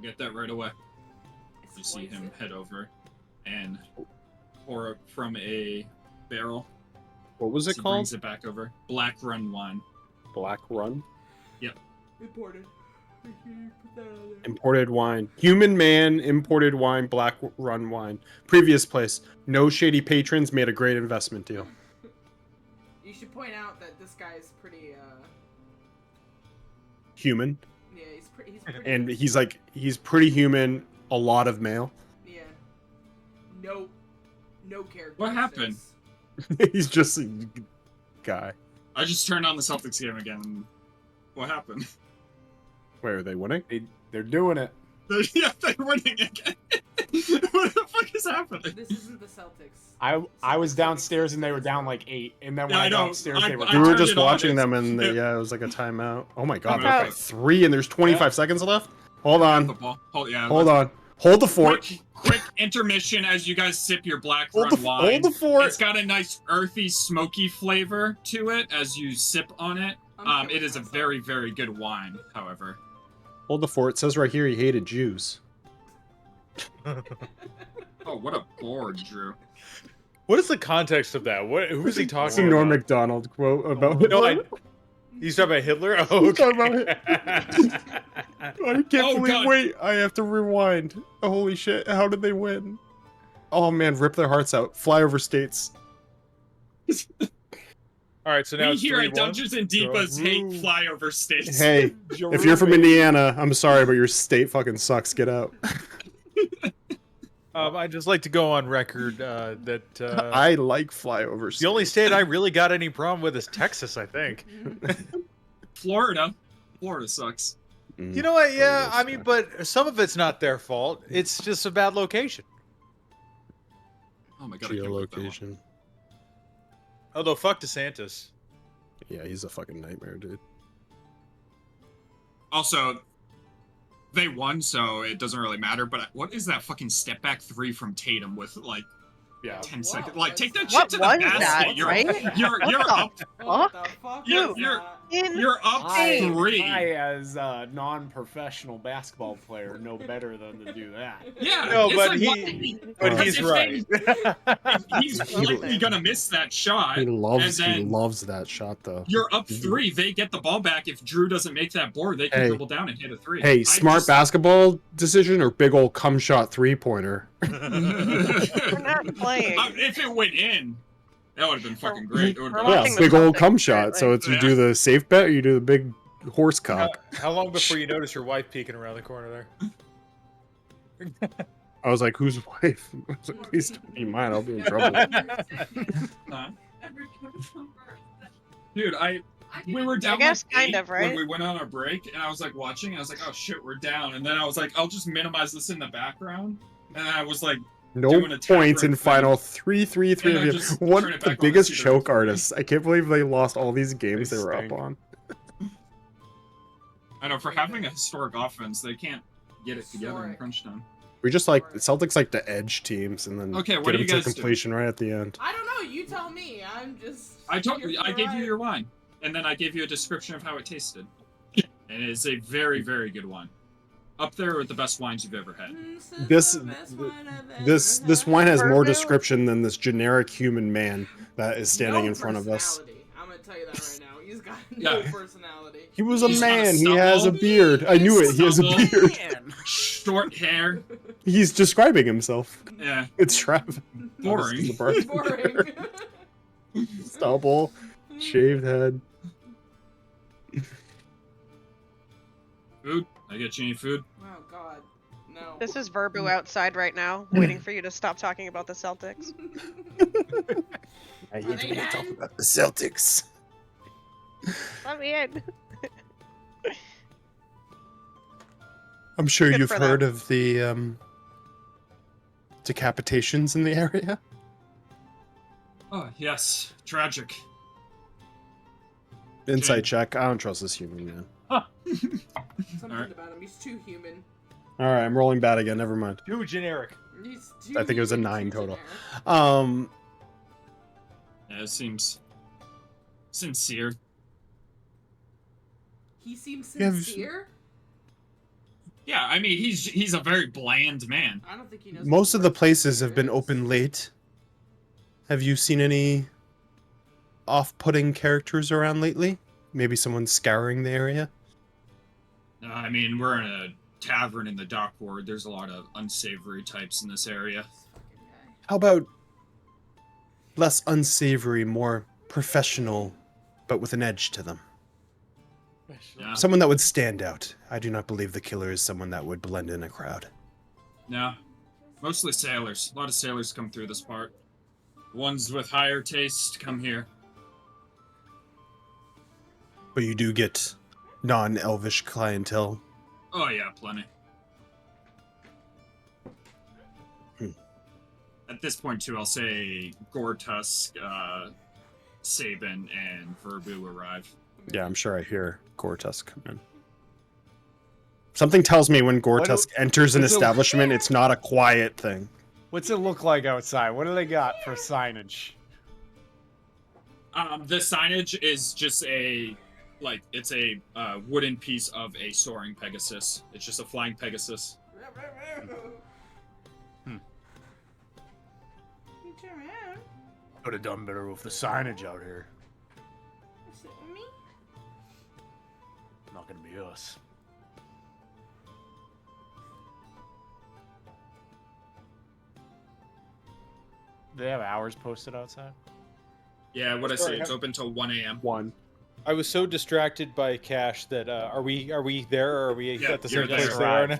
Get that right away. You see him head over and pour it from a barrel. What was He it called? brings it back over. Black Run wine. Black Run? Imported. Imported wine. Human man, imported wine, Black Run wine. Previous place. No shady patrons, made a great investment deal. You should point out that this guy's pretty, Human. yeah, he's pretty, And he's pretty human, a lot of male. yeah. No character. What happened? He's just a guy. I just turned on the Celtics game again. What happened? Wait, are they winning? They're doing it. Yeah, they're winning again. What the fuck is happening? This isn't the Celtics. I was downstairs and they were down like 8, and then when Yeah, I I got know. upstairs they were. I We were turned just it on, watching it's- them, and yeah, it was like a timeout. Oh my god, they're Okay. up 3, and there's 25 seconds left. Hold The on, ball. Hold hold on, hold the fort. Quick intermission as you guys sip your Black Hold Run the wine. hold the fort. It's got a nice earthy, smoky flavor to it as you sip on it. It is a very, very good wine, however. Hold the fort. It says right here he hated Jews. Oh, what a bore, Drew. What is the context of that? Who is he It's a talking Norm about? Macdonald quote about No, Hitler. he's talking about Hitler? Oh, He's talking okay. I can't Oh, believe. God. Wait, I have to rewind. Holy shit! How did they win? Oh man, rip their hearts out. Flyover states. All right, so now We it's here 3-1. at Dungeons and Divas hate Ooh. flyover states. Hey, if you're from Indiana, I'm sorry, but your state fucking sucks. Get out. I'd just like to go on record that I like flyover states. the only state I really got any problem with is Texas, I think. Florida sucks. You know what? Yeah, I mean, but some of it's not their fault. It's just a bad location. Oh my god. I can't believe that one. Geolocation. Although, fuck DeSantis. Yeah, he's a fucking nightmare, dude. Also, they won, so it doesn't really matter. But what is that fucking step back 3 from Tatum with like Yeah. 10 Wow, seconds? Like, take that What shit to was the basket. that, You're right? you're What up. What the fuck You're- is you're- that? You're up I, 3. as a non-professional basketball player, know better than to do that. Yeah. No, it's but like, but because he's if right. he's likely gonna miss that shot. He loves and then that shot though. You're up 3. They get the ball back. If Drew doesn't make that board, they can Hey. dribble down and hit a 3. Hey, I smart just- basketball decision or big old cum shot 3-pointer? We're not playing. If it went in, that would have been fucking great. It would've We're been Yeah, watching awesome. the big old Celtics, cum shot. So apparently. it's you do the safe bet or you do the big horse cock. How long before you notice your wife peeking around the corner there? I was like, whose wife? I was like, please don't be mine. I'll be in trouble. Huh? Dude, we were down guess like kind 8 of, right? when we went on our break, and I was like watching, and I was like, oh shit, we're down. And then I was like, I'll just minimize this in the background. And I was like, No Doing a tap points in right final 3-3-3 And I of you. just One turn it of the back on biggest and see choke the- artists. I can't believe they lost all these games They they were up stink. on. I know, for having a historic offense, they can't get it together in Historic. crunch time. We just like the Celtics like to edge teams and then Okay, what get do them you to guys do? completion right at the end. I don't know. You tell me. I'm just. I here for the gave you ride. your wine, and then I gave you a description of how it tasted. And it is a very, very good wine. Up there with the best wines you've ever had. This this wine has more Virgo? description than this generic human man that is standing No in front of us. personality. I'm gonna tell you that right now. He's got Yeah. no personality. He was a He's got a man. He has a stubble. beard. I knew it. He has a Stubble. beard. Short hair. He's describing himself. Yeah. It's Trav. Boring. Boring. Stubble, shaved head. Food? I get you any food? Oh God, no. This is Verbu outside right now, waiting for you to stop talking about the Celtics. I hate when they talk about the Celtics. Let me in. I'm sure Good you've for heard them. of the decapitations in the area. Oh, yes. Tragic. Insight check. I don't trust this human man. Something Alright. about him. He's too human. All right, I'm rolling bad again. Never mind. Too generic. He's too I think it was a human, 9 too total. generic. Yeah, it seems sincere. He seems Yeah, sincere. Yeah, I mean, he's a very bland man. I don't think he knows. Most what of the word places sincere have been is. open late. Have you seen any off-putting characters around lately? Maybe someone scouring the area? I mean, we're in a tavern in the dock ward. There's a lot of unsavory types in this area. This fucking guy. How about less unsavory, more professional, but with an edge to them? Yeah. Someone that would stand out. I do not believe the killer is someone that would blend in a crowd. No, mostly sailors. A lot of sailors come through this part. Ones with higher taste come here. But you do get non-elvish clientele. Oh yeah, plenty. At this point, too, I'll say Gortusk, Sabin, and Verbu arrive. Yeah, I'm sure I hear Gortusk come in. Something tells me when Gortusk enters an establishment, it's not a quiet thing. What's it look like outside? What do they got for signage? The signage is just it's a wooden piece of a soaring Pegasus. It's just a flying Pegasus. Turn around. Could have done better with the signage out here. Sit with me. Not gonna be us. Do they have hours posted outside? Yeah, what I Sorry, say, it's open till 1 a.m. 1. I was so distracted by Cash that are we there or are we Yeah, at the you're same place there. they are now?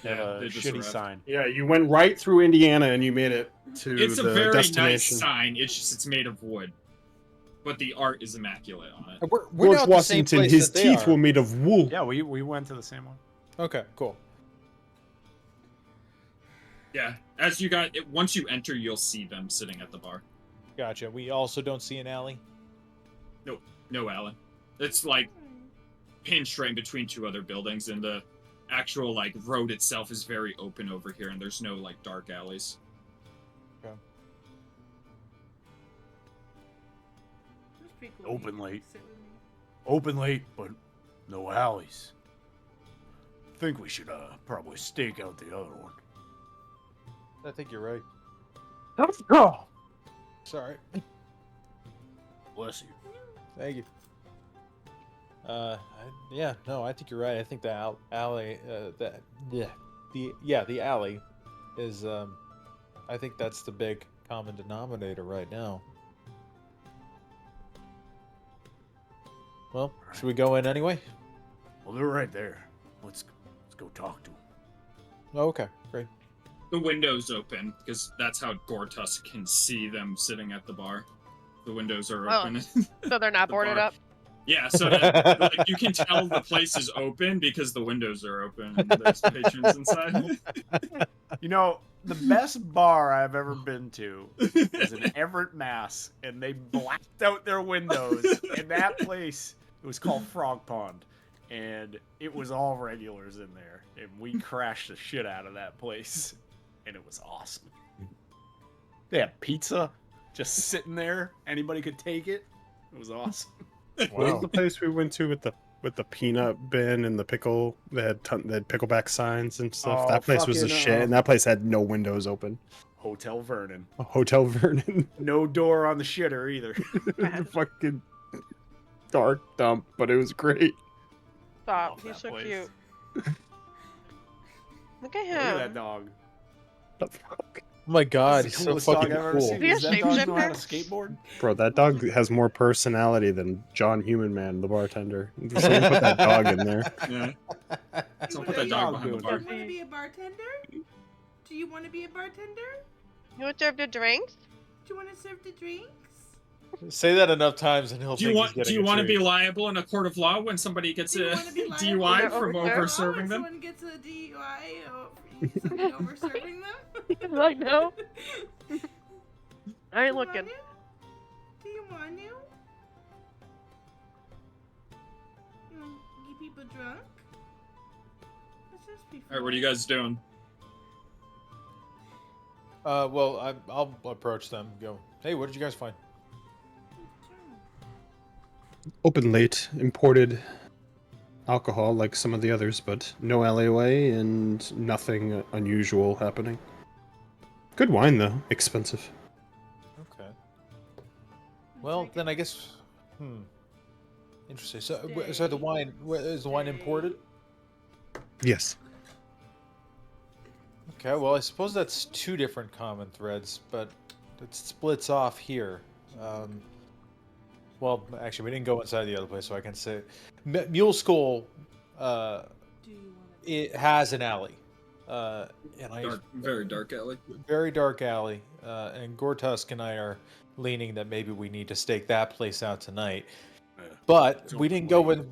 They have a they just shitty arrived. sign. Yeah, you went right through Indiana and you made it to It's a the very nice destination. sign. It's just it's made of wood, but the art is immaculate on it. We're George not the same Washington, place his that they teeth are. were made of wool. Yeah, we went to the same one. Okay, cool. Yeah, as you got once you enter, you'll see them sitting at the bar. Gotcha. We also don't see an alley. No, Alan. It's like pinched right in between two other buildings, and the actual like road itself is very open over here, and there's no like dark alleys. That's pretty cool. Open late. Sit with me. Open late, but no alleys. Think we should probably stake out the other one. I think you're right. Oh, Sorry. bless you. Thank you. Yeah, no, I think you're right. I think the alley, the alley is, I think that's the big common denominator right now. Well, should we go in anyway? Well, they're right there. Let's go talk to them. Oh, okay, great. The window's open because that's how Gortusk can see them sitting at the bar. The windows are Oh. open. So they're not The boarded bar. up. Yeah, so that, like, you can tell the place is open because the windows are open and there's patrons inside. You know, the best bar I've ever been to is in Everett, Mass, and they blacked out their windows. In that place, it was called Frog Pond, and it was all regulars in there, and we crashed the shit out of that place, and it was awesome. They had pizza just sitting there. Anybody could take it. It was awesome. What was the place we went to with the peanut bin and the pickle? They had pickleback signs and stuff. Oh, That place was a fucking, shit, and that place had no windows open. Hotel Vernon. Hotel Vernon, No door on the shitter either. fucking dark dump, but it was great. Stop. Love He's that so place. cute. Look at Look at him. that dog. The fuck? Oh my god, That's he's the so coolest dog fucking I've ever cool. seen. Is Does he a that dog know how to shapeshifter? skateboard? Bro, that dog has more personality than John Human Man, the bartender. Someone put that dog in there. Yeah. Someone put that Hey, dog dog behind the doing? bar. Do you want to be a bartender? Do you want to be a bartender? You want to serve the drinks? Do you want to serve the drinks? Say that enough times and he'll Do you think want he's getting to a be treat. liable in a court of law when somebody gets Do you a want to be liable DUI Yeah, from over over serving serving If them? someone gets a DUI or something over serving them? Like, no. I ain't Do you looking. want to? Do you want to? You want to get people drunk? Let's just be All right, what are you guys doing? Well, I'll approach them. And go. Hey, what did you guys find? open late, imported alcohol like some of the others, but no alleyway and nothing unusual happening. Good wine though, expensive. Okay. Well, then I guess. Interesting. So the wine is the wine imported? Yes. Okay. Well, I suppose that's two different common threads, but it splits off here. Well, actually, we didn't go inside the other place, so I can say, Mule Skull. Do you want It has an alley, and Very dark alley. very dark alley. And Gortusk and I are leaning that maybe we need to stake that place out tonight. But It's we open didn't go late. in,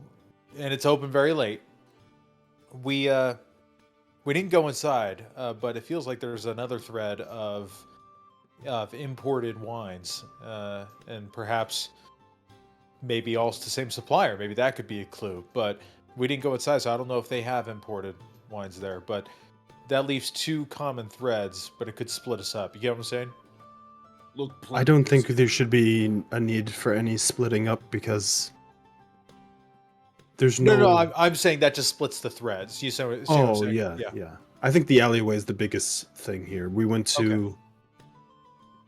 and it's open very late. We didn't go inside, but it feels like there's another thread of imported wines, and perhaps maybe all the same supplier. Maybe that could be a clue. But we didn't go inside, so I don't know if they have imported wines there. But that leaves two common threads, but it could split us up. You get what I'm saying? Look, I don't think there should be a need for any splitting up because there's no. No, I'm saying that just splits the threads. You see what I'm Oh saying? yeah. I think the alleyway is the biggest thing here. We went to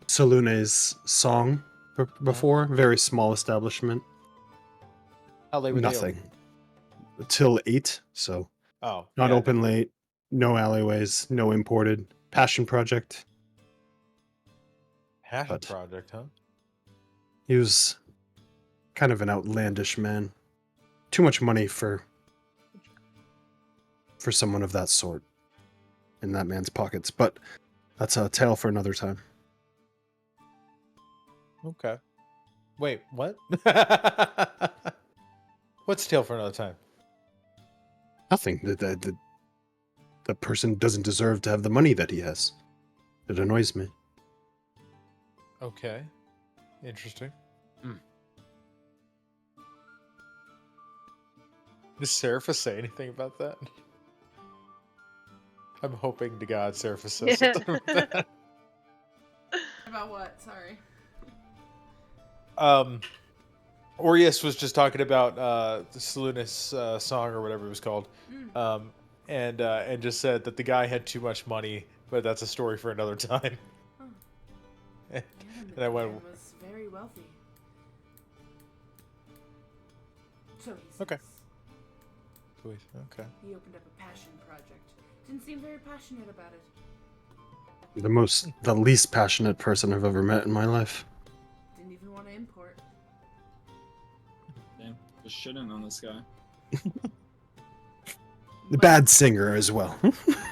Salune's Song before, very small establishment. How late were they Nothing open? till 8, so Oh, not yeah. open late. No alleyways, no imported. Passion project. Passion but- project, huh? He was kind of an outlandish man. Too much money for someone of that sort in that man's pockets, but that's a tale for another time. Okay. Wait, what? What's tale for another time? Nothing. The person doesn't deserve to have the money that he has. It annoys me. Okay. Interesting. Does Seraphis say anything about that? I'm hoping to God Seraphis says something about that. About what? Sorry. Orius was just talking about the Salunis song or whatever it was called, and just said that the guy had too much money, but that's a story for another time. Huh. and Yeah, I went, the was very wealthy. So he says. Okay. Okay. He opened up a passion project. Didn't seem very passionate about it. The least passionate person I've ever met in my life. Didn't even want to import. Damn, just shitting on this guy. The bad singer as well.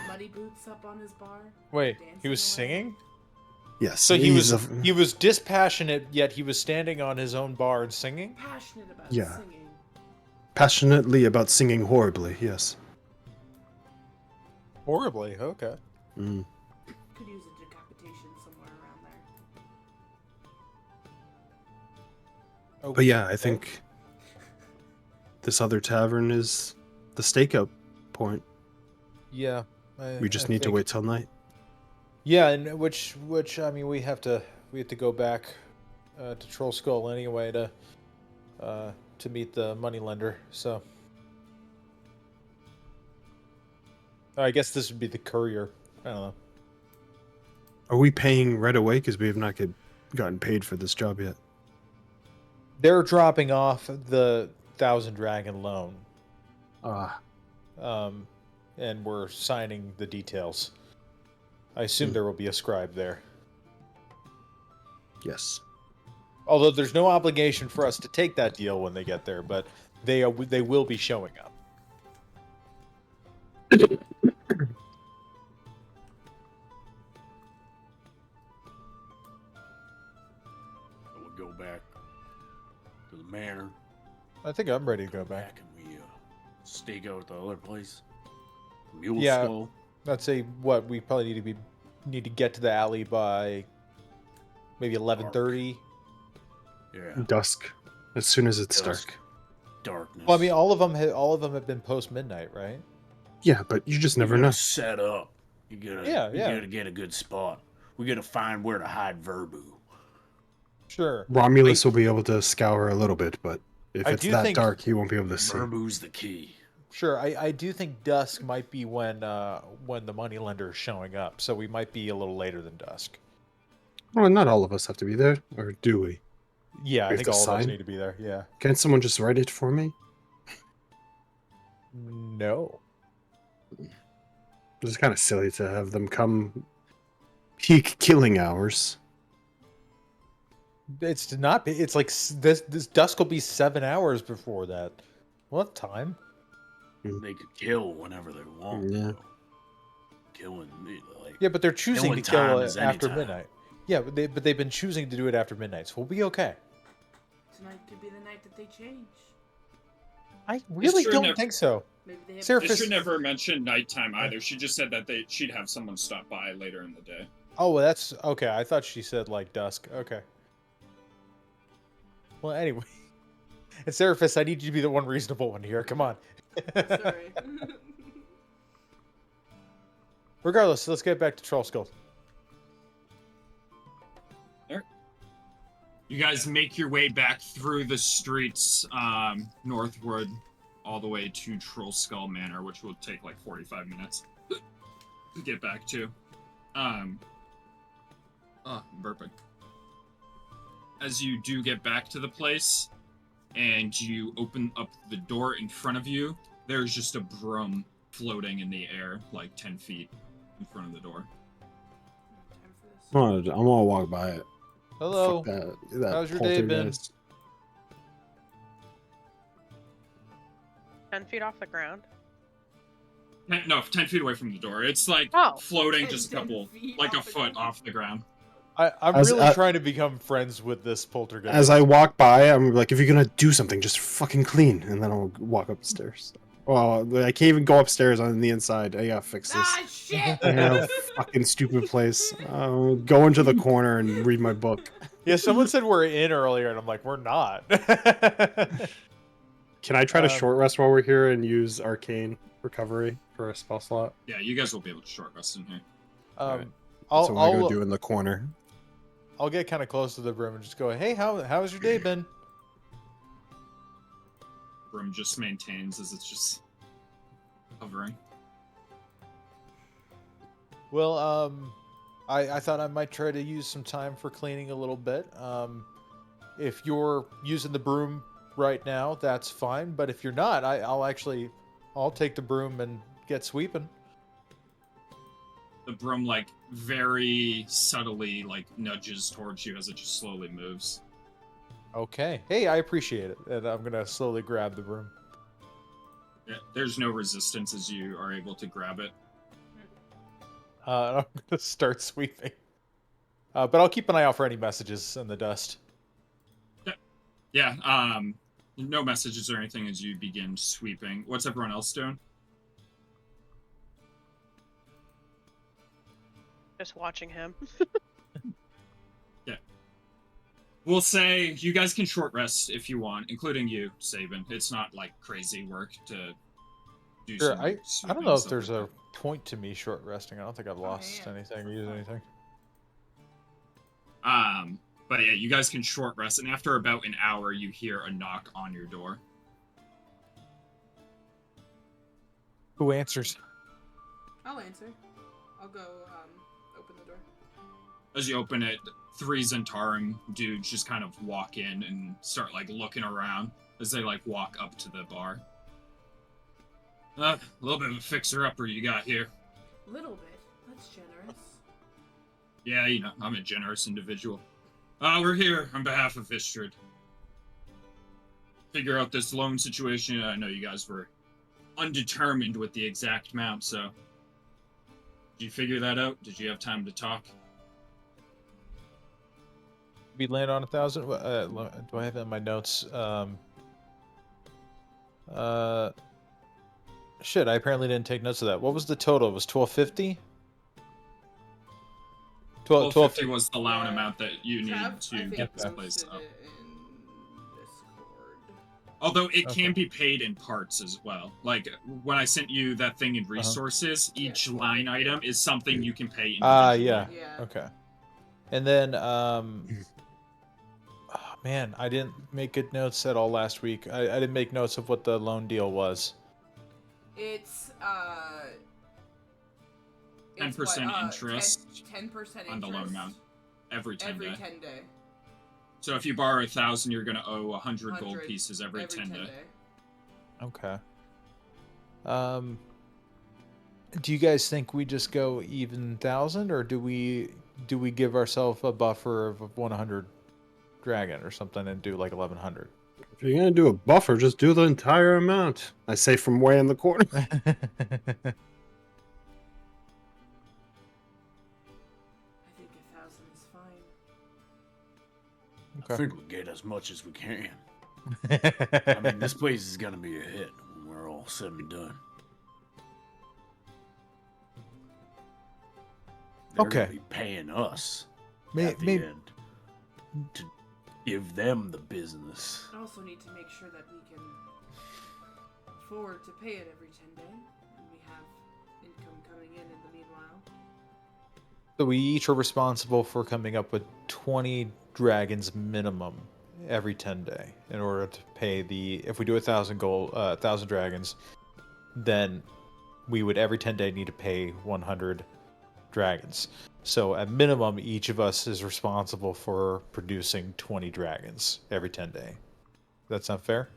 Muddy boots up on his bar. Wait, dancing he was away. singing? Yes. So he was dispassionate, yet he was standing on his own bar and singing? Passionate about Yeah. singing. passionately about singing horribly. Yes. Horribly, okay. Mm. Could use a decapitation somewhere around there. But yeah, I think this other tavern is the stakeout point. Yeah. We just need to wait till night. Yeah, and which I mean we have to go back to Troll Skull anyway to meet the moneylender. So I guess this would be the courier. I don't know. Are we paying right away? Because we have not gotten paid for this job yet. They're dropping off the 1,000 Dragon loan. And we're signing the details. I assume there will be a scribe there. Yes. Although there's no obligation for us to take that deal when they get there, but they will be showing up. We'll go back to the manor. I think I'm ready to go back. And we stake out the other place. Mule Yeah. Skull. I'd say what we probably need to get to the alley by maybe 11:30. Yeah. Dusk. As soon as it's Dusk. dark. Darkness. Well, I mean, all of them have been post midnight, right? Yeah, but you just never You know. gotta set up. You gotta get a good spot. We gotta find where to hide Verbu. Sure. Romulus will be able to scour a little bit, but If I it's do that think- dark, he won't be able to see. Burbu's the key. Sure, I do think dusk might be when the moneylender is showing up, so we might be a little later than dusk. Well, not all of us have to be there, or do we? Yeah, We I have think to all of us sign? need to be there. Yeah. Can't someone just write it for me? No. It's kind of silly to have them come peak killing hours. It's not. It's like this dusk will be 7 hours before that. What time? They could kill whenever they want. Yeah. though. Killing me, like Yeah, but they're choosing Killing to kill time it is after anytime. midnight. Yeah, but they've been choosing to do it after midnight, so we'll be okay. Tonight could be the night that they change. I really true, don't never- think so. Maybe they have. Seraph- Istrid never mentioned nighttime either. She just said that she'd have someone stop by later in the day. Oh, well, that's okay. I thought she said like dusk. Okay. Well, anyway, and Seraphis, I need you to be the one reasonable one here. Come on. Sorry. Regardless, let's get back to Troll Skull. You guys make your way back through the streets northward all the way to Troll Skull Manor, which will take like 45 minutes to get back to. Burping. As you do get back to the place and you open up the door in front of you, there's just a broom floating in the air like 10 feet in front of the door. Time for this. I'm gonna walk by it. Hello. Fuck that How's your day been? poltergeist. 10 feet off the ground. No, 10 feet away from the door. It's like Oh. floating just a 10 couple, feet like a off the foot ground. off the ground. I'm As- really trying to become friends with this poltergeist. As I walk by, I'm like, if you're gonna do something, just fucking clean, and then I'll walk upstairs. Well, I can't even go upstairs on the inside. I gotta fix this. Ah, shit! Fucking stupid place. I'll go into the corner and read my book. Yeah, someone said we're in earlier, and I'm like, we're not. Can I try to Um, short rest while we're here and use arcane recovery for a spell slot? Yeah, you guys will be able to short rest in here. Alright. I'll, So what I go I'll, do in the corner. I'll get kind of close to the room and just go, hey, how's your day been? Room just maintains as it's just hovering. Well, I thought I might try to use some time for cleaning a little bit. If you're using the broom right now, that's fine. But if you're not, I'll take the broom and get sweeping. The broom like very subtly like nudges towards you as it just slowly moves. Okay. Hey, I appreciate it. And I'm gonna slowly grab the broom. Yeah, there's no resistance as you are able to grab it. I'm gonna start sweeping. But I'll keep an eye out for any messages in the dust. Yeah, no messages or anything as you begin sweeping. What's everyone else doing? Just watching him. We'll say you guys can short rest if you want, including you, Sabin. It's not like crazy work to do Sure. some I sweeping don't know and if stuff there's like a point to me short resting. I don't think I've lost yeah. anything or used anything. that. But yeah, you guys can short rest, and after about an hour, you hear a knock on your door. Who answers? I'll answer. I'll go open the door. As you open it, 3 Zhentarim dudes just kind of walk in and start like looking around as they like walk up to the bar. A little bit of a fixer-upper you got here. Little bit. That's generous. Yeah, you know, I'm a generous individual. We're here on behalf of Istrid. Figure out this loan situation. I know you guys were undetermined with the exact amount, so... Did you figure that out? Did you have time to talk? We land on 1,000. Do I have it in my notes? Shit, I apparently didn't take notes of that. What was the total? It was 1250. 1250 was the loan Yeah. amount that you need Trav, I to think, get this place posted up. it in Discord. Although it Okay. can be paid in parts as well. Like when I sent you that thing in resources, each line item is something you can pay individually. Yeah. Yeah. Okay. And then, Man, I didn't make good notes at all last week. I didn't make notes of what the loan deal was. It's 10% interest 10% on the loan amount every 10 every day. 10 day. So if you borrow 1,000, you're gonna owe 100 gold 100 pieces every 10 day. Okay. Do you guys think we just go even 1,000, or do we give ourselves a buffer of 100 dragon or something and do like 1,100? If you're gonna do a buffer, just do the entire amount. I say from way in the corner. I think 1,000 is fine. I think we get as much as we can. I mean, this place is gonna be a hit when we're all said and done. They're Okay. gonna be paying us May- at the may- end to give them the business. I also need to make sure that we can afford to pay it every 10 day, and we have income coming in the meanwhile. So we each are responsible for coming up with 20 dragons minimum every 10 day in order to pay the. If we do 1,000 gold, 1,000 dragons, then we would every 10 day need to pay 100 dragons. So at minimum, each of us is responsible for producing 20 dragons every 10 day. That sound fair?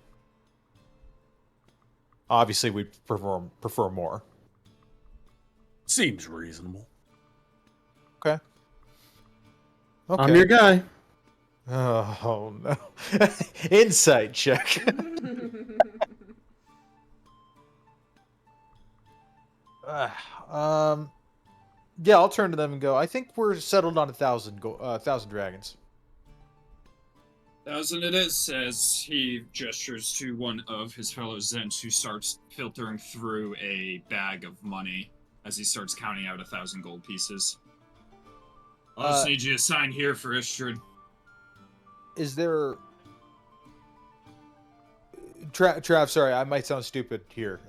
Obviously, we prefer more. Seems reasonable. Okay. I'm your guy. Oh no. Insight check. Yeah, I'll turn to them and go. I think we're settled on 1,000 dragons. 1,000 it is, as he gestures to one of his fellow Zents who starts filtering through a bag of money as he starts counting out 1,000 gold pieces. I'll just need you to sign here for Istrid. Is there... Trav, sorry, I might sound stupid here.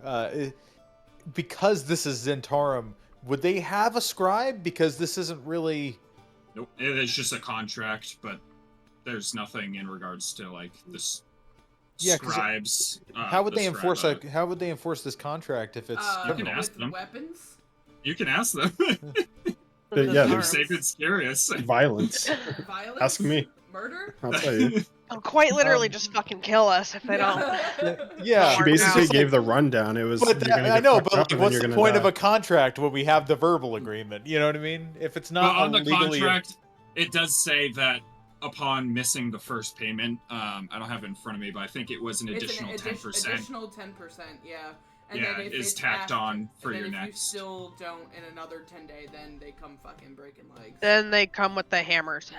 Because this is Zhentarim, would they have a scribe? Because this isn't really... Nope, it is just a contract, but there's nothing in regards to like this scribes. How would the they enforce scribe, How would they enforce this contract if it's? You can criminal? ask them. Weapons? You can ask them. Yeah, You're there's safe and curious. violence. Violence? Ask me. Murder? I'll tell you. They'll quite literally just fucking kill us if they don't. Yeah, She Mark basically out. gave the rundown. It was. But you're gonna I get know, fucked but up like, and then what's you're the gonna point of die. a contract when we have the verbal agreement? You know what I mean? If it's But not on the legally, contract, it does say that upon missing the first payment, I don't have it in front of me, but I think it was an It's additional 10%. Additional 10%, yeah. And Yeah, then if is it's tacked on for and then your if next. you still don't in another 10 day, then they come fucking breaking legs. Then they come with the hammers.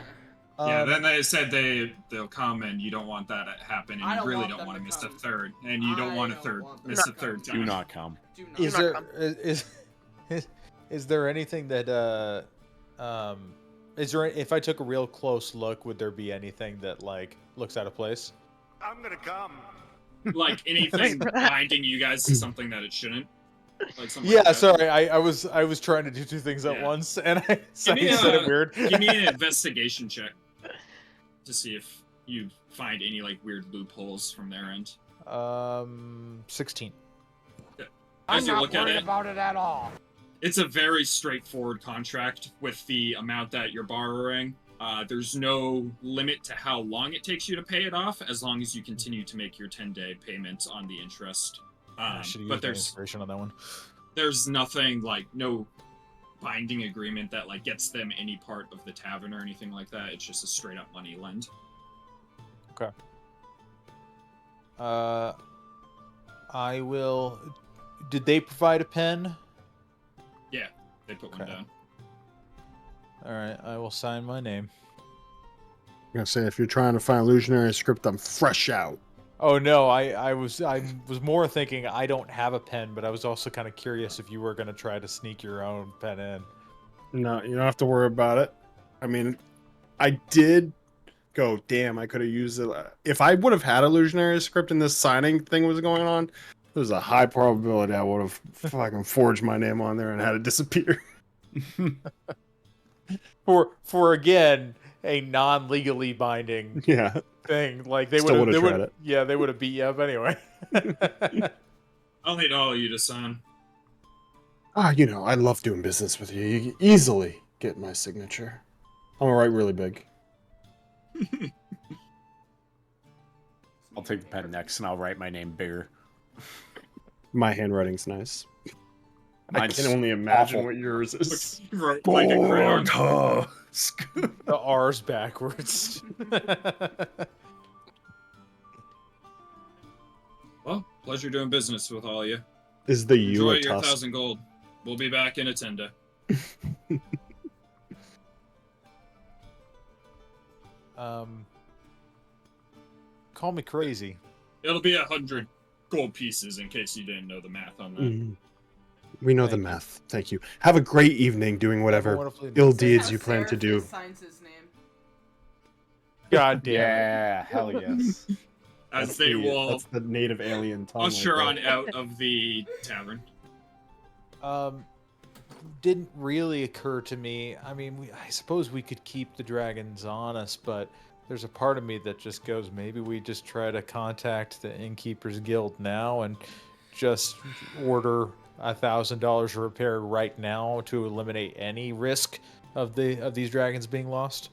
Yeah, then they said they'll come, and you don't want that to happen, I and you don't really want don't them want to to miss the come. third, and you don't want I to don't want them miss to the third come. time. Do not come. Do not. is not there come. is there anything that is there, if I took a real close look, would there be anything that like looks out of place? I'm gonna come. Like anything binding you guys to something that it shouldn't. Like something Yeah, like that. sorry, I was trying to do two things at Yeah. once, and I Give me said it a- weird. Give me an investigation check to see if you find any like weird loopholes from their end. 16. As you look at it, about it at all. it's a very straightforward contract with the amount that you're borrowing. There's no limit to how long it takes you to pay it off, as long as you continue to make your 10-day payments on the interest. I should have But used my there's inspiration on that one. there's nothing like no binding agreement that like gets them any part of the tavern or anything like that. It's just a straight up money lend. Okay. I will. Did they provide a pen? Yeah, they put one Okay. down. All right, I will sign my name. I'm gonna say if you're trying to find illusionary script, I'm fresh out. Oh no, I was more thinking I don't have a pen, but I was also kind of curious if you were gonna try to sneak your own pen in. No, you don't have to worry about it. I mean, I did go, damn, I could have used it. If I would have had illusionary script and this signing thing was going on, there's a high probability I would have fucking forged my name on there and had it disappear. For again, a non-legally binding Yeah. thing. Like they Still would would've have, tried it. yeah, they would have beat you up anyway. I'll need all of you to sign. You know, I love doing business with you. You can easily get my signature. I'm gonna write really big. I'll take the pen next, and I'll write my name bigger. My handwriting's nice. I Mine's can only imagine awful. what yours is. Right, like a crown. Tusk. The R's backwards. Well, pleasure doing business with all of you. Is the U Enjoy a your tusk? 1,000 gold. We'll be back in a tender. Call me crazy. It'll be 100 gold pieces in case you didn't know the math on that. Mhm. We know the Thank you. math. Thank you. Have a great evening doing whatever wonderful evening. ill This is deeds how you plan to do. Seraphis signs his name. God damn it. Yeah, hell yes. As they will That's the native alien tongue. usher right on there. out of the tavern. Didn't really occur to me. I mean, I suppose we could keep the dragons on us, but there's a part of me that just goes, maybe we just try to contact the Innkeepers Guild now and just order $1,000 a repair right now to eliminate any risk of these dragons being lost.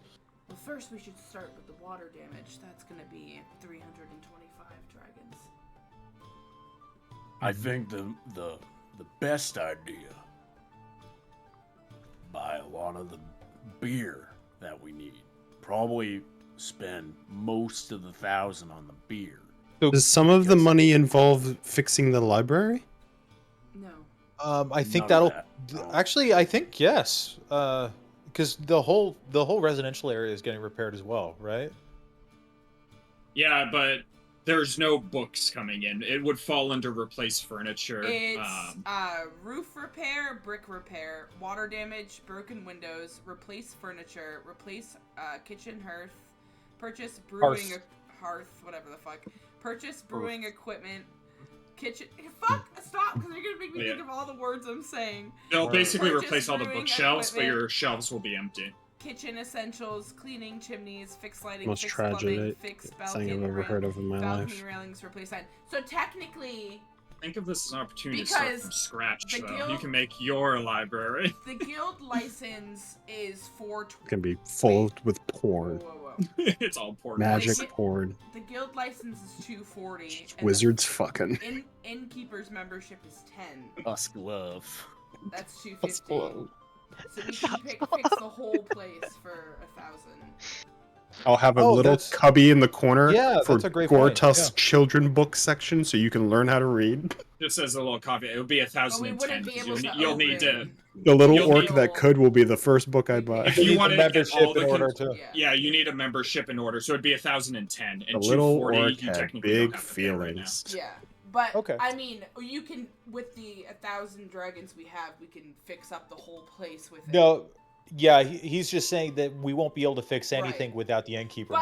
Well, first we should start with the water damage. That's gonna be 325 dragons. I think the best idea, buy a lot of the beer that we need. Probably spend most of the 1,000 on the beer. Does some of the money involve fixing the library? No. I think None of that'll that, no. actually. I think yes, because the whole residential area is getting repaired as well, right? Yeah, but there's no books coming in. It would fall under replace furniture. It's roof repair, brick repair, water damage, broken windows, replace furniture, replace kitchen hearth, purchase brewing hearth, whatever the fuck, purchase brewing equipment, kitchen. Fuck! Stop! Because you're gonna make me think of all the words I'm saying. They'll basically Purchase replace all the brewing bookshelves, but equipment. your shelves will be empty. Kitchen essentials, cleaning chimneys, fix lighting, Most fix tragic plumbing, fix thing balcony I've ever heard of in my balcony life. railings, replace sign. So technically, Think of this as an opportunity to start Because from scratch, the though. guild- You can make your library. the guild license is for. It can be full with porn. Whoa. It's all porn. Magic Like, porn. The guild license is 240. and Wizards fucking. The innkeeper's membership is 10. Tusk love. That's Let's 250. go. So we can fix the whole place for 1,000. I'll have a Oh, little that's- cubby in the corner Yeah, for that's a great point, Gortusk's yeah. children book section so you can learn how to read. Just as a little caveat, it would be But we 1,010. wouldn't be 'Cause able to you'll need to. open- The little You'll orc need- that could will be the first book I buy. If You you need the wanted to get membership all the in order con- to. Yeah, you need a membership in order, so it'd be 1,010. And The little 240, orc you had technically don't big have to pay right now. feelings. Yeah. But, Okay. I mean, you can, with the 1,000 dragons we have, we can fix up the whole place with it. No, yeah, he's just saying that we won't be able to fix anything Right. without the innkeeper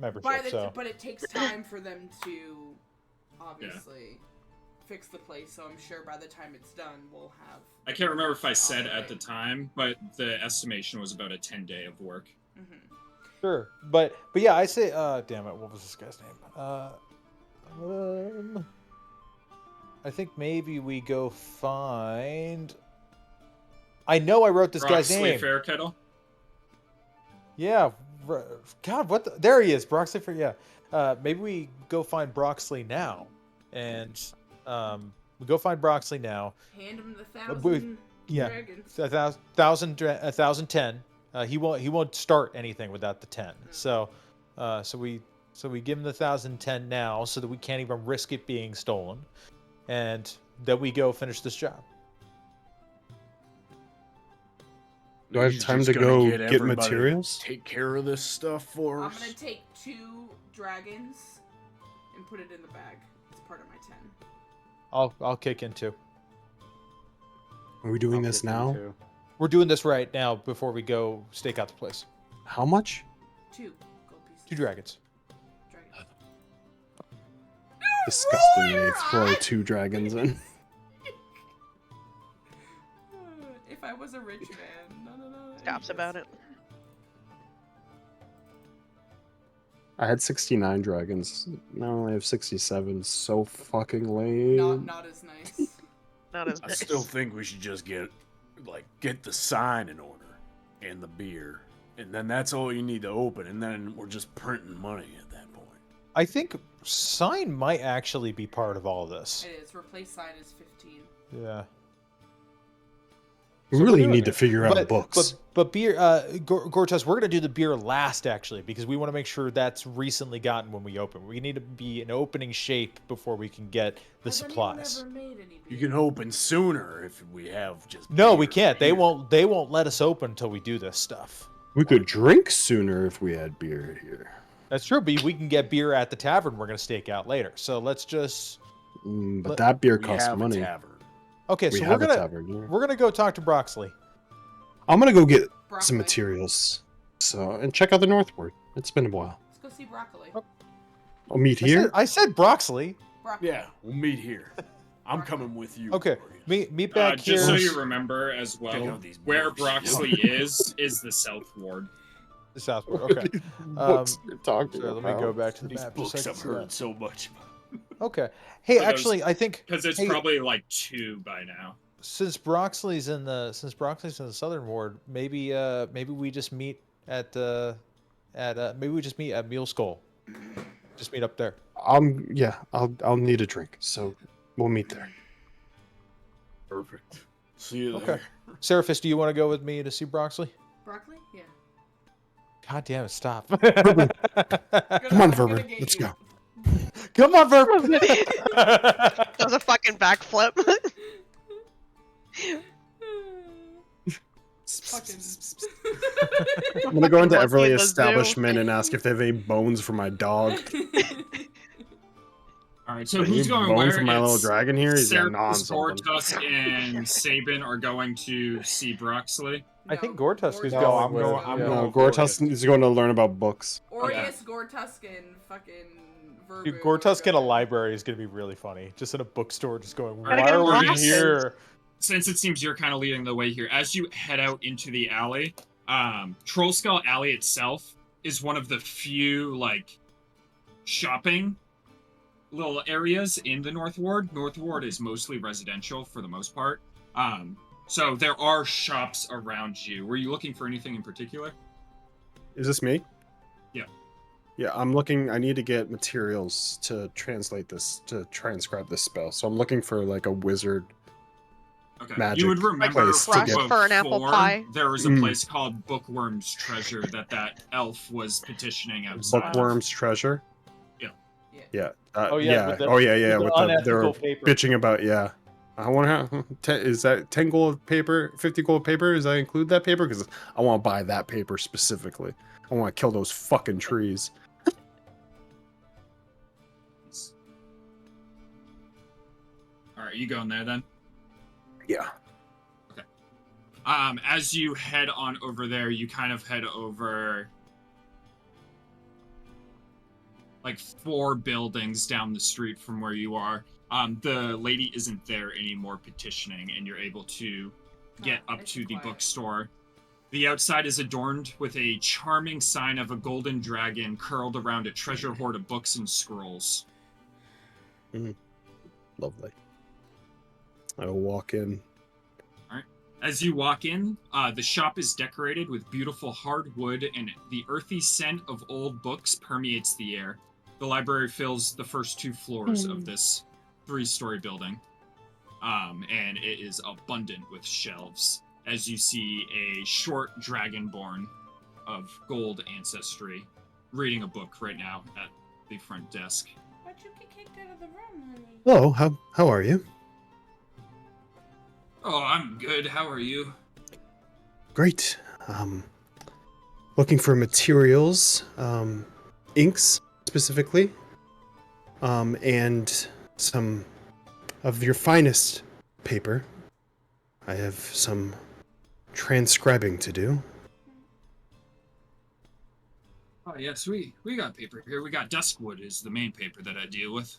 membership. So But it takes time for them to, obviously, fix the place. So I'm sure by the time it's done, we'll have. I can't remember if I said on at the way. time, but the estimation was about a 10-day of work. Mhm. sure, but yeah, I say, damn it, what was this guy's name? I think maybe we go find. I know I wrote this guy's Broxley name. Fairkettle? Yeah, God, what? There he is, Broxley. Yeah, maybe we go find Broxley now, and we go find Broxley now. Hand him the we- 1,000 yeah. dragons. 1,010. He won't start anything without the 10. So we give him the 1,010 now, so that we can't even risk it being stolen, and then we go finish this job. Do I have He's time just to gonna go get get everybody to materials? Take care of this stuff for I'm us. gonna take 2 dragons and put it in the bag. It's part of my 10. I'll kick in too. Are we doing this now? We're doing this right now before we go stake out the place. How much? 2 gold pieces. 2 dragons. Dragons. Disgusting. They your throw eyes! 2 dragons in. If I was a rich man. No. Stops about it. I had 69 dragons. Now I only have 67. So fucking lame. Not as nice. Not as I nice. still think we should just get the sign in order and the beer, and then that's all you need to open, and then we're just printing money at that point. I think sign might actually be part of all this. It is. Replace sign is 15. Yeah. We So really we're doing need to it. figure out books. But beer, Gortez, we're gonna do the beer last actually because we want to make sure that's recently gotten when we open. We need to be in opening shape before we can get the Has anyone supplies. ever made any You beer? can open sooner if we have just. No, we beer can't. They here. won't. They won't let us open until we do this stuff. We could drink sooner if we had beer here. That's true, but we can get beer at the tavern. We're gonna stake out later. So let's just. But that beer We costs have money. a tavern. Okay, We so have a tavern. Yeah. we're gonna go talk to Broxley. I'm gonna go get Broccoli. some materials. So and check out the Northward. It's been a while. Let's go see broccoli. I'll meet here. I said Broxley. Broccoli. Yeah, we'll meet here. I'm coming with you. Okay, Morgan. meet back here. Just so you remember as Check well, out these where books. Broxley is the South Ward. The Southward. Okay. Books you're talking So let me about. go back to the These map. Just books so I I've can see heard that. so much about. Okay. Hey, For those- actually, I think Because it's hey, probably like 2 by now. since Broxley's in the Southern Ward, maybe we just meet at maybe we just meet at Mule Skull. Just meet up there. Yeah, I'll need a drink, so we'll meet there. Perfect. See you Okay. there. Seraphis, do you want to go with me to see Broxley? Broccoli? Yeah. God damn it! Stop. Come on, I'm gonna Verber. get Let's you. go. Come on, Verb. That was a fucking backflip. Fucking. I'm gonna go into Monkey every in the zoo. establishment and ask if they have any bones for my dog. All right, so Any who's going bone where? for my little It's dragon here? He's got Seraphis, on something. Gortusk, and Sabin are going to see Broxley. I think Gortusk is Gortusk going I'm with. going- I'm yeah. going- No, Gortusk is going to learn about books. Aureus, Gortusk, and fucking Verbu. Dude, Gortusk in a library is gonna be really funny. Just in a bookstore, just going, Gotta "Why get are we glasses." here?" Since it seems you're kind of leading the way here, as you head out into the alley, Troll Skull Alley itself is one of the few shopping little areas in the North Ward. North Ward is mostly residential for the most part. So there are shops around you. Were you looking for anything in particular? Is this me? Yeah. Yeah, I'm looking. I need to get materials to translate this, to transcribe this spell. So I'm looking for like a wizard. Okay. Magic You would remember place to Rush get- for an apple before, pie. there was a Mm. place called Bookworm's Treasure that elf was petitioning outside. of. Bookworm's treasure. Yeah. Yeah. Oh, yeah, with the- oh yeah, yeah. with the With the, they're unethical paper. bitching about I want to have. Is that 10 gold paper, 50 gold paper? Does that include that paper? Because I want to buy that paper specifically. I want to kill those fucking trees. All right, you going there then? Yeah. As you head on over there, you kind of head over like 4 buildings down the street from where you are. The lady isn't there anymore petitioning, and you're able to get up nice to and the quiet. bookstore. The outside is adorned with a charming sign of a golden dragon curled around a treasure hoard of books and scrolls. Lovely. I will walk in. As you walk in, the shop is decorated with beautiful hardwood, and the earthy scent of old books permeates the air. The library fills the first 2 floors of this 3-story building, and it is abundant with shelves. As you see a short dragonborn of gold ancestry reading a book right now at the front desk. Why'd you get kicked out of the room, honey? Hello, how are you? Oh, I'm good. How are you? Great. Looking for materials, inks specifically, and some of your finest paper. I have some transcribing to do. Oh, yes, we got paper here. We got Duskwood is the main paper that I deal with.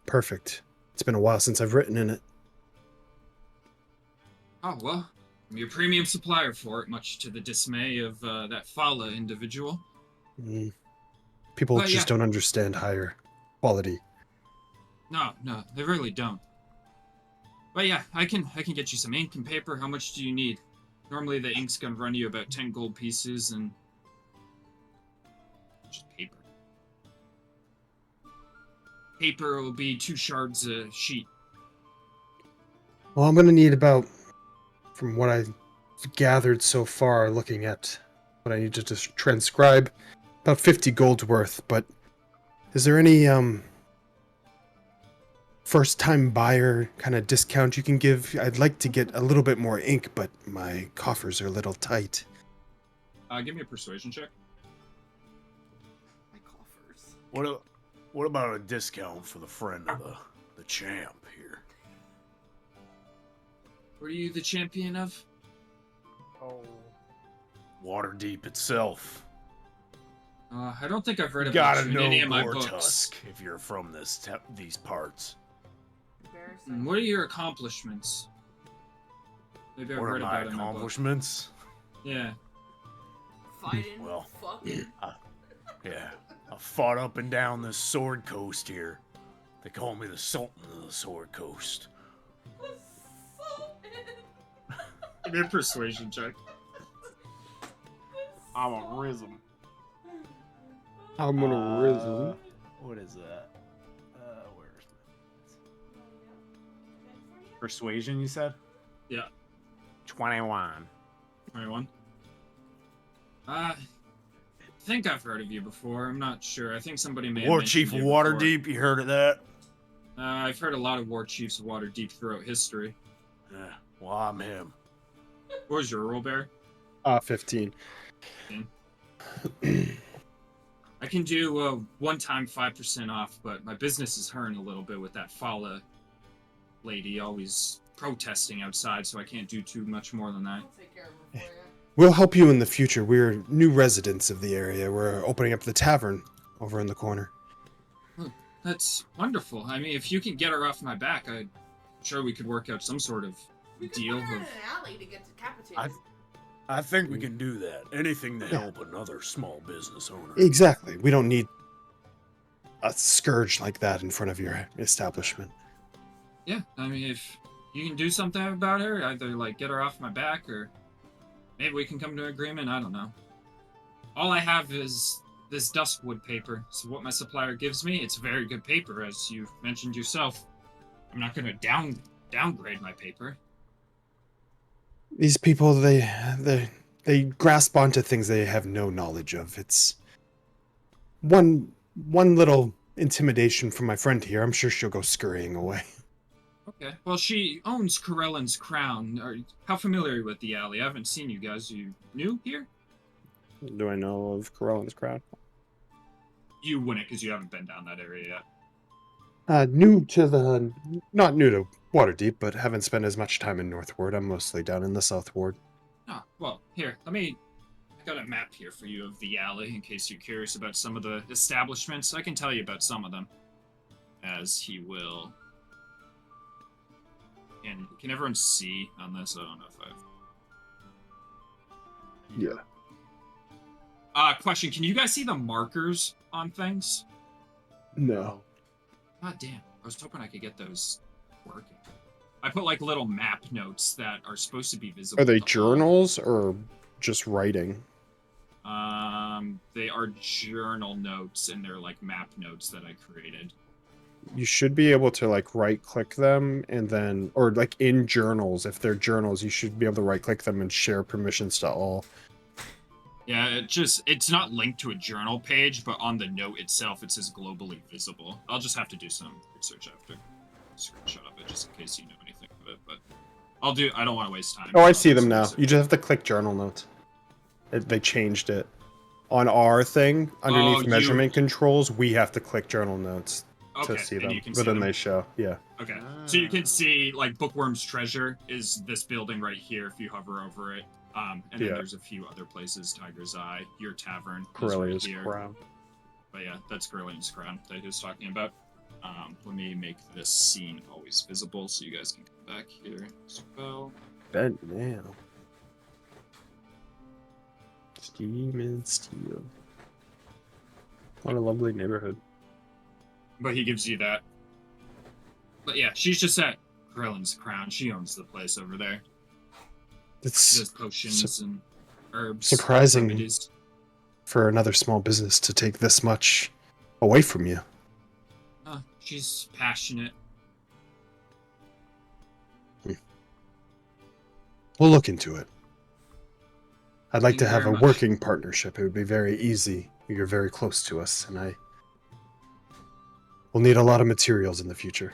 Perfect. It's been a while since I've written in it. Oh, well, I'm your premium supplier for it, much to the dismay of that Fala individual. People Well, just yeah. don't understand higher quality. No, they really don't. But yeah, I can get you some ink and paper. How much do you need? Normally the ink's gonna run you about 10 gold pieces and just paper. Paper will be 2 shards a sheet. Well, I'm gonna need about, from what I've gathered so far, looking at what I need to just transcribe, about 50 gold worth. But is there any first-time buyer kind of discount you can give? I'd like to get a little bit more ink, but my coffers are a little tight. Give me a persuasion check. My coffers. What about a discount for the friend of the champ here? What are you the champion of? Oh. Waterdeep itself. I don't think I've read You about gotta you in know any of my Gore books. Tusk if you're from these parts. Embarrassing. What are your accomplishments? Maybe I've What are read my about it in my book. accomplishments? Yeah. Fighting. Well. Fucking. Yeah, I fought up and down this Sword Coast here. They call me the Sultan of the Sword Coast. Give me a persuasion check. I'm a rhythm. I'm What is that? Where's persuasion? You said? Yeah. 21. 21. I think I've heard of you before. I'm not sure. I think somebody may have War mentioned Chief of you before. Waterdeep, you heard of that? I've heard a lot of war chiefs of Waterdeep throughout history. Yeah, well, I'm him. What was your roll, Bear? 15. I can do one-time 5% off, but my business is hurting a little bit with that Fala lady always protesting outside, so I can't do too much more than that. I'll take care of her for you. We'll help you in the future. We're new residents of the area. We're opening up the tavern over in the corner. That's wonderful. I mean, if you can get her off my back, I'm sure we could work out some sort of We could deal put her in of... an alley to get decapitated. I think we can do that. Anything to help another small business owner. Exactly. We don't need a scourge like that in front of your establishment. Yeah, I mean, if you can do something about her, either, like, get her off my back, or maybe we can come to an agreement, I don't know. All I have is this duskwood paper, so what my supplier gives me, it's very good paper, as you mentioned yourself. I'm not going to downgrade my paper. These people, they grasp onto things they have no knowledge of. It's one little intimidation from my friend here. I'm sure she'll go scurrying away. Okay. Well, she owns Corellan's Crown. How familiar are you with the alley? I haven't seen you guys. You new here? Do I know of Corellan's Crown? You wouldn't, because you haven't been down that area yet. Not new to Waterdeep, but haven't spent as much time in North Ward. I'm mostly down in the South Ward. Ah, well, here, I got a map here for you of the alley, in case you're curious about some of the establishments. I can tell you about some of them, as he will. And can everyone see on this? I don't know if I've... Yeah. Question, can you guys see the markers on things? No. God damn, I was hoping I could get those working. I put, like, little map notes that are supposed to be visible. Are they to all. journals or just writing? They are journal notes, and they're, like, map notes that I created. You should be able to like right click them and then, or like in journals, if they're journals, you should be able to right click them and share permissions to all. Yeah, it's not linked to a journal page, but on the note itself, it says globally visible. I'll just have to do some research after. Screenshot of it, just in case you know anything of it, but I don't want to waste time. Oh, I I'll see do them some now. research. You just have to click journal notes. They changed it. On our thing, underneath measurement controls, we have to click journal notes to see and them. you can But see then them. they show, yeah. Okay, so you can see, like, Bookworm's Treasure is this building right here if you hover over it. And then there's a few other places, Tiger's Eye, your tavern is right Corellia's here. Crown. But yeah, that's Corellia's Crown that he was talking about. Let me make this scene always visible so you guys can come back here as well. Bent now. Steam and steel. What a lovely neighborhood. But he gives you that. But yeah, she's just at Grillin's Crown. She owns the place over there. She It's does potions and herbs. surprising remedies. for another small business to take this much away from you. She's passionate. We'll look into it. I'd like Thank to you have very a much. working partnership. It would be very easy. You're very close to us, and I will need a lot of materials in the future.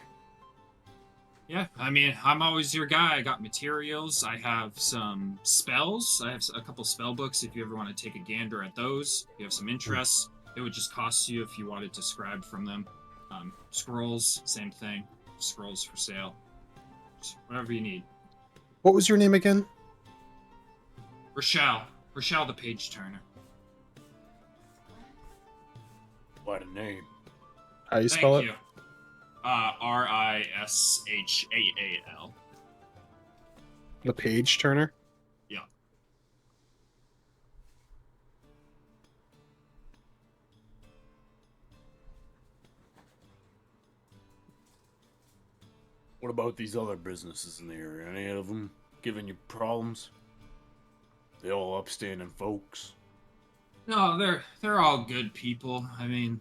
Yeah, I mean, I'm always your guy. I got materials. I have some spells. I have a couple spell books if you ever want to take a gander at those. If you have some interest, it would just cost you if you wanted to scribe from them. Scrolls, same thing. Scrolls for sale. Just whatever you need. What was your name again? Rochelle the Page Turner. What a name. How you Thank spell it? you. Rishaal. The Page Turner? Yeah. What about these other businesses in the area? Any of them giving you problems? They all upstanding folks. No, they're all good people. I mean,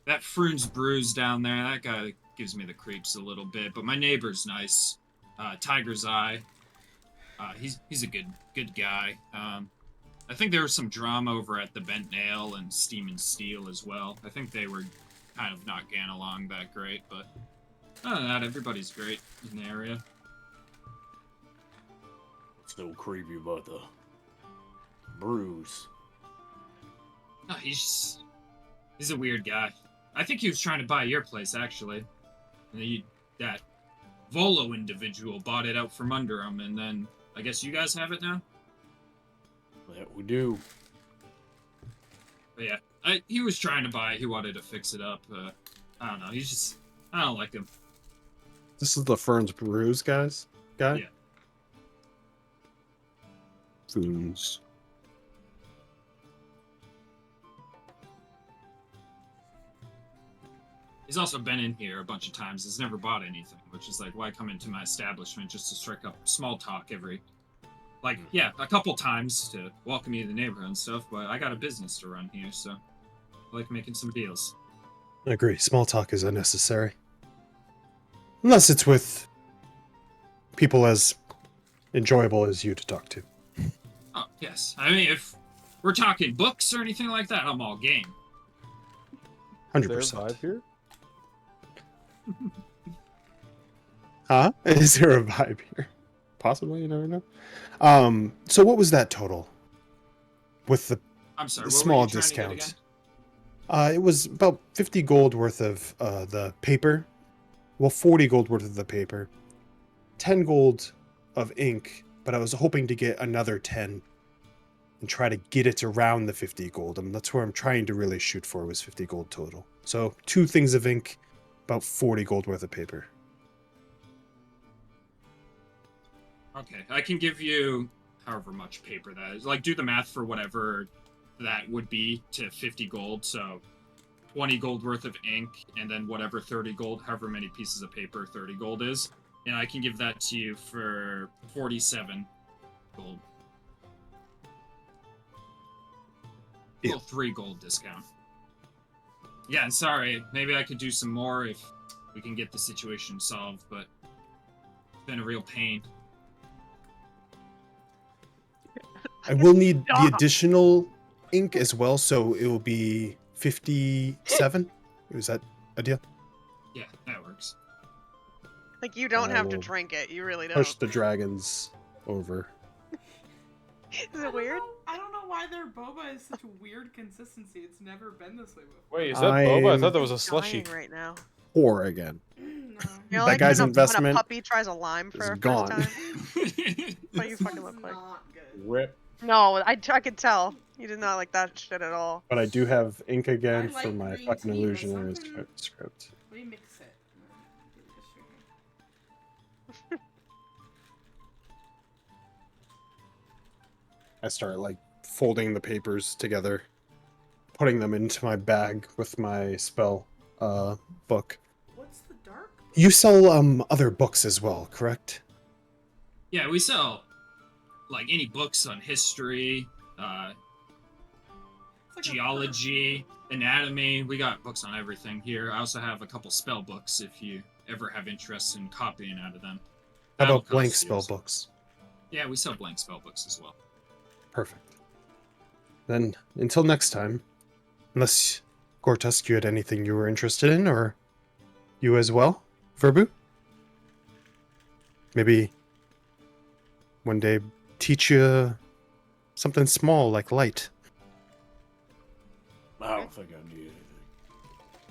that Froon's Brews down there, that guy gives me the creeps a little bit, but my neighbor's nice. Tiger's Eye. He's a good guy. I think there was some drama over at the Bent Nail and Steam and Steel as well. I think they were kind of not getting along that great, but other than that, everybody's great in the area. What's so creepy about the brews? No, he's a weird guy. I think he was trying to buy your place, actually. And that Volo individual bought it out from under him, and then I guess you guys have it now? That we do. But yeah, he was trying to buy it. He wanted to fix it up. I don't know. I don't like him. This is the Ferns Brews guy? Yeah. Foons. He's also been in here a bunch of times. He's never bought anything, which is like, why come into my establishment just to strike up small talk a couple times to welcome you to the neighborhood and stuff, but I got a business to run here, so I like making some deals. I agree. Small talk is unnecessary. Unless it's with people as enjoyable as you to talk to. Oh, yes. I mean, if we're talking books or anything like that, I'm all game. 100%. Here? Huh? Is there a vibe here? Possibly, you never know. So what was that total? With the I'm sorry, what small were you trying to get discount. again? It was about 50 gold worth of the paper. Well, 40 gold worth of the paper. 10 gold of ink, but I was hoping to get another 10 and try to get it around the 50 gold. And that's where I'm trying to really shoot for, was 50 gold total. So 2 things of ink, about 40 gold worth of paper. Okay, I can give you however much paper that is. Like, do the math for whatever that would be to 50 gold. So 20 gold worth of ink, and then whatever 30 gold, however many pieces of paper 30 gold is. And I can give that to you for 47 gold. Yeah. Well, 3 gold discount. Yeah, and sorry, maybe I could do some more if we can get the situation solved, but it's been a real pain. I will need the Stop. additional ink as well, so it will be 57. Is that a deal? Yeah, that works. Like, you don't I have to will drink it. You really don't. Push the dragons over. Is it weird? I don't know why their boba is such a weird consistency. It's never been this way before. Wait, is that boba? I I'm- thought that was a I'm slushy. dying right now. Or again. No. You know, That like guy's when investment a puppy tries a lime for is a gone. first time. What you This fucking one's look like. not good. Rip. No, I could tell. You did not like that shit at all. But I do have ink again I for like my green fucking tea, but illusionary something- script. Let me mix it. Do this sugar. I start like folding the papers together, putting them into my bag with my spell book. What's the dark? You sell other books as well, correct? Yeah, we sell like any books on history, It's like a geology, anatomy. We got books on everything here. I also have a couple spell books if you ever have interest in copying out of them. How That'll about blank cost you spell some- books? Yeah, we sell blank spell books as well. Perfect. Then, until next time, unless Gortusk, you had anything you were interested in, or you as well, Verbu? Maybe one day teach you something small like light. I don't think I need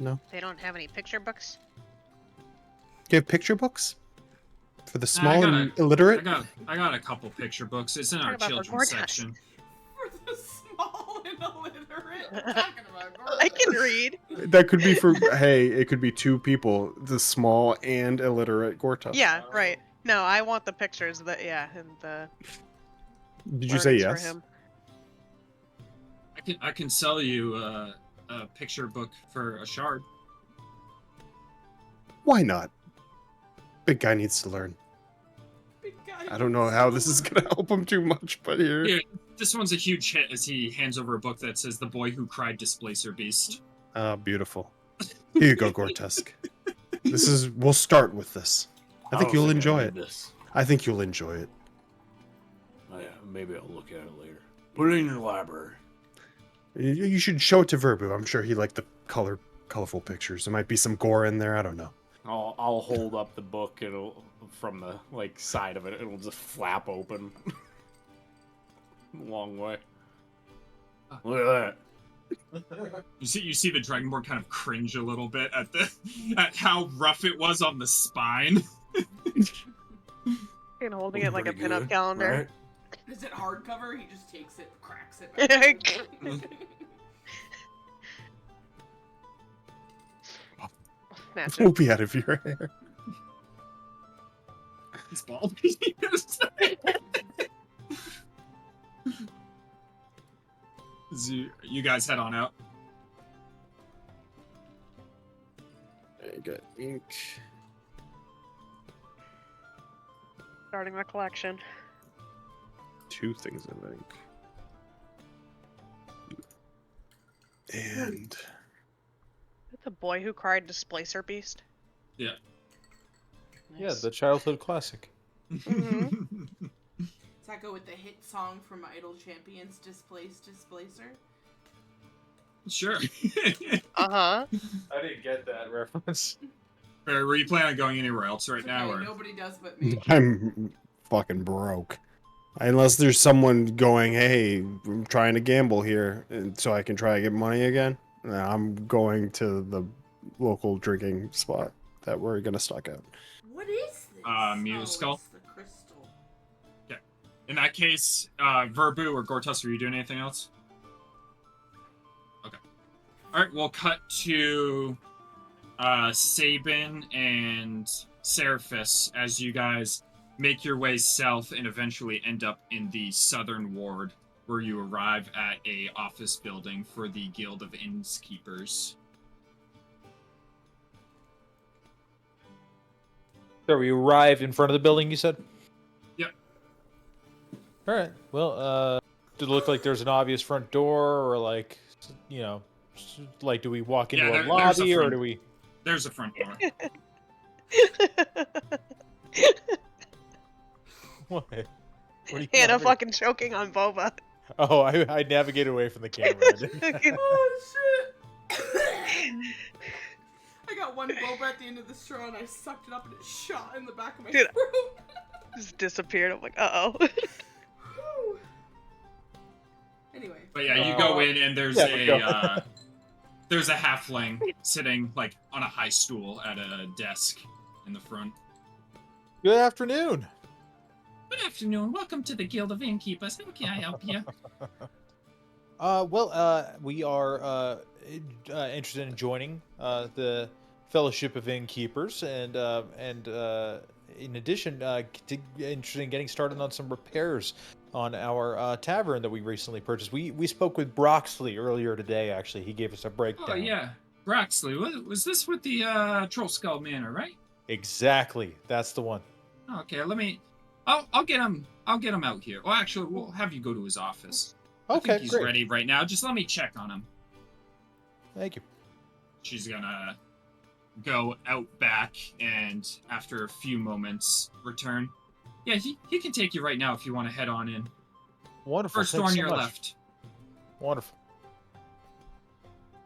anything. They don't have any picture books. Do you have picture books? For the I small got and a- illiterate? I got a couple picture books. It's in Talk our about the children's Gortusk. section. For the small and illiterate. We're talking about I can Gortusk. read. That could be for, hey, it could be two people, the small and illiterate Gortusk. Yeah, right. No, I want the pictures. And the. Did you say learnings for yes? him. I can sell you a picture book for a shard. Why not? Big guy needs to learn. Big guy. I don't know how this is gonna help him too much, but here. Here, this one's a huge hit as he hands over a book that says "The Boy Who Cried Displacer Beast." Ah, beautiful. Here you go, Gortusk. We'll start with this. I think don't you'll think enjoy need it. This. I think you'll enjoy it. Oh, yeah, maybe I'll look at it later. Put it in your library. You should show it to Verbu. I'm sure he liked the colorful pictures. There might be some gore in there. I don't know. I'll hold up the book. It'll from the side of it. It'll just flap open. Long way. Look at You see the dragonborn kind of cringe a little bit at how rough it was on the spine. And holding that. it like a Pretty pinup good, calendar. right? Is it hardcover? He just takes it, cracks it back. Snatch We'll it. be out of your hair. He's bald. You guys head on out. I got ink. Starting my collection. 2 things of ink. And That's a Boy Who Cried Displacer Beast. Yeah. Yeah, the childhood classic. Mhm. Does that go with the hit song from Idol Champions, Displacer? Sure. Uh-huh. I didn't get that reference. Were you planning on going anywhere else right It's now? okay, Or? nobody does but me. I'm fucking broke. Unless there's someone going, hey, I'm trying to gamble here, and so I can try to get money again. I'm going to the local drinking spot that we're gonna stock out. What is this? Musical? It's the crystal. In that case, Verbu or Gortus, are you doing anything else? Okay. Alright, we'll cut to Sabin and Seraphis as you guys make your way south and eventually end up in the southern ward, where you arrive at a office building for the Guild of Innkeepers. So we arrived in front of the building, you said? Yep. All right. Well, did it look like there's an obvious front door, or like, you know, like do we walk into Yeah, a there's a lobby, or front- do we? There's a front door. What? What are you Hannah laughing- fucking choking on boba. Oh, I navigated away from the camera. Oh shit! I got one boba at the end of the straw and I sucked it up and it shot in the back of my Dude. throat. Just disappeared. I'm like, uh-oh. Whew. Anyway. But yeah, you go in and there's Yeah, there's a halfling sitting like on a high stool at a desk in the front. Good afternoon. Good afternoon. Welcome to the Guild of Innkeepers. How can I help you? We are interested in joining the Fellowship of Innkeepers, and in addition, interested in getting started on some repairs on our tavern that we recently purchased. We spoke with Broxley earlier today. Actually, he gave us a breakdown. Oh yeah, Broxley. Was this with the Troll Skull Manor, right? Exactly. That's the one. Okay, let me. I'll get him. I'll get him out here. Well, actually, we'll have you go to his office. I Okay, think he's great. ready right now. Just let me check on him. Thank you. She's gonna go out back and after a few moments return. Yeah, he can take you right now if you want to head on in. Wonderful. First door Thanks on so your much. left. Wonderful.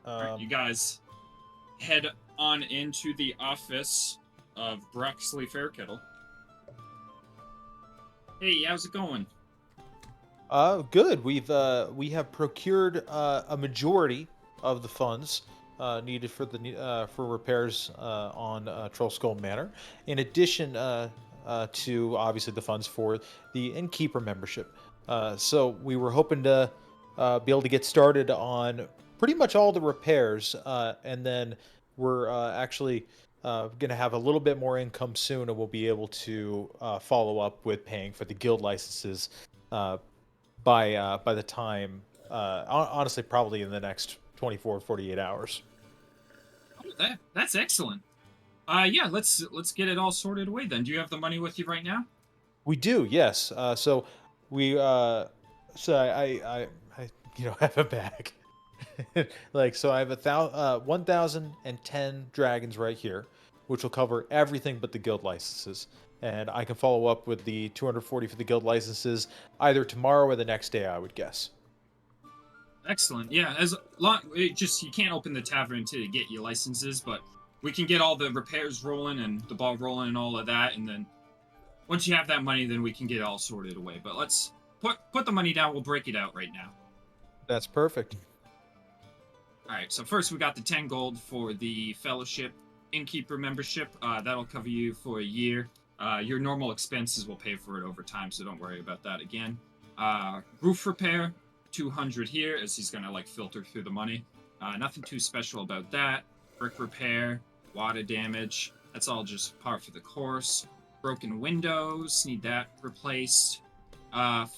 Alright, you guys head on into the office of Broxley Fairkettle. Hey, how's it going? Good. We have procured a majority of the funds needed for the for repairs on Troll Skull Manor. In addition to obviously the funds for the innkeeper membership. So we were hoping to be able to get started on pretty much all the repairs, and then we're actually going to have a little bit more income soon, and we'll be able to follow up with paying for the guild licenses by the time, honestly, probably in the next 24 48 hours. Oh, that's excellent. Yeah, let's get it all sorted away then. Do you have the money with you right now? We do, yes. So we, so I have a bag. Like, so I have 1,010 dragons right here, which will cover everything but the guild licenses. And I can follow up with the 240 for the guild licenses either tomorrow or the next day, I would guess. Excellent. Yeah, as long you can't open the tavern until you get your licenses, but we can get all the repairs rolling and the ball rolling and all of that, and then once you have that money, then we can get it all sorted away. But let's put the money down. We'll break it out right now. That's perfect. All right. So first, we got the 10 gold for the fellowship innkeeper membership. That'll cover you for a year. Your normal expenses will pay for it over time, so don't worry about that again. Roof repair, 200 here, as he's gonna like filter through the money. Nothing too special about that. Brick repair, water damage. That's all just par for the course. Broken windows, need that replaced.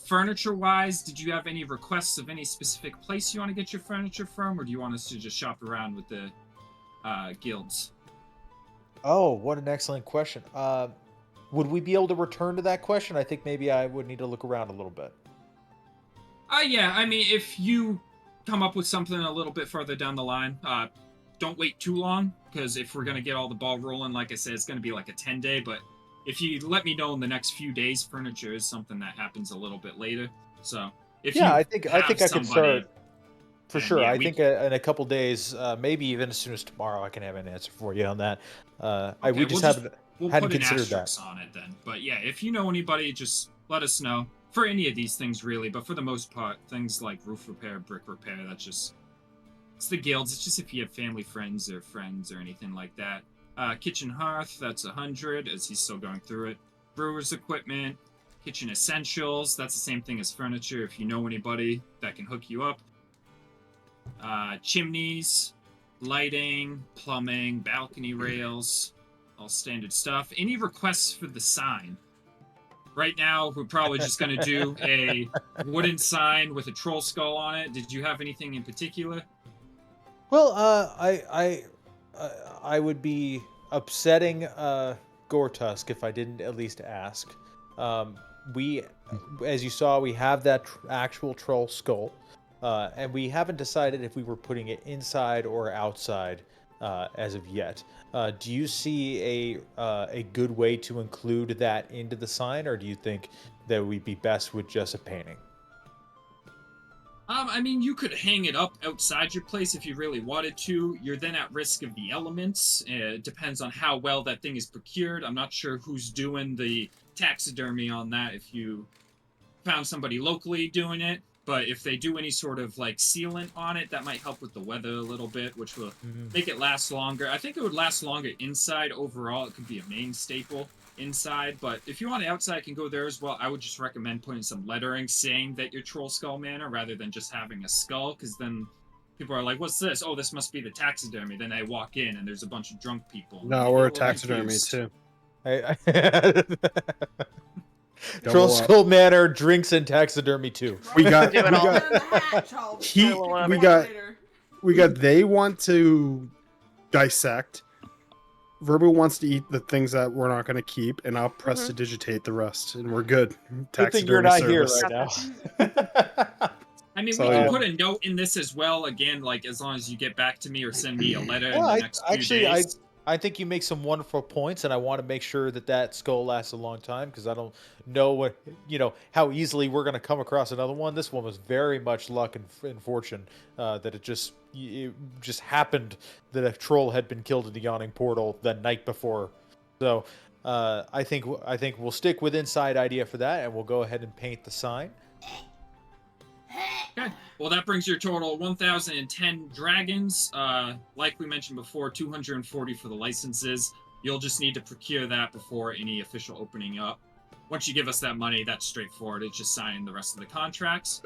Furniture-wise, did you have any requests of any specific place you want to get your furniture from, or do you want us to just shop around with the guilds? Oh, what an excellent question. Would we be able to return to that question? I think maybe I would need to look around a little bit. Yeah, I mean, if you come up with something a little bit further down the line, don't wait too long, because if we're going to get all the ball rolling, like I said, it's going to be like a 10-day, but if you let me know in the next few days, furniture is something that happens a little bit later. So if I you think have I could somebody, start for then sure. yeah, I we think in a couple days, maybe even as soon as tomorrow, I can have an answer for you on that. We just hadn't we'll hadn't put an considered that. asterisk on it then. But yeah, if you know anybody, just let us know for any of these things really. But for the most part, things like roof repair, brick repair, it's the guilds. It's just if you have family, friends or anything like that. Kitchen hearth, that's 100 as he's still going through it. Brewer's equipment, kitchen essentials, that's the same thing as furniture if you know anybody that can hook you up. Chimneys, lighting, plumbing, balcony rails, all standard stuff. Any requests for the sign? Right now, we're probably just going to do a wooden sign with a troll skull on it. Did you have anything in particular? Well, I would be upsetting Gortusk if I didn't at least ask. We, as you saw, we have that actual troll skull, and we haven't decided if we were putting it inside or outside as of yet. Do you see a good way to include that into the sign, or do you think that we'd be best with just a painting? I mean, you could hang it up outside your place if you really wanted to. You're then at risk of the elements. It depends on how well that thing is procured. I'm not sure who's doing the taxidermy on that, if you found somebody locally doing it. But if they do any sort of like sealant on it, that might help with the weather a little bit, which will make it last longer. I think it would last longer inside overall. It could be a main staple inside, but if you want it outside, I can go there as well. I would just recommend putting some lettering saying that you're Troll Skull Manor rather than just having a skull, because then people are like, what's this? Oh, this must be the taxidermy. Then they walk in and there's a bunch of drunk people. No, we're a taxidermy too. Troll Skull Manor drinks and taxidermy too. We got Do it all. Put it in the hatch, I'll He- pick it we up got- later. they want to dissect. Verbo wants to eat the things that we're not going to keep, and I'll press to digitate the rest, and we're good. Good thing you're not here right now. I mean, So, we can yeah. put a note in this as well. Again, like as long as you get back to me or send me a letter in Well, the next few days. I think you make some wonderful points, and I want to make sure that skull lasts a long time because I don't know how easily we're going to come across another one. This one was very much luck and fortune that it just happened that a troll had been killed in the yawning portal the night before. So I think we'll stick with inside idea for that, and we'll go ahead and paint the sign. Okay. Well, that brings your total 1,010 dragons. Like we mentioned before, 240 for the licenses. You'll just need to procure that before any official opening up. Once you give us that money, that's straightforward. It's just signing the rest of the contracts.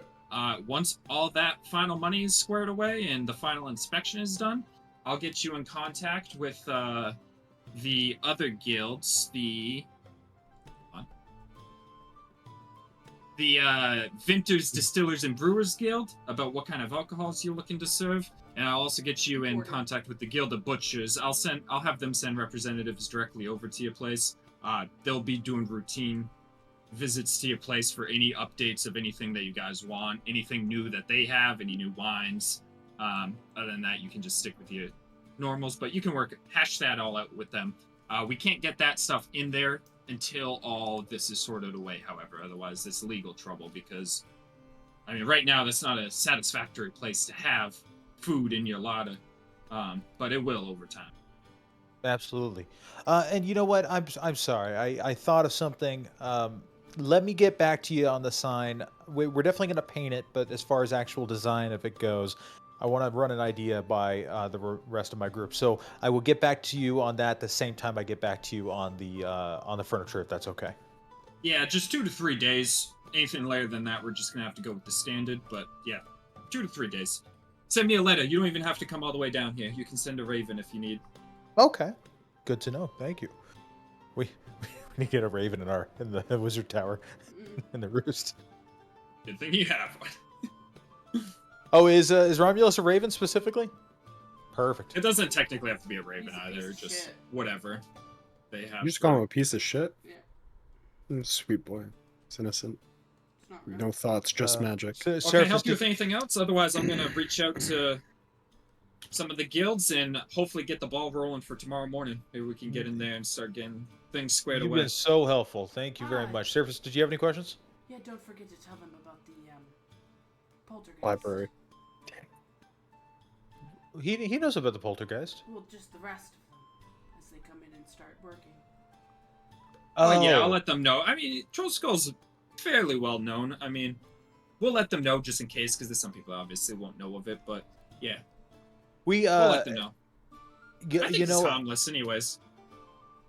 Once all that final money is squared away and the final inspection is done, I'll get you in contact with the other guilds, the Vintners, Distillers, and Brewers Guild, about what kind of alcohols you're looking to serve. And I'll also get you in contact with the Guild of Butchers. I'll have them send representatives directly over to your place. They'll be doing routine visits to your place for any updates of anything that you guys want, anything new that they have, any new wines. Other than that, you can just stick with your normals, but you can hash that all out with them. We can't get that stuff in there until all this is sorted away, however. Otherwise, there's legal trouble because, I mean, right now, that's not a satisfactory place to have food in your larder, but it will over time. Absolutely. And you know what? I'm sorry. I thought of something. Let me get back to you on the sign. We're definitely going to paint it, but as far as actual design, if it goes, I want to run an idea by the rest of my group. So I will get back to you on that the same time I get back to you on the furniture, if that's okay. Yeah, just 2 to 3 days. Anything later than that, we're just going to have to go with the standard. But yeah, 2 to 3 days. Send me a letter. You don't even have to come all the way down here. You can send a raven if you need. Okay. Good to know. Thank you. We need to get a raven in the wizard tower in the roost. Good thing you have one. Oh, is Romulus a raven specifically? Perfect. It doesn't technically have to be a raven He's a either. piece of Just shit. whatever they have. You just call him a piece of shit? Yeah. Sweet boy. It's innocent. It's not real. No thoughts, just magic. So, Well, can I Seraphis, help you with anything else? Otherwise, I'm going to reach out to some of the guilds and hopefully get the ball rolling for tomorrow morning. Maybe we can get in there and start getting things squared You've away. been so helpful. Thank you very much. Seraphis, did you have any questions? Yeah, don't forget to tell them about the poltergeist. Library. He knows about the poltergeist. Well, just the rest of them as they come in and start working. Oh, yeah, I'll let them know. I mean, Troll Skull's fairly well known. I mean, we'll let them know just in case, because there's some people that obviously won't know of it. But yeah, we'll let them know. I think you it's know, harmless, anyways.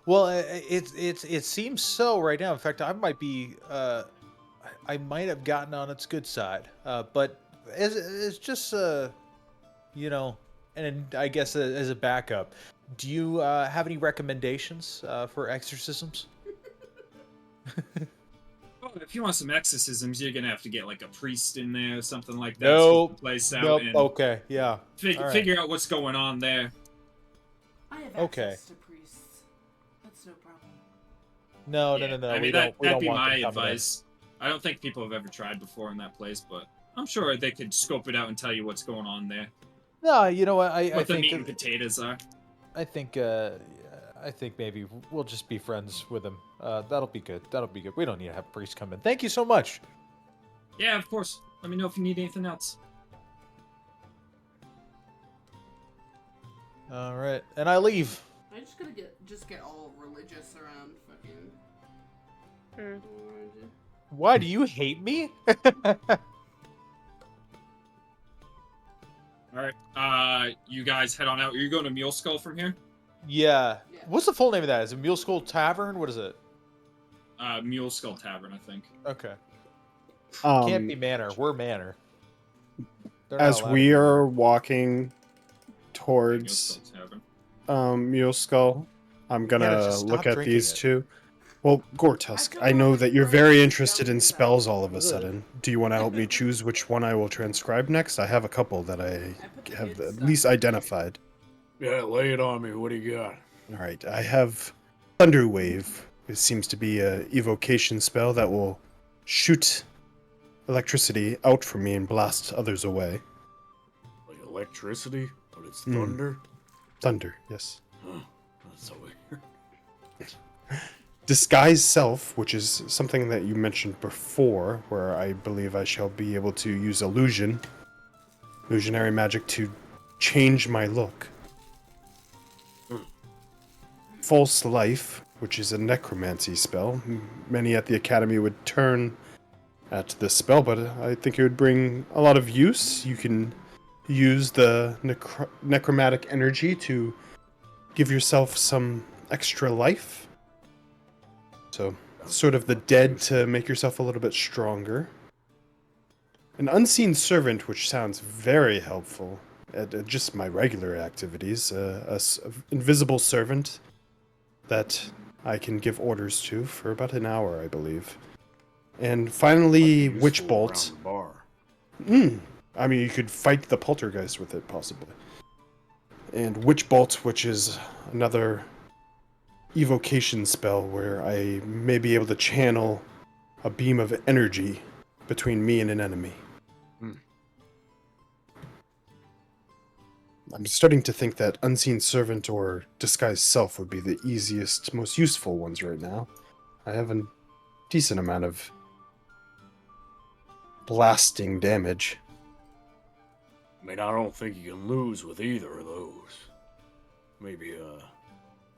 well, it seems so right now. In fact, I might be, I might have gotten on its good side, but it's just, and I guess as a backup, do you have any recommendations for exorcisms? Oh, if you want some exorcisms, you're gonna have to get like a priest in there or something like that. Nope. To place out Nope. and Okay. Yeah. All right. figure out what's going on there. I have Okay. access to priests. That's no problem. No. Yeah, No. I mean, we that'd don't be want my them coming in. advice. I don't think people have ever tried before in that place, but I'm sure they could scope it out and tell you what's going on there. No, you know what? What I the meat think and potatoes are. I think maybe we'll just be friends with him. That'll be good. That'll be good. We don't need to have a priest come in. Thank you so much. Yeah, of course. Let me know if you need anything else. All right, and I leave. I'm just gonna get all religious around fucking. Mm. Why do you hate me? All right. You guys head on out. Are you going to Mule Skull from here? Yeah. Yeah. What's the full name of that? Is it Mule Skull Tavern? What is it? Mule Skull Tavern, I think. Okay. Can't be Manor. We're Manor. They're not As allowed we to- are walking Mule towards Skull Tavern. Mule Skull, I'm Yeah, gonna just look stop at drinking these it. two. Well, Gortusk, feel I know like that you're Brian very is interested in yelling spells about- all of a sudden. Do you want to help me choose which one I will transcribe next? I have a couple that I I put the have good at stuff least in. identified. Yeah, lay it on me. What do you got? All right, I have Thunder Wave. It seems to be a evocation spell that will shoot electricity out from me and blast others away. Like electricity, but it's Hmm. thunder. Thunder, yes. Huh. That's so weird. Disguise Self, which is something that you mentioned before, where I believe I shall be able to use illusionary magic to change my look. False Life, which is a necromancy spell. Many at the Academy would turn at this spell, but I think it would bring a lot of use. You can use the necromantic energy to give yourself some extra life. So, sort of the dead to make yourself a little bit stronger. An Unseen Servant, which sounds very helpful at just my regular activities. Invisible servant that I can give orders to for about an hour, I believe. And finally, Useful Witch around Bolt. the bar. I mean, you could fight the poltergeist with it, possibly. And Witch Bolt, which is another evocation spell where I may be able to channel a beam of energy between me and an enemy. I'm starting to think that Unseen Servant or Disguised Self would be the easiest, most useful ones right now. I have a decent amount of blasting damage. I mean, I don't think you can lose with either of those. Maybe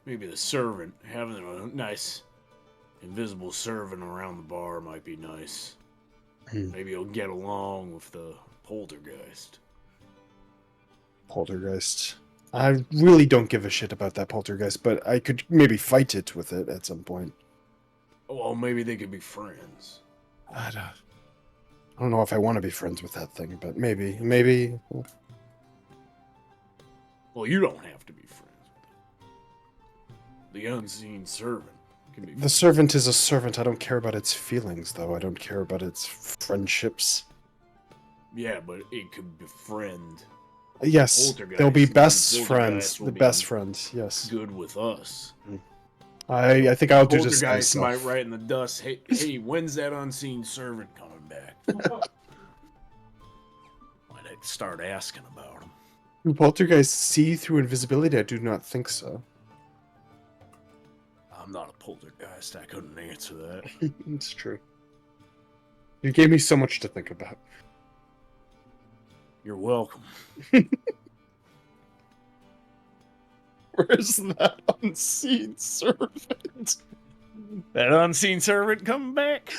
the servant, having a nice invisible servant around the bar might be nice. Maybe he'll get along with the poltergeist. Poltergeist. I really don't give a shit about that poltergeist, but I could maybe fight it with it at some point. Well, maybe they could be friends. I don't know if I want to be friends with that thing, but maybe. Well, you don't have to be friends with it. The unseen servant can be The friends. servant is a servant. I don't care about its feelings, though. I don't care about its friendships. Yeah, but it could befriend. Yes, Poltergeist, they'll be and then best poltergeist friends. will The be best friends, yes. Good with us. I think I'll do Disguise Poltergeist Self. might write in the dust, hey, when's that unseen servant coming back? Might have to start asking about him. Do poltergeists see through invisibility? I do not think so. I'm not a poltergeist. I couldn't answer that. It's true. You gave me so much to think about. You're welcome. Where's that unseen servant? That unseen servant coming back?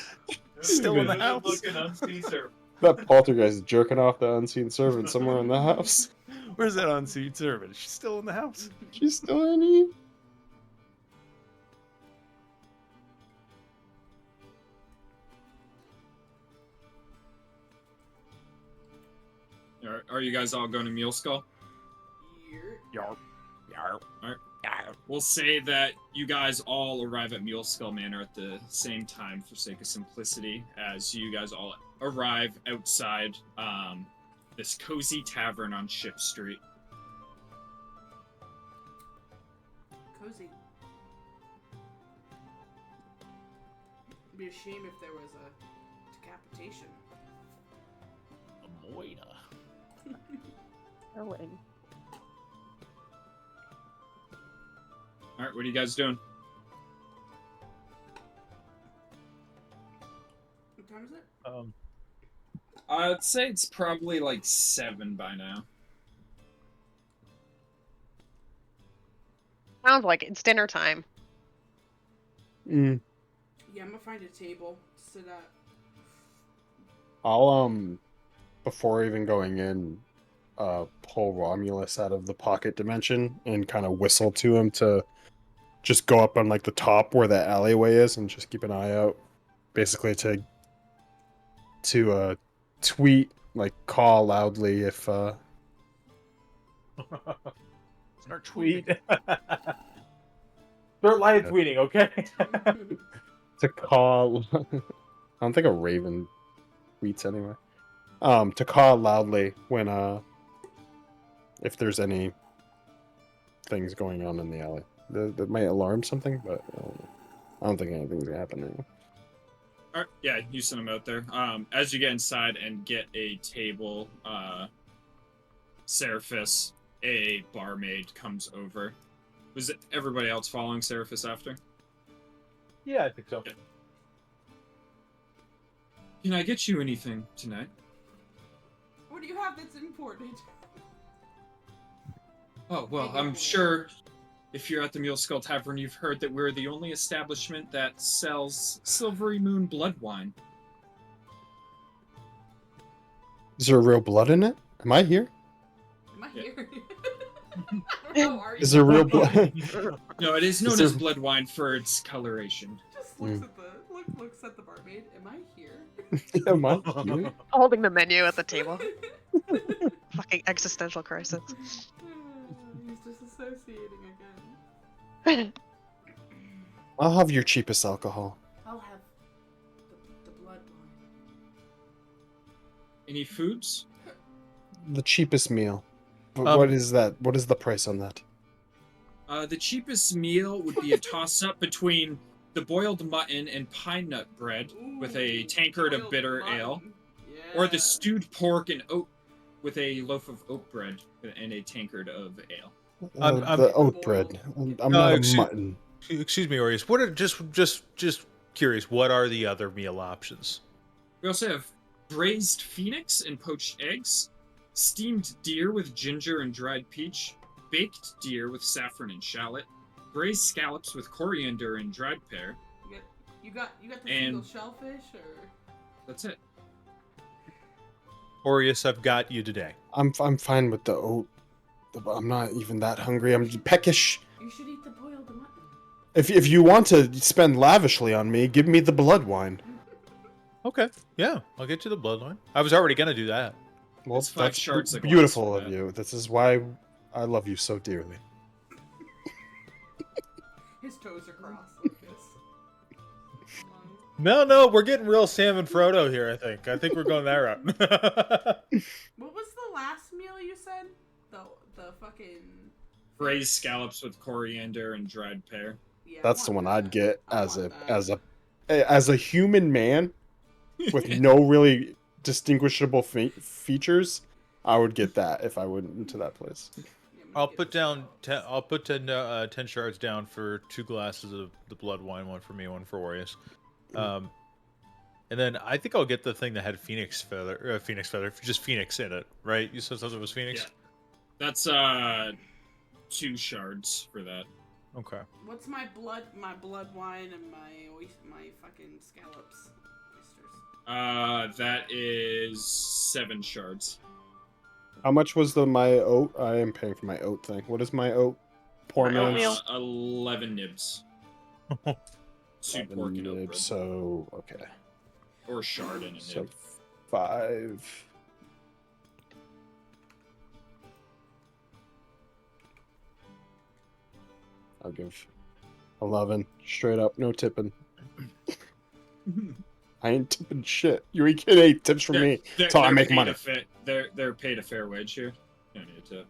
Still in the house? Looking unseen servant. That poltergeist is jerking off the unseen servant somewhere in the house. Where's that unseen servant? Is she still in the house? She's still in here. Are you guys all going to Mule Skull? Yarp. Yarp. Alright. We'll say that you guys all arrive at Mule Skull Manor at the same time for sake of simplicity, as you guys all arrive outside this cozy tavern on Ship Street. Cozy. It'd be a shame if there was a decapitation. A moida. Erwin. Alright, what are you guys doing? What time is it? I'd say it's probably like 7 by now. Sounds like it's dinner time. Mm. Yeah, I'm gonna find a table to sit at. I'll before even going in, pull Romulus out of the pocket dimension and kind of whistle to him to just go up on like the top where the alleyway is and just keep an eye out. Basically to tweet, like call loudly if Start tweet. Start live tweeting, okay? To call. I don't think a raven tweets anyway. To call loudly when if there's any things going on in the alley. That might alarm something, but I don't think anything's happening. All right, yeah, you send them out there. As you get inside and get a table, Seraphis, a barmaid, comes over. Was it everybody else following Seraphis after? Yeah, I think so. Yeah. Can I get you anything tonight? What do you have that's important? Oh, well, I'm sure if you're at the Mule Skull Tavern, you've heard that we're the only establishment that sells Silvery Moon blood wine. Is there real blood in it? Am I here? Am I Yeah. here? How are you? Is there real blood? No, it is known there- as blood wine for its coloration. Just looks at the barmaid. Am I here? Am I here? Holding the menu at the table. Fucking existential crisis. He's disassociating again. I'll have your cheapest alcohol. I'll have the blood wine. Any foods? The cheapest meal. But Um, what is that? What is the price on that? The cheapest meal would be a toss-up between the boiled mutton and pine nut bread with a Ooh, tankard of boiled bitter mutton. ale, Yeah. or the stewed pork and oat with a loaf of oat bread and a tankard of ale. I'm- The oat bread. I'm No, not a excuse- mutton. Excuse me, Orius. What are just curious? What are the other meal options? We also have braised phoenix and poached eggs, steamed deer with ginger and dried peach, baked deer with saffron and shallot, braised scallops with coriander and dried pear. You got the And- single shellfish, or That's it. Orius, I've got you today. I'm fine with the oat. I'm not even that hungry. I'm peckish. you should eat the boiled mutton. If you want to spend lavishly on me, give me the blood wine. Okay. Yeah, I'll get you the bloodline. I was already gonna do that. Well, It's 5 shards of glass beautiful for of that. you. This is why I love you so dearly. His toes are crossed like this. No, we're getting real Sam and Frodo here. I think we're going that route. What was the last meal you said? The fucking Braised scallops with coriander and dried pear. Yeah, I That's the want one I'd that. get I as want a as a human man with no really distinguishable features. I would get that if I went into that place. Yeah, I'm gonna I'll get put the down scallops. 10. I'll put 10 shards down for 2 glasses of the blood wine. One for me, one for Orius. And then I think I'll get the thing that had phoenix feather, just phoenix in it, right? You said it was phoenix. Yeah. That's 2 shards for that. Okay. What's my blood wine and my fucking scallops, oysters? That is 7 shards. How much was my oat? I am paying for my oat thing. What is my oat? Poor My man's oatmeal. 11 nibs. Stewed pork and oat bread. So okay, Or shard and a so nib. 5. I'll give 11 straight up, no tipping. I ain't tipping shit. You ain't getting 8 tips from me. That's how I make paid money. They're paid a fair wage here. You don't need a tip.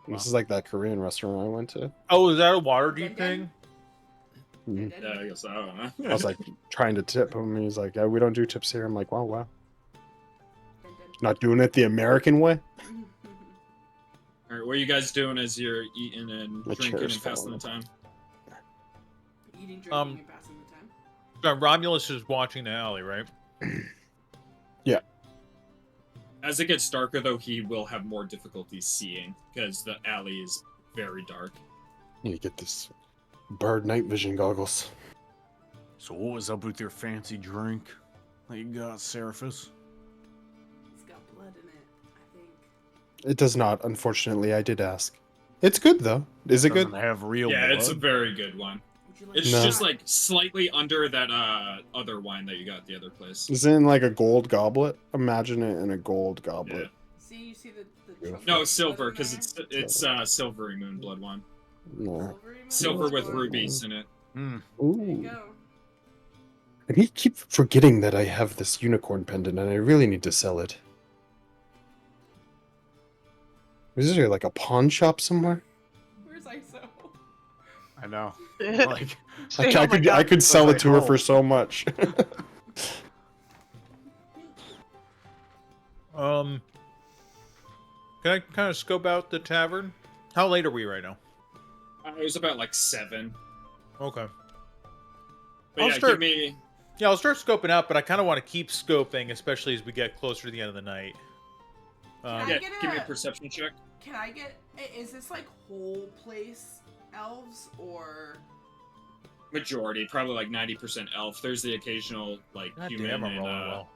This is like that Korean restaurant I went to. Oh, is that a Waterdeep thing? Mhm. Yeah, I guess I don't know. I was like trying to tip him. He's like, yeah, we don't do tips here. I'm like, wow. Not doing it the American way? All right, what are you guys doing as you're eating and My drinking chair's and passing the falling. time? Eating, drinking, and passing the time. Romulus is watching the alley, right? As it gets darker, though, he will have more difficulty seeing because the alley is very dark. You get this bird night vision goggles. So what was up with your fancy drink that you got, Seraphis? It's got blood in it, I think. It does not, unfortunately. I did ask. It's good though. Is it Doesn't good? have real Yeah, blood. it's a very good one. Would you like It's to No. just try? like slightly under that other wine that you got at the other place. Is it in like a gold goblet? Imagine it in a gold Yeah. goblet. See, you see the Beautiful. chunk No, of silver blood in because there? it's Silvery Moon blood wine. No. Silver with rubies in it. There you Ooh. go. I keep forgetting that I have this unicorn pendant, and I really need to sell it. Is there like a pawn shop somewhere? Where's ISO? I know. Like, I Oh my God. could sell like, it to her oh. for so much. Can I kind of scope out the tavern? How late are we right now? It was about like 7. Okay. But I'll yeah, start- give me. Yeah, I'll start scoping out, but I kind of want to keep scoping, especially as we get closer to the end of the night. I Yeah, get give me a a- perception check. Can I get? Is this like whole place elves or? Majority, probably like 90% elf. There's the occasional like God human damn, I'm and rolling well.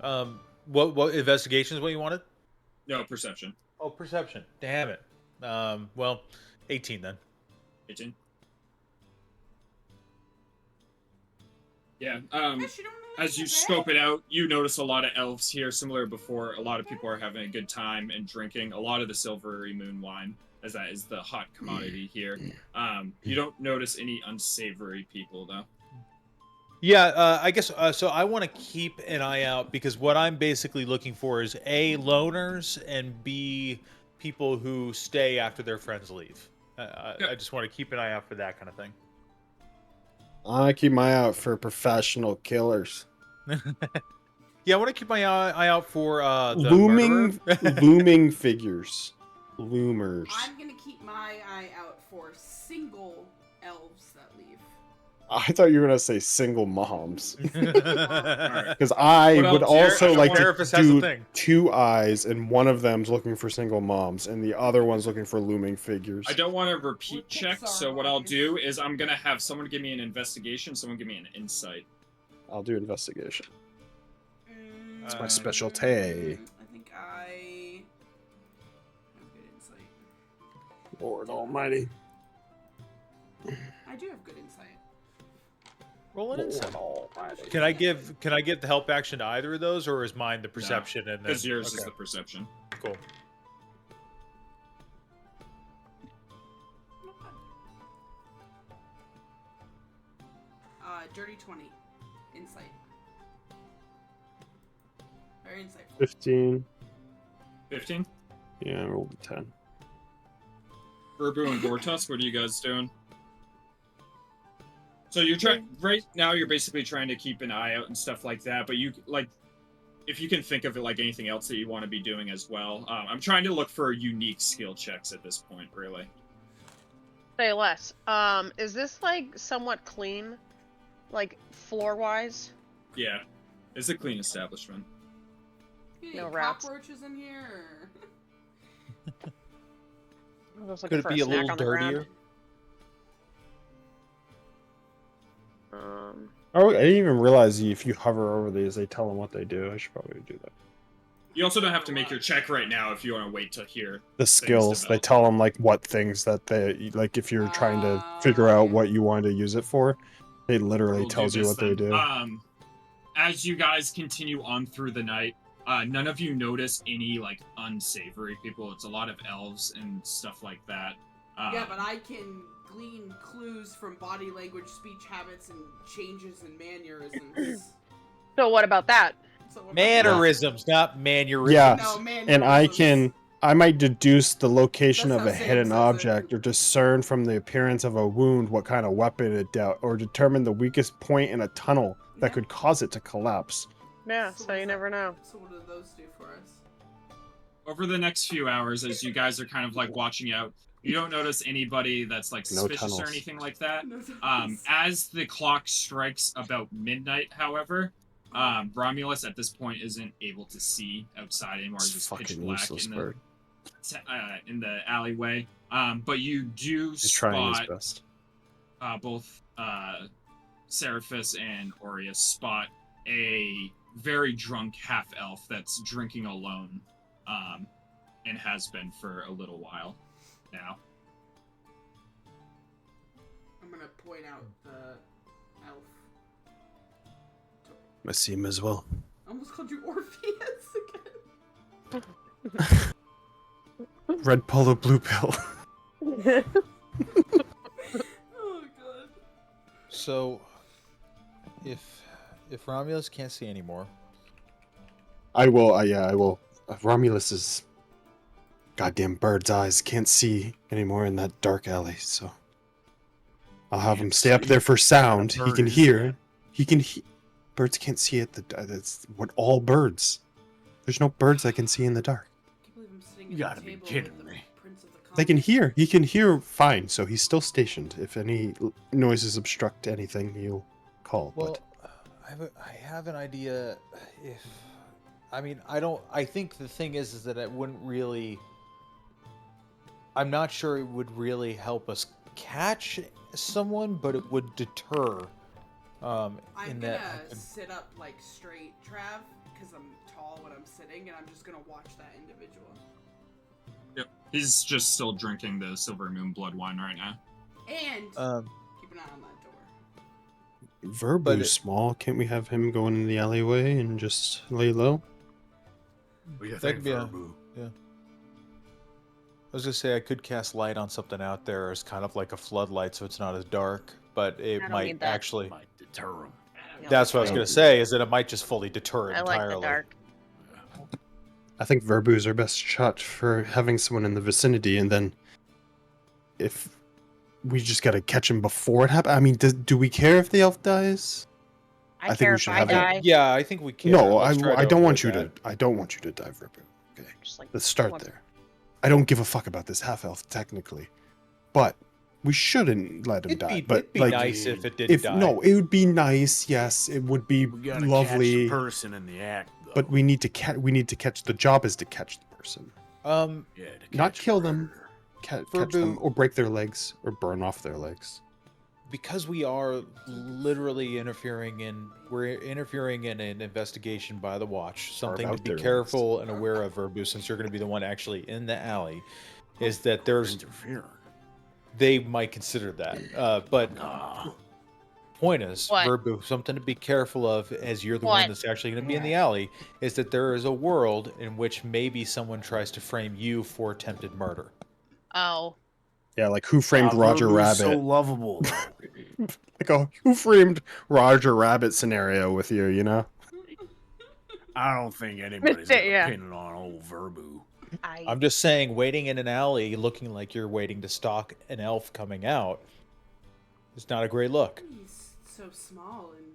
dwarf. What investigations? What you wanted? No, perception. Oh, perception. Damn it. Well, 18 then. 18. Yeah. Gosh, you don't know As you that scope it out, you notice a lot of elves here, similar to before. A lot of people are having a good time and drinking a lot of the silvery moon wine, as that is the hot commodity here. You don't notice any unsavory people, though. Yeah, I guess so. I want to keep an eye out because what I'm basically looking for is A, loners, and B, people who stay after their friends leave. I just want to keep an eye out for that kind of thing. I keep my eye out for professional killers. Yeah, I want to keep my eye out for the Looming murderer. looming figures. Loomers. I'm gonna keep my eye out for single elves that leave. I thought you were gonna say single moms. Alright. Because I What would else here? also I like to Therapist has a do thing. 2 eyes, and one of them's looking for single moms, and the other one's looking for looming figures. I don't want to repeat With check, Pixar so what I'll movies. do is I'm gonna have someone give me an investigation, someone give me an insight. I'll do investigation. It's my Mm, specialty. I think I have good insight. Lord Almighty. I do have good insight. Roll an insight. Lord Almighty. Can I give the help action to either of those, or is mine the perception and then Because yours is okay, the perception. cool. Not bad. Dirty 20. Insight. Very insightful. 15. 15? Yeah, I rolled a 10. Urbu and Gortus, what are you guys doing? So you're trying right now. You're basically trying to keep an eye out and stuff like that. But you like, if you can think of it like anything else that you want to be doing as well. I'm trying to look for unique skill checks at this point, really. Say less. Is this like somewhat clean, like floor wise? Yeah, it's a clean establishment. No Any rats. cockroaches in here? I was looking Could it for be a snack little on the ground. dirtier? Oh, I didn't even realize if you hover over these, they tell them what they do. I should probably do that. You also don't have to make your check right now if you want to wait to hear. The skills, they develop. tell them like what things that they like. If you're trying to figure out what you want to use it for, it literally We'll do tells you this what they then. do. As you guys continue on through the night, none of you notice any like unsavory people. It's a lot of elves and stuff like that. Yeah, but I can glean clues from body language, speech habits, and changes in mannerisms. So what about that? So what about Mannerisms, not mannerisms. Yeah, that? No, and mannerisms. I might deduce the location That's of how a Sam hidden says object, it. or discern from the appearance of a wound what kind of weapon it dealt, or determine the weakest point in a tunnel that Yeah. could cause it to collapse. Yeah, So so you what's never that? know. So what do those do for us? Over the next few hours, as you guys are kind of like watching out, you don't notice anybody that's like No suspicious tunnels. or anything like that. No tunnels. As the clock strikes about midnight, however, Romulus at this point isn't able to see outside anymore. It's It's just pitch fucking black useless in the alleyway. But you do He's trying his spot best. both Seraphis and Aureus spot a very drunk half elf that's drinking alone, and has been for a little while now. I'm gonna point out the elf. I see him as well. I almost called you Orpheus again. Red polo, blue pill. Oh god. So, if Romulus can't see anymore, I will. Yeah, I will. Romulus's goddamn bird's eyes can't see anymore in that dark alley, so I'll have him Can't stay up see? there for sound. What He bird can is hear. that? He can. Birds can't see at the. That's what all birds. There's no birds that can see in the dark. I can't believe I'm sitting You at gotta the be table kidding with the me. Prince of the They can Comet. hear. He can hear fine, so he's still stationed. If any noises obstruct anything, he'll call. well, I have an idea. If I mean, I don't. I think the thing is that it wouldn't really. I'm not sure it would really help us catch someone, but it would deter. I'm in gonna that I could- sit up like straight, Trav, because I'm tall when I'm sitting, and I'm just gonna watch that individual. Yep. He's just still drinking the Silver Moon blood wine right now. And um, keep an eye on that door. Verbu's but it- small. Can't we have him go in the alleyway and just lay low? What do you That think, could be a- Verbu? I was gonna say I could cast light on something out there as kind of like a floodlight, so it's not as dark. But it don't might need that. actually. Might deter him. Yeah, That's what I was Oh. gonna say. Is that it might just fully deter it I like entirely. the dark. I think Verbu's our best shot for having someone in the vicinity, and then if we just gotta catch him before it happens. I mean, do we care if the elf dies? I I think care we if should I have it. die. Yeah, I think we can. No, Let's try I to don't want avoid you that. to. I don't want you to die, Verbu. Okay, Just like let's start one- there. I don't give a fuck about this half elf technically, but we shouldn't let him It'd die. be, But it'd be like, nice if it did if die. no, it would be nice. Yes, it would be We gotta catch lovely. the person in the act, though. But we need to catch. We need to catch. The job is to catch the person, Yeah, to not catch kill the them. predator. catch them Verbu- or break their legs or burn off their legs. Because we are literally interfering in an investigation by the watch. Something to out be their careful and aware of, Verbu, since you're going to be the one actually in the alley, is that there's Interfering. they might consider that. But Nah. point is, What? Verbu, something to be careful of as you're the one What? that's actually going to be in the alley, is that there is a world in which maybe someone tries to frame you for attempted murder. Oh. Yeah, like Who Framed Ah, Roger Verbu's Rabbit? so lovable, though. Like a Who Framed Roger Rabbit scenario with you, you know? I don't think anybody's gonna Yeah. pin it on old Verbu. I'm just saying, waiting in an alley looking like you're waiting to stalk an elf coming out is not a great look. He's so small and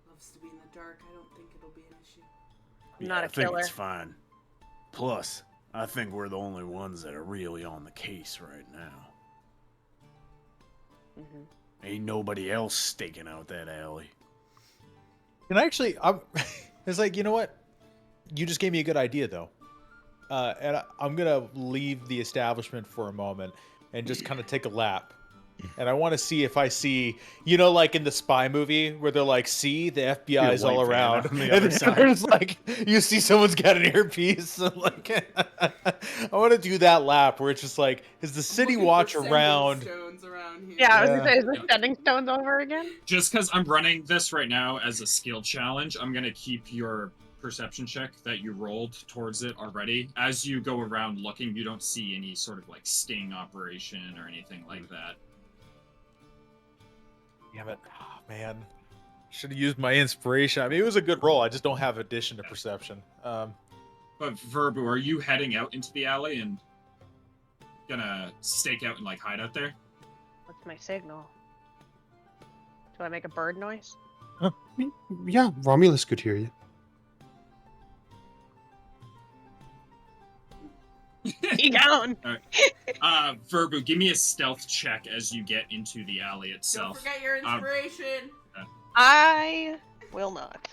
loves to be in the dark. I don't think it'll be an issue. I'm not I a think killer. it's fine. Plus, I think we're the only ones that are really on the case right now. Mhm. Ain't nobody else staking out that alley. And actually, it's like, you know what? You just gave me a good idea, though. I'm gonna leave the establishment for a moment and just kind of take a lap. And I want to see if I see, you know, like in the spy movie where they're like, see, the FBI's all white van around. on the And other then side. there's like, you see someone's got an earpiece. And like, I want to do that lap where it's just like, is the city Looking for watch sending around? stones around here. Yeah, I was Yeah. gonna say, is this Yep. sending stones over again? Just because I'm running this right now as a skill challenge, I'm going to keep your perception check that you rolled towards it already. As you go around looking, you don't see any sort of like sting operation or anything like that. Damn it. Oh, man. Should have used my inspiration. I mean, it was a good roll. I just don't have addition to perception. But Verbu, are you heading out into the alley and gonna stake out and like hide out there? What's my signal? Do I make a bird noise? Yeah, Romulus could hear you. He gone. Verbu, give me a stealth check as you get into the alley Don't itself. forget your inspiration. I will not.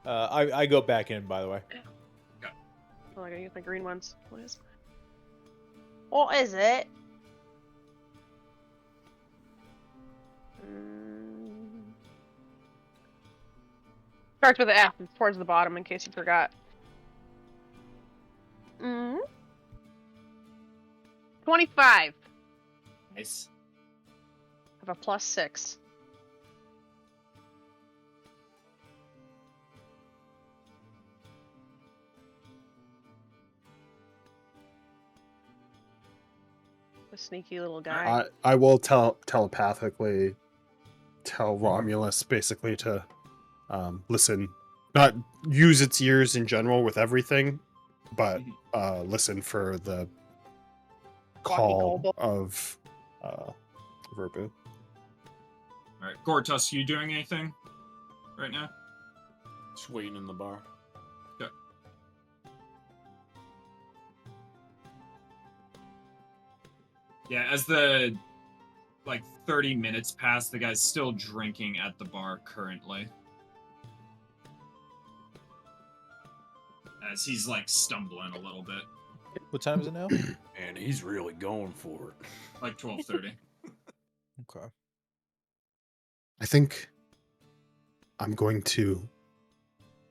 I go back in, by the way. Oh, I gotta use my green ones. What is it? Starts with an F. It's towards the bottom, in case you forgot. 25. Nice. I have a +6. The sneaky little guy. I will telepathically tell Romulus basically to listen, not use its ears in general with everything, but listen for the call call. of Verbu. All right, Gortus, you doing anything right now? Just waiting in the bar. Okay. Yeah, as the 30 minutes pass, the guy's still drinking at the bar currently. As he's stumbling a little bit. What time is it now? And he's really going for it. 12:30. Okay. I think I'm going to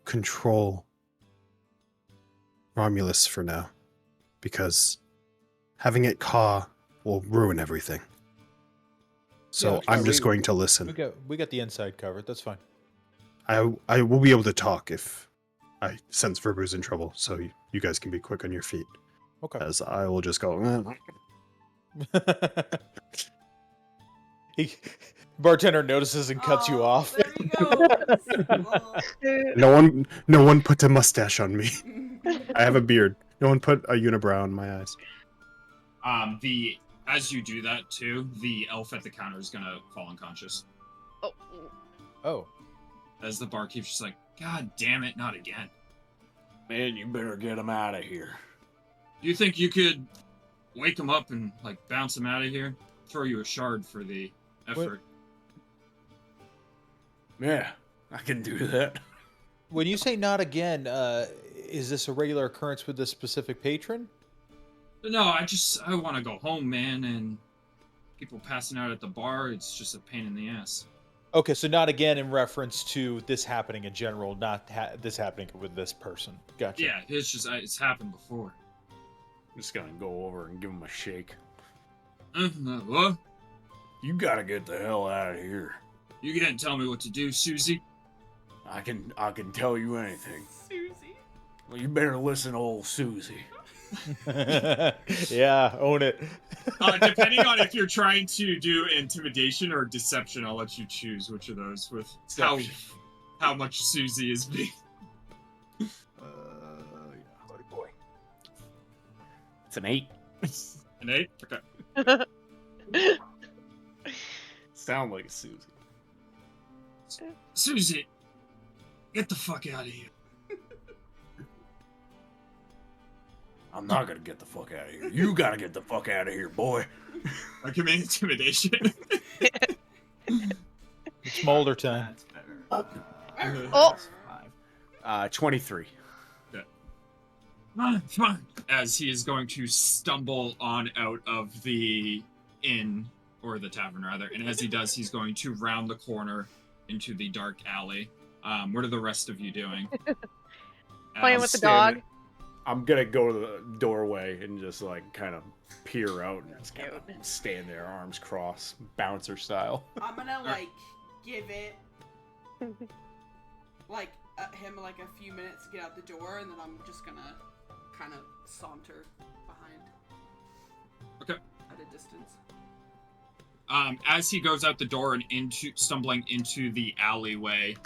control Romulus for now, because having it caw will ruin everything. So Yeah, I'm just we- going to listen. We got the inside covered. That's fine. I will be able to talk if I sense Verbu's in trouble, so you guys can be quick on your feet. Okay. As I will just go. Bartender notices and cuts you off. There he goes. No one put a mustache on me. I have a beard. No one put a unibrow on my eyes. As you do that too, the elf at the counter is gonna fall unconscious. Oh. Oh. As the barkeep's just God damn it, not again. Man, you better get him out of here. Do you think you could wake him up and bounce him out of here? Throw you a shard for the effort. Yeah, I can do that. When you say not again, is this a regular occurrence with this specific patron? No, I want to go home, man, and people passing out at the bar, it's just a pain in the ass. Okay, so not again in reference to this happening in general, not this happening with this person. Gotcha. Yeah, it's happened before. I'm just gonna go over and give him a shake. What? You gotta get the hell out of here. You can't tell me what to do, Susie. I can tell you anything. Susie. Well, you better listen to old Susie. Yeah, own it. Depending on if you're trying to do intimidation or deception, I'll let you choose which of those with how much Susie is being. Yeah, boy. It's an 8. An 8? Okay. Sound like a Susie. Susie, get the fuck out of here. I'm not gonna get the fuck out of here. You gotta get the fuck out of here, boy. I can make intimidation. It's Molder time. Oh. 23. Come on. As he is going to stumble on out of the inn, or the tavern rather, and as he does, he's going to round the corner into the dark alley. What are the rest of you doing? Playing with the dog. I'm gonna go to the doorway and just kind of peer out and just kind of stand there, arms crossed, bouncer style. I'm gonna give it him a few minutes to get out the door, and then I'm just gonna kind of saunter behind. Okay. At a distance. As he goes out the door and stumbling into the alleyway,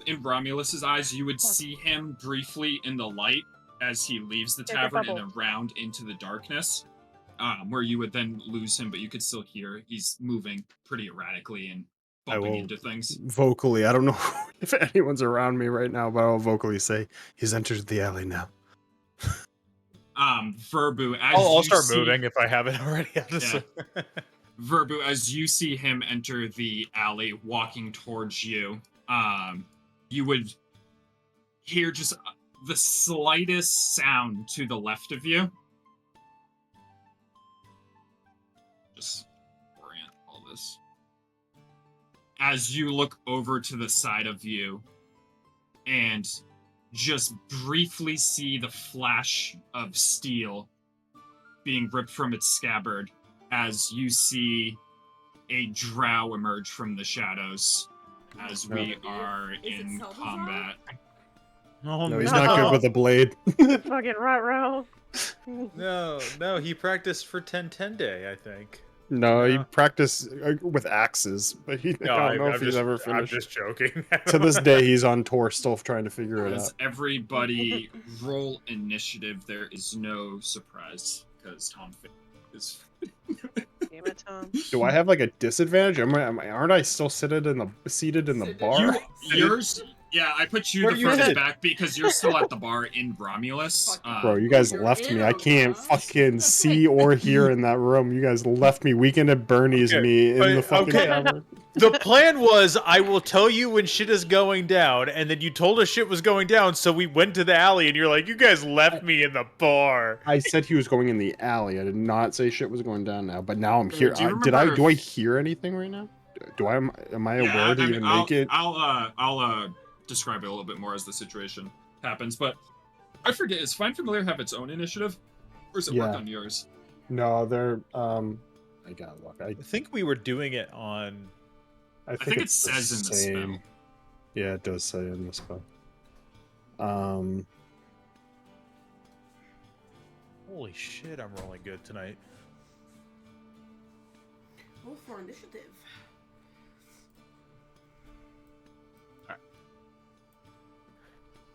in Romulus's eyes, you would see him briefly in the light as he leaves the tavern and then round into the darkness, where you would then lose him, but you could still hear he's moving pretty erratically and bumping into things. Vocally, I don't know if anyone's around me right now, but I'll vocally say he's entered the alley now. Verbu, as I'll you start see, moving if I haven't already. Verbu, as you see him enter the alley, walking towards you, you would hear just the slightest sound to the left of you. Just orient all this. As you look over to the side of you and just briefly see the flash of steel being ripped from its scabbard, as you see a drow emerge from the shadows as we are in combat. Oh, No, he's not good with a blade. Fucking right, No, he practiced for 10-10 day, I think. No, he No. practiced with axes, but I don't know if he's ever I'm finished. just joking. To this day, he's on tour, still trying to figure it out. As everybody roll initiative, there is no surprise because Tom is. Damn it, Tom. Do I have like a disadvantage? Aren't I still seated in the bar? Yours, yeah, I put you Where the are you furthest headed? back because you're still at the bar in Romulus. Bro, you guys You're left in me. I him, can't huh? fucking see or hear in that room. You guys left me. Weekend at Bernie's Okay, me in the but- fucking okay. tavern. The plan was I will tell you when shit is going down, and then you told us shit was going down, so we went to the alley, and you're like, you guys left me in the bar. I said he was going in the alley. I did not say shit was going down now, but now I'm here. Do you Do I remember hear anything right now? Am I Yeah, aware to I mean, even make it? I'll describe it a little bit more as the situation happens, but I forget. Is Find Familiar have its own initiative, or does it work Yeah. on yours? No, they're I gotta look. I think we were doing it on. I think it it's the says in the same. spell. Yeah, it does say in the spell. Holy shit, I'm rolling good tonight. Roll for initiative.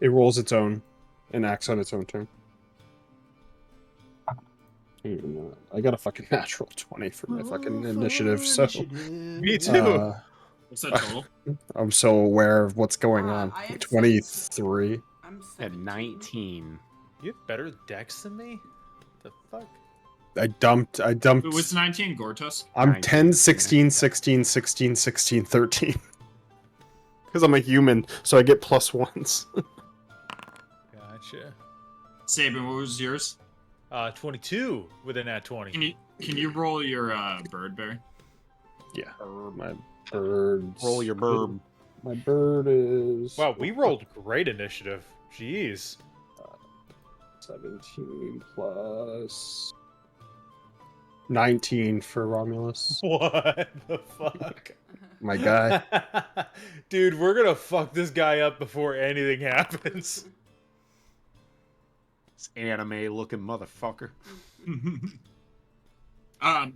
It rolls its own and acts on its own turn. I got a fucking natural 20 for my fucking initiative, so Me too. What's that total? I'm so aware of what's going on. I had 23. I'm At 17. 19. You have better decks than me? The fuck? I dumped. It was 19 Gortusk. I'm 19, 10, 16, yeah. 16, 16, 16, 13. Because I'm a human, so I get plus ones. Gotcha. Sabin, what was yours? 22 with a nat 20. Can you roll your bird bear? Yeah. My birds. Roll your burb. My bird is. Wow, we rolled great initiative. Jeez. 17 plus 19 for Romulus. What the fuck? My guy. Dude, we're gonna fuck this guy up before anything happens. This anime looking motherfucker.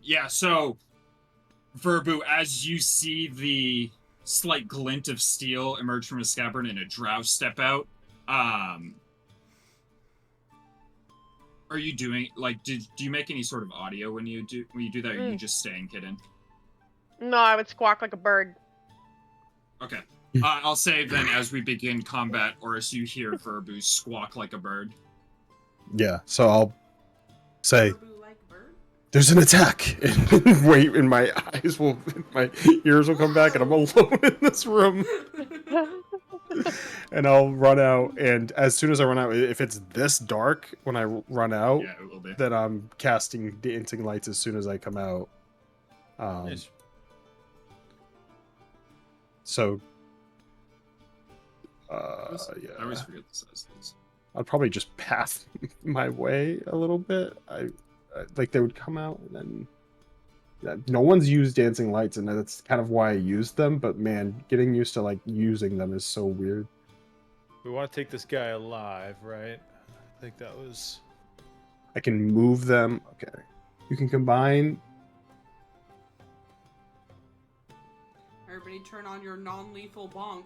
Yeah, so Verbu, as you see the slight glint of steel emerge from a scabbard and a drow step out, are you doing do you make any sort of audio when you do that, or are you just staying hidden? No, I would squawk like a bird. Okay. I'll say then as we begin combat, or as you hear Verbu squawk like a bird. Yeah, so I'll say, Boo like bird? there's an attack! And wait, and my ears will come back, and I'm alone in this room. And I'll run out, and as soon as I run out, if it's this dark when I run out, Yeah, it will be. then I'm casting dancing lights as soon as I come out. Nice. So, I yeah, always forget the size of these. I'd probably just path my way a little bit. I like they would come out, and then no one's used dancing lights, and that's kind of why I used them. But man, getting used to like using them is so weird. We want to take this guy alive, right? I think that was. I can move them. Okay, you can combine. Everybody turn on your non-lethal bonk.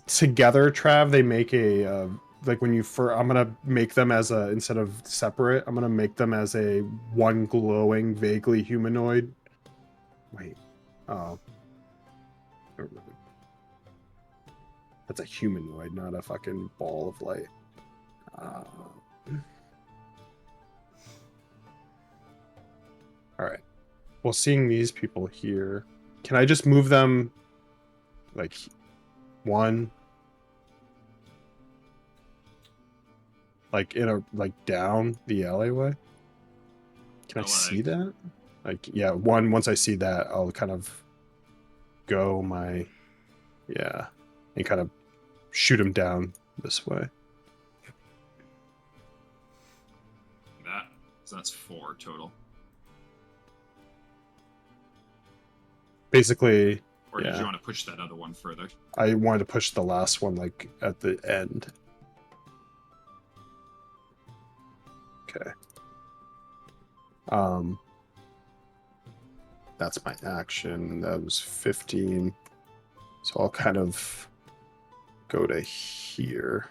Together, Trav, they make a like when you I'm gonna make them as a, instead of separate, I'm gonna make them as a one glowing, vaguely humanoid. Wait, oh, that's a humanoid, not a fucking ball of light. All right. Well, seeing these people here, can I just move them like one? Like in a down the alleyway? Can I see that? Like, yeah, once I see that, I'll kind of go my, yeah, and kind of shoot him down this way. So that's 4 total. Basically, Or did yeah. you want to push that other one further? I wanted to push the last one like at the end. Okay. That's my action. That was 15. So I'll kind of go to here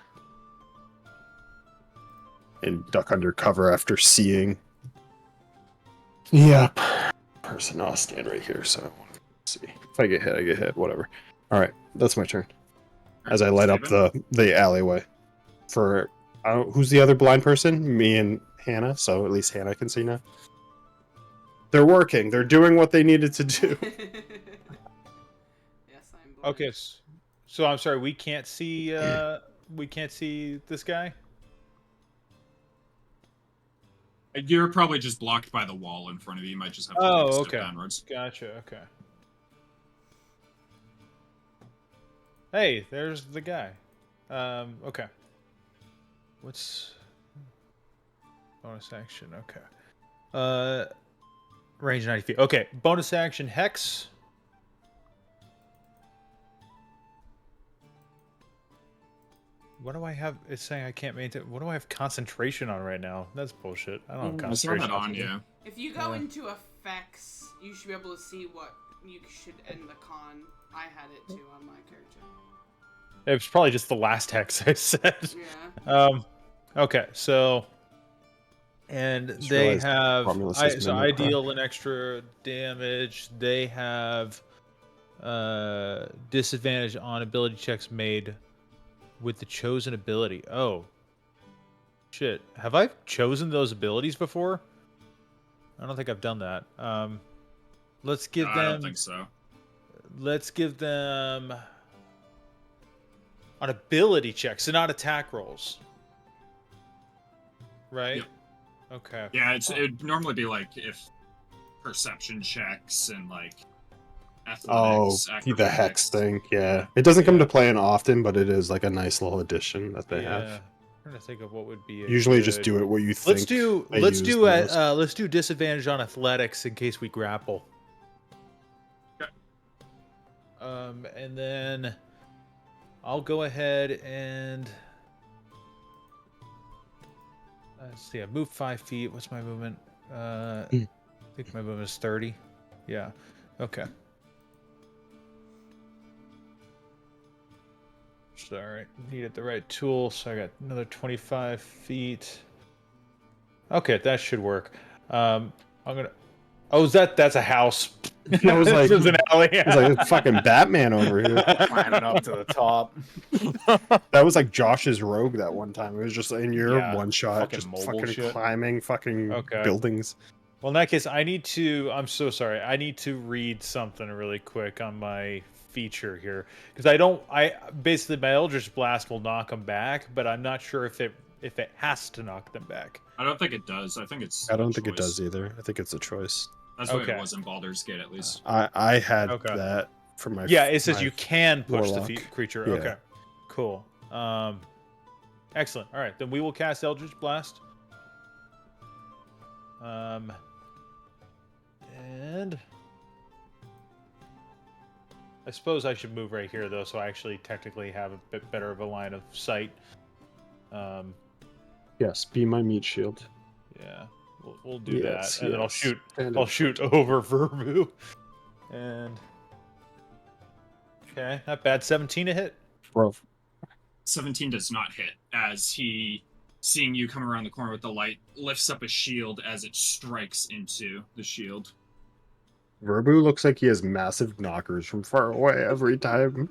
and duck under cover after seeing. Yep. Person, I'll stand right here. So let's see. If I get hit, whatever. All right, that's my turn. As I light up the alleyway. For who's the other blind person? Me and Hannah. So at least Hannah can see now. They're working. They're doing what they needed to do. Yes, I'm blind. Okay, so I'm sorry. We can't see. We can't see this guy. You're probably just blocked by the wall in front of you. You might just have to take a step downwards. Gotcha. Okay. Hey, there's the guy. Okay. What's bonus action? Okay. Range 90 feet. Okay. Bonus action Hex. What do I have? It's saying I can't maintain. What do I have concentration on right now? That's bullshit. I don't have I saw concentration that on you. If you go into effects, you should be able to see what you should end the con. I had it too on my character. It was probably just the last hex I said. Yeah. Okay, so and they have so I minute. deal an extra damage. They have disadvantage on ability checks made with the chosen ability. Oh. Shit. Have I chosen those abilities before? I don't think I've done that. Let's give them I don't think so. Let's give them on ability checks, so not attack rolls. Right? Yep. Okay. Yeah, it'd normally be like if perception checks and like athletics, the acrobatics. hex thing. Yeah, it doesn't come to play in often, but it is like a nice little addition that they have. I'm trying to think of what would be Usually, just do it what you think. Let's do disadvantage on athletics in case we grapple. Okay. And then I'll go ahead and let's see. I moved 5 feet. What's my movement? I think my movement is 30. Yeah. Okay. Sorry, needed the right tool, so I got another 25 feet. Okay, that should work. I'm gonna. Oh, that's a house. I was like, There's an alley. It's like fucking Batman over here. Climbing up to the top. That was like Josh's rogue that one time. It was just in your one shot, fucking just mobile fucking shit. climbing fucking buildings. Well, in that case, I'm so sorry. I need to read something really quick on my feature here because basically my Eldritch Blast will knock them back, but I'm not sure if it has to knock them back. I don't think it does. I think it's. I don't think it does either. I think it's a choice. That's what it was in Baldur's Gate, at least. I had that for my. Yeah, it says you can push warlock. the creature. Yeah. Okay, cool. Excellent. All right, then we will cast Eldritch Blast. And I suppose I should move right here, though, so I actually technically have a bit better of a line of sight. Yes, be my meat shield. Yeah, we'll do that, and then yes. I'll shoot over Verbu. And okay, not bad. 17 to hit. Bro. 17 does not hit, as he, seeing you come around the corner with the light, lifts up a shield as it strikes into the shield. Verbu looks like he has massive knockers from far away every time.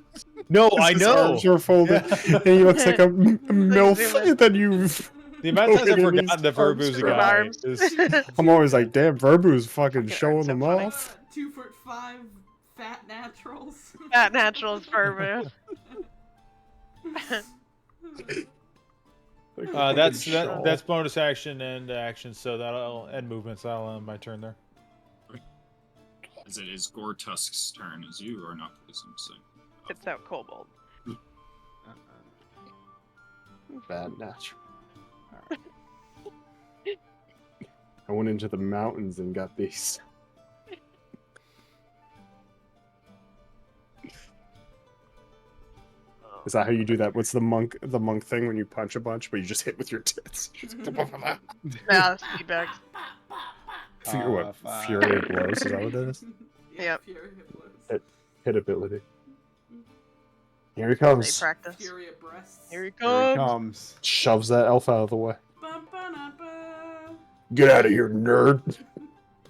No, I His know. arms are folded, and he looks like a milf that you've. The amount of times I've forgotten that Verbu's a guy. I'm always like, damn, Verbu's fucking showing them funny. off. 2'5" fat naturals. Fat naturals Verbu. That's bonus action and action, so that'll end movements. That'll end my turn there. As it is Gore Tusk's turn, as you are not poisoned. So. It's out kobold. Bad natural. I went into the mountains and got these. Is that how you do that? What's the monk thing when you punch a bunch, but you just hit with your tits? Yeah, feedback. What? Fury of blows? Is that what it is? Yep. Fury of blows. Hit ability. Here he They comes. practice. Fury of breasts. Here he Here he comes. comes. Shoves that elf out of the way. Ba-ba-da-ba. Get out of here, nerd.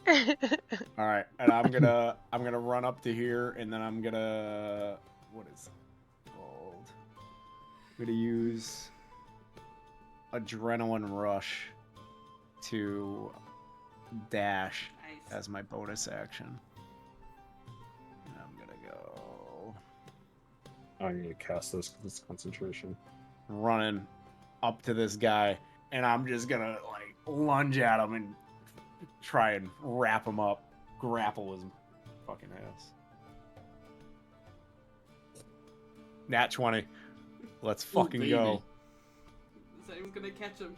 All right, and I'm gonna run up to here, and then I'm gonna what is it called? I'm gonna use Adrenaline Rush to dash Nice. as my bonus action. And I'm gonna go I need to cast this because it's concentration. running up to this guy, and I'm just gonna like lunge at him and try and wrap him up, grapple his fucking ass. Nat 20. Let's fucking baby. go. Is anyone gonna catch him?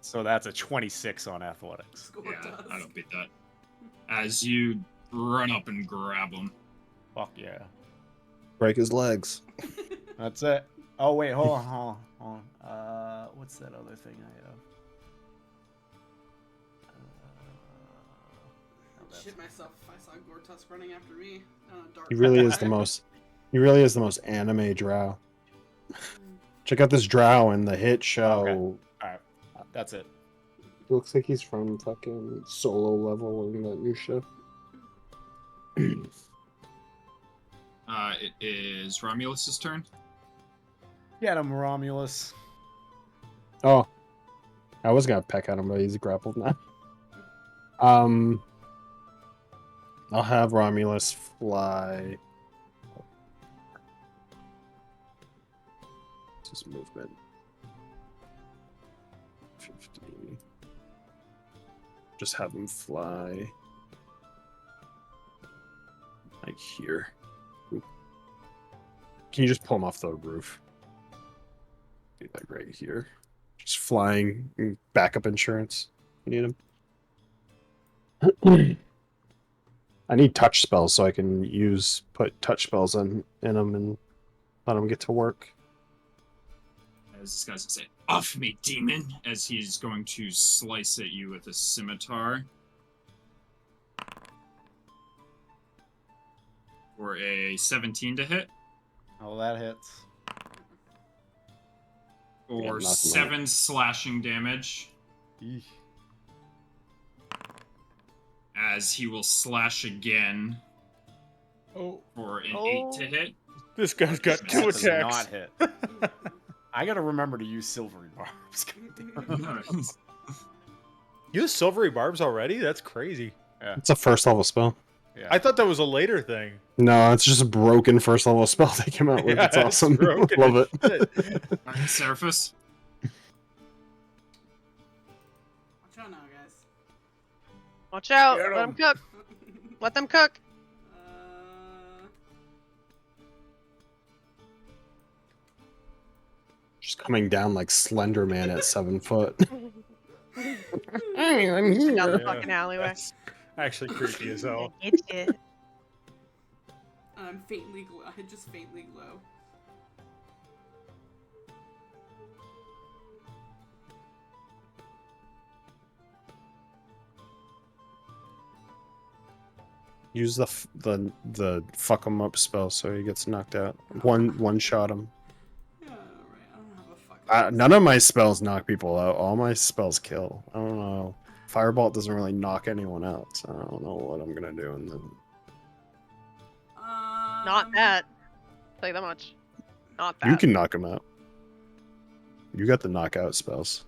So that's a 26 on athletics. Score Yeah, does. I don't beat that. As you run up and grab him. Fuck yeah. Break his legs. That's it. Oh wait, hold on. What's that other thing I have? I'd shit myself if I saw Gortusk running after me down a dark He really is hallway. the most. He really is the most anime drow. Check out this drow in the hit show. Alright, that's it. He looks like he's from fucking Solo Level in that new show. It is Romulus's turn. Get him, Romulus. Oh, I was gonna peck at him, but he's grappled now. I'll have Romulus fly. What's his movement? 50. Just have him fly. Like here. Oop. Can you just pull him off the roof? Do that right here. Just flying backup insurance. You need him. I need touch spells so I can put touch spells in them and let him get to work. As this guy's gonna say, "Off me, demon!" As he's going to slice at you with a scimitar. For a 17 to hit. Oh, that hits. Or knock him out. 7 slashing damage. Eesh. As he will slash again Oh, for an Oh. 8 to hit. this guy's got That two That does attacks. not hit. I gotta remember to use silvery barbs. You have silvery barbs already? That's crazy. It's a first level spell. Yeah. I thought that was a later thing. No, it's just a broken first level spell they came out with. Yeah, It's awesome. broken Love as it. shit. Alright, Seraphis. Watch out now, guys. Watch out. Get Let 'em 'em. cook. Let them cook. Just coming down like Slender Man at 7 foot. I'm Down the here. fucking alleyway. That's actually creepy as hell. It's it. Faintly glow. I just faintly glow. Use the fuck him up spell so he gets knocked out. One shot him. Yeah, right. I don't have a fucking. None of my spells knock people out. All my spells kill. I don't know. Firebolt doesn't really knock anyone out, so I don't know what I'm gonna do. And then Not that. Tell you that much. Not that. you can knock him out. You got the knockout spells.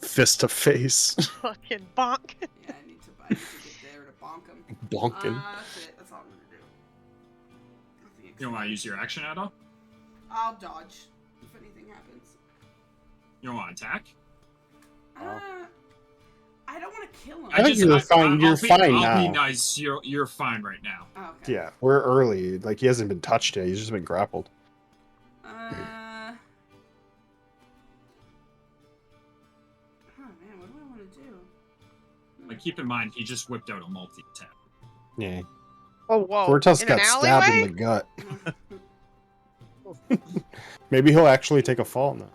Fist to face. Fucking bonk. Yeah, I need to get there to bonk him. Bonking. That's it. That's all I'm gonna do. Nothing You don't want to use your action at all? I'll dodge if anything happens. You don't want to attack? I don't want to kill him. I think you're fine. You're fine I'll be now. nice. You're fine right now. Oh, okay. Yeah, we're early. Like he hasn't been touched yet. He's just been grappled. Oh man, what do I want to do? Like, keep in mind, he just whipped out a multi-attack. Yeah. Oh, whoa. Cortus In an got stabbed in alleyway? the gut. Maybe he'll actually take a fall now.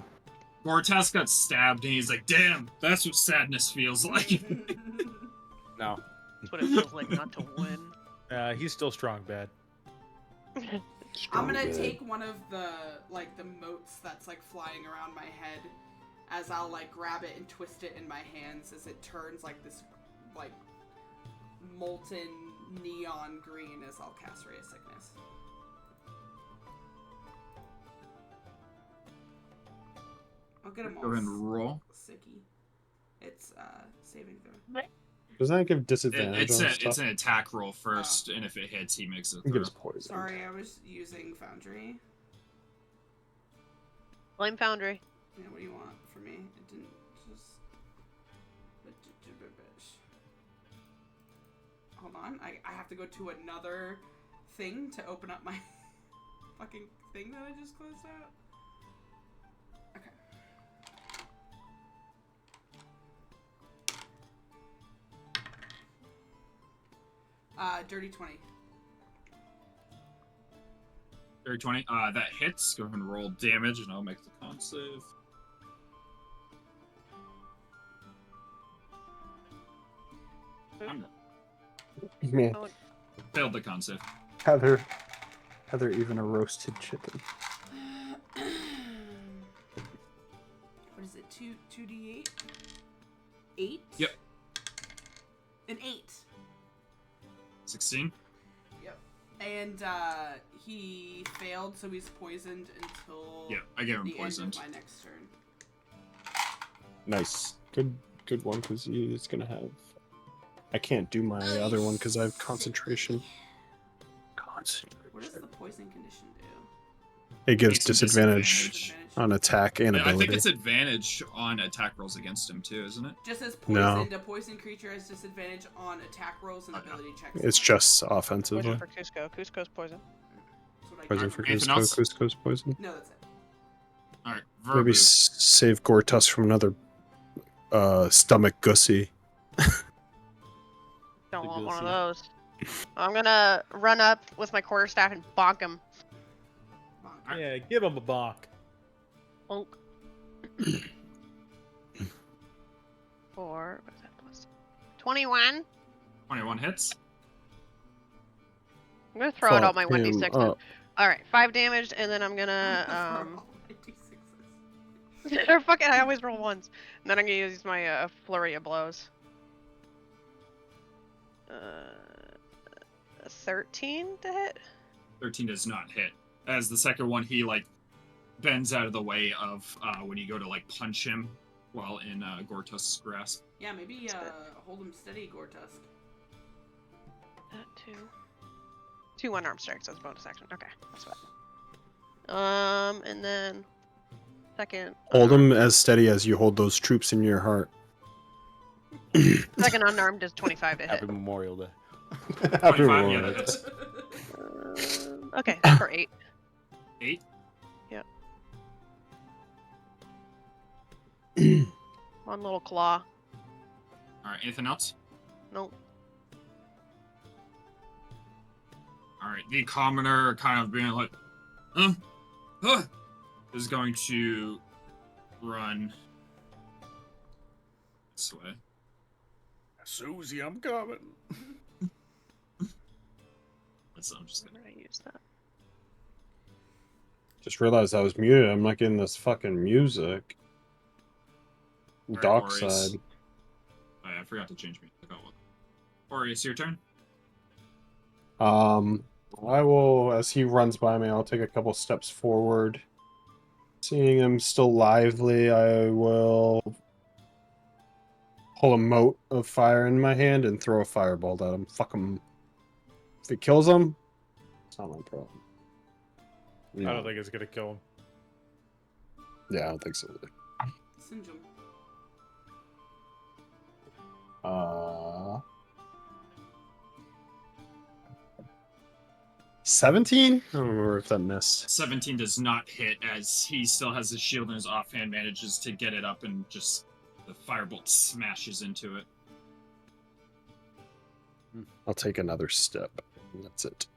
Gortas got stabbed, and he's like, "Damn, that's what sadness feels like." No. That's what it feels like not to win. He's still strong, bad. I'm gonna take one of the motes that's like flying around my head, as I'll like grab it and twist it in my hands as it turns like this like molten neon green as I'll cast Ray of Sickness. I'll get him all Go ahead and roll. sicky. It's saving throw. Doesn't that give disadvantage on It's stuff? an attack roll first, and if it hits, he makes it He through. gives poison. Sorry, I was using Foundry. Blame Foundry. Yeah, what do you want from me? It didn't just. Hold on, I have to go to another thing to open up my fucking thing that I just closed out. Okay. Dirty 20. Dirty 20. That hits. Go ahead and roll damage, and I'll make the con save. Man, Failed the con save. Heather even a roasted chicken. What is it? 2d8? 8? Yep. An 8. 16. Yep. And he failed, so he's poisoned until Yeah, I get him the poisoned. end of my next turn. nice. Good one, because he's gonna have... I can't do my other one because I have concentration. What does the poison condition do? It gives It's a disadvantage disadvantage. on attack and I ability. think it's advantage on attack rolls against him too, isn't it? Just as No. poisoned, a poison creature has disadvantage on attack rolls and ability checks. It's just Poison offensively. for Cusco. Cusco's poison. That's what I Poison got. for Anything Cusco. else? Cusco's poison. No, that's it. All right, Maybe Verbu. save Gortus from another stomach gussy. Don't The want one of Gilsey. those. I'm gonna run up with my quarterstaff and bonk him. Bonk. Yeah, give him a bonk. Bonk. What is that plus? 21. 21 hits. I'm gonna throw out all Fuck my him 1d6 then. up. Alright, 5 damage, and then I'm gonna All my D6s. or fuck it, I always roll ones. And then I'm gonna use my flurry of blows. 13 to hit. 13 does not hit. As the second one, he like bends out of the way of when you go to like punch him while in Gortus's grasp. Yeah, maybe hold him steady, Gortusk. That too. 2 unarmed strikes as bonus action. Okay, that's fine. And then second. Hold him as steady as you hold those troops in your heart. Second unarmed is 25 to hit. Happy Memorial Day. Happy 25, yeah, Memorial that Day. hits. Okay, for 8. 8. Yep. One little claw. All right, anything else? Nope. All right, the commoner kind of being like, is going to run this way. Susie, I'm coming. So I'm just I'm gonna. gonna use that. Just realized I was muted. I'm not getting this fucking music. Alright, Dockside. Boris. Oh, yeah, I forgot to change me. Ori, it's your turn. I will, as he runs by me, I'll take a couple steps forward. Seeing him still lively, I will pull a mote of fire in my hand and throw a firebolt at him. Fuck him. If it kills him, it's not my problem. I don't think it's gonna kill him. Yeah, I don't think so either. Singe him. 17? I don't remember if that missed. 17 does not hit as he still has his shield in his offhand, manages to get it up and just the firebolt smashes into it. I'll take another step. And that's it.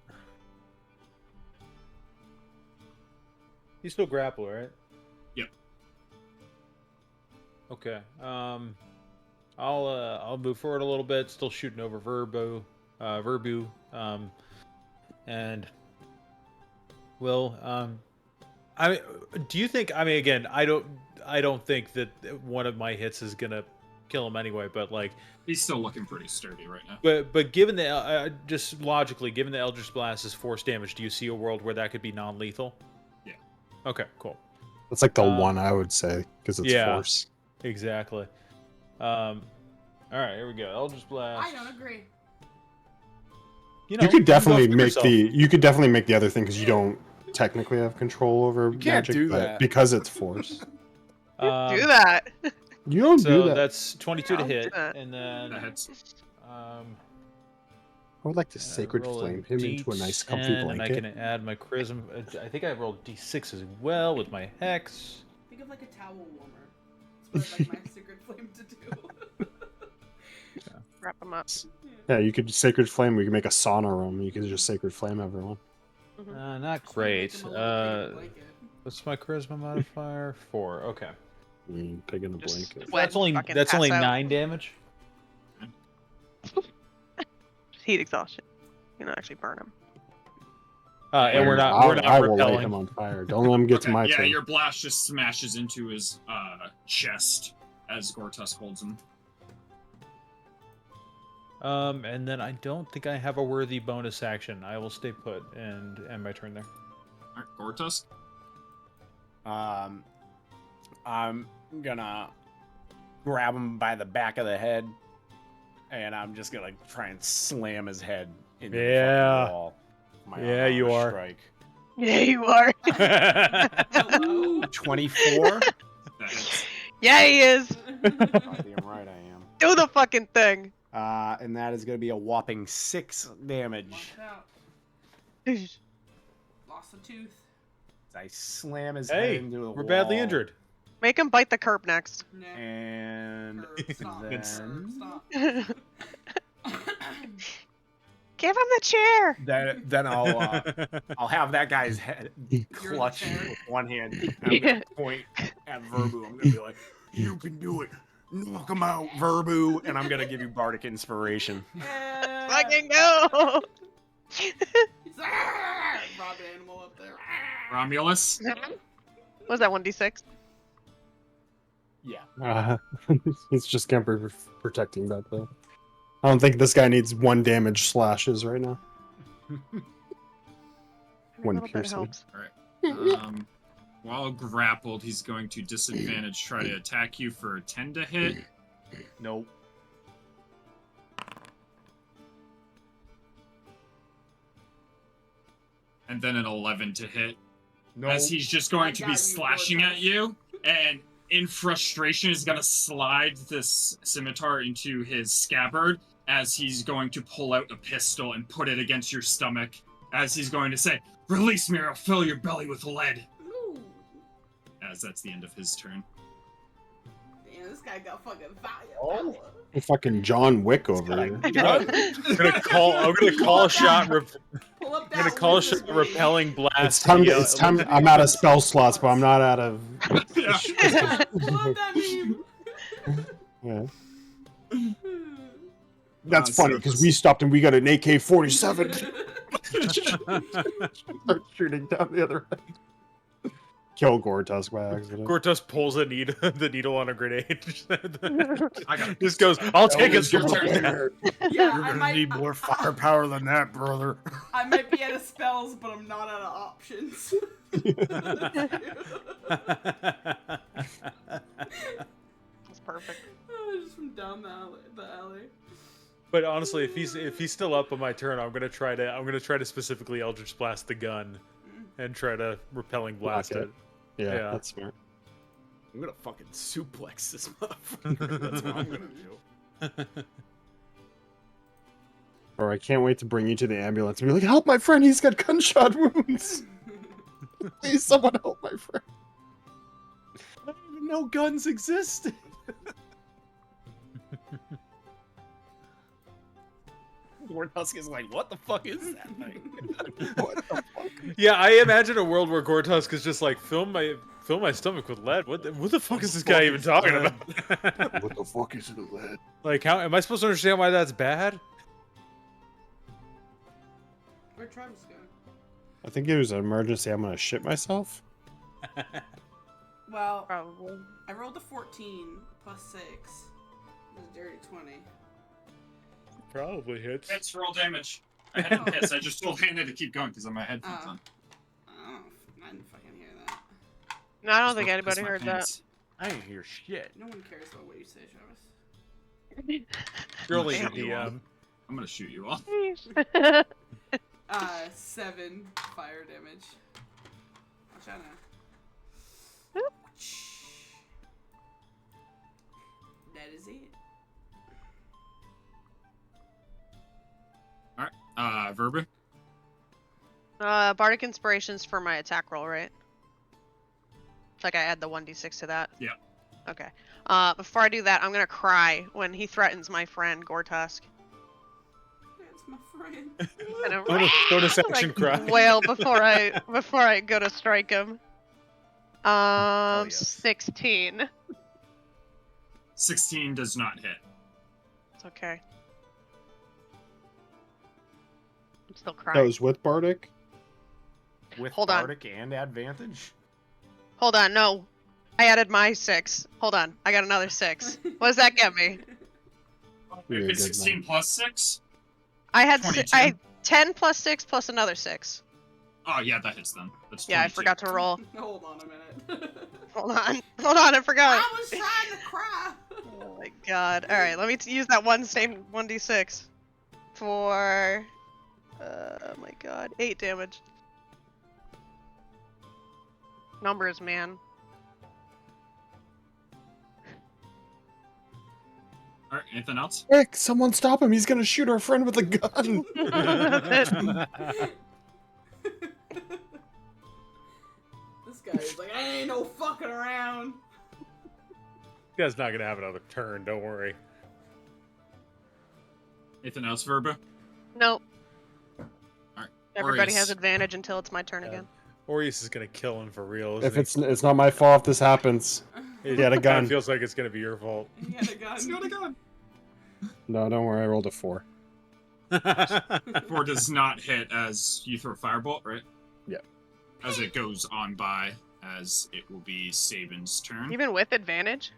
He's still grapple, right? Yep. Okay. I'll move forward a little bit, still shooting over Verbu. And Will, do you think? I mean, again, I don't think that one of my hits is gonna kill him anyway. But like, He's still looking pretty sturdy right now. but given the just logically, given the Eldritch Blast is force damage, do you see a world where that could be non-lethal? Yeah. Okay. Cool. That's like the one I would say because it's force. Exactly. All right, here we go. Eldritch Blast. I don't agree. You know, You could definitely go for make yourself. the other thing because you don't technically have control over can't magic, do but that. because it's force. Do that. You don't So do that. that's 22 to I'll hit, do that. and then That hits. I would like to sacred roll flame him into a nice comfy D10, and I blanket. can add my charisma. I think I rolled D6 as well with my hex. Think of like a towel warmer. That's what I'd like my secret flame to do. Wrap them up. Yeah, you could sacred flame. We could make a sauna room. You could just sacred flame everyone. Not Just wanna make great. him a little pig in a blanket. What's my charisma modifier? 4. Okay. Pig in a Just blanket. sweat That's only and fucking that's pass only out. 9 damage. Heat exhaustion. You know, actually burn him. And we're not I will light repelling. him on fire. Don't let him get to my Yeah, turn. your blast just smashes into his chest as Gortusk holds him. And then I don't think I have a worthy bonus action. I will stay put and end my turn there. Alright, Gortusk. I'm gonna grab him by the back of the head, and I'm just gonna try and slam his head into the fucking wall. My Yeah, you unarmed are. Strike. Yeah, you are. Hello. 24. That hits. Yeah, he is. Goddamn right I am. Do the fucking thing. And that is gonna be a whopping 6 damage. Watch out. Lost a tooth. As I slam his head Hey, into the we're badly wall, injured. Make him bite the curb next. Nah. And Curb, stop. then Curb, stop. Give him the chair. then I'll have that guy's head clutched chair. with one hand. And I'm gonna point at Verbu. I'm gonna be like, "You can do it. Knock him out, Verbu." And I'm gonna give you bardic inspiration. Fucking go. Robbed animal up there. Romulus. Was that 1d6? Yeah. He's just Kemper protecting that though. I don't think this guy needs 1 damage slashes right now. One Every little bit piercing. helps. Alright. While grappled, he's going to disadvantage try to attack you for a 10 to hit. Nope. And then an 11 to hit. No. As he's just going I to got be you, slashing Gortusk. at you, and in frustration is going to slide this scimitar into his scabbard as he's going to pull out a pistol and put it against your stomach as he's going to say, "Release me or I'll fill your belly with lead." Ooh. As that's the end of his turn. Damn, this guy got fucking fire. Oh. power. Fucking John Wick over here. I'm gonna call a shot. Pull up I'm gonna that call a wizard shot. blade. Repelling blast. It's time. Yeah, It's time. I'm out of spell slots, but I'm not out of. Yeah. Yeah, pull up that meme. Yeah. That's So funny because this- we stopped and we got an AK-47. Start shooting down the other end. Kill Gortusk by accident. Gortus pulls the needle on a grenade. I got Just goes, "I'll take it." It's your turn. Yeah, You're I gonna might, need more firepower than that, brother. I might be out of spells, but I'm not out of options. That's perfect. Just from down the alley. But honestly, if he's still up on my turn, I'm gonna try to specifically Eldritch Blast the gun, and try to repelling blast Okay. it. Yeah, Yeah. that's smart. I'm gonna fucking suplex this motherfucker. That's what I'm gonna do. Or I can't wait to bring you to the ambulance and be like, "Help my friend! He's got gunshot wounds. Please, someone help my friend." I didn't even know guns existed. Gortusk is like, what the fuck is that thing? Yeah, I imagine a world where Gortusk is just like, fill my stomach with lead. What the fuck is this guy even talking about? What the fuck is it, lad? Like, how am I supposed to understand why that's bad? Where'd Travis go? I think it was an emergency. I'm gonna shit myself. Well, Probably. I rolled a 14 plus 6. It was a dirty 20. Probably hits. Hits roll damage. I hadn't hits. I just told Hannah to keep going because I have my headphones on. Oh, I didn't fucking hear that. No, I don't Just think look anybody past my heard that. pants. I ain't hear shit. No one cares about what you say, Travis. You're only Damn. the DM. I'm gonna shoot you all. 7 fire damage. I'm trying to. That is it. Verba. Bardic Inspiration's for my attack roll, right? Like I add the 1d6 to that? Yeah. Okay. Before I do that, I'm gonna cry when he threatens my friend Gortusk. That's my friend. And a Bonus action like, cry. wail before I go to strike him. yes. 16. 16 does not hit. It's okay. I'm still That crying. was with Bardic. With Hold on. Bardic and advantage? Hold on, no. I added my 6. Hold on, I got another 6. What does that get me? You're If a it's good 16 plus 6. I had 22. 10 plus 6 plus another 6. Oh yeah, that hits then. That's Yeah, I 22. forgot to roll. Hold on a minute. Hold on, I forgot. I was trying to cry. Oh my god. Alright, let me use that same 1d6 for... oh my god. 8 damage. Numbers, man. All right, anything else? Rick, someone stop him. He's gonna shoot our friend with a gun. This guy is like, I ain't no fucking around. You guys not gonna have another turn, don't worry. Anything else, Verba? Nope. Alright. Everybody Orius. has advantage until it's my turn again. Orius is gonna kill him for real. If it's not my fault if this happens. It He had a gun. kinda feels like it's gonna be your fault. He had a gun. He's got a gun. No, don't worry. I rolled a 4. 4 does not hit as you throw a firebolt, right? Yeah. As it goes on by, as it will be Sabin's turn. Even with advantage?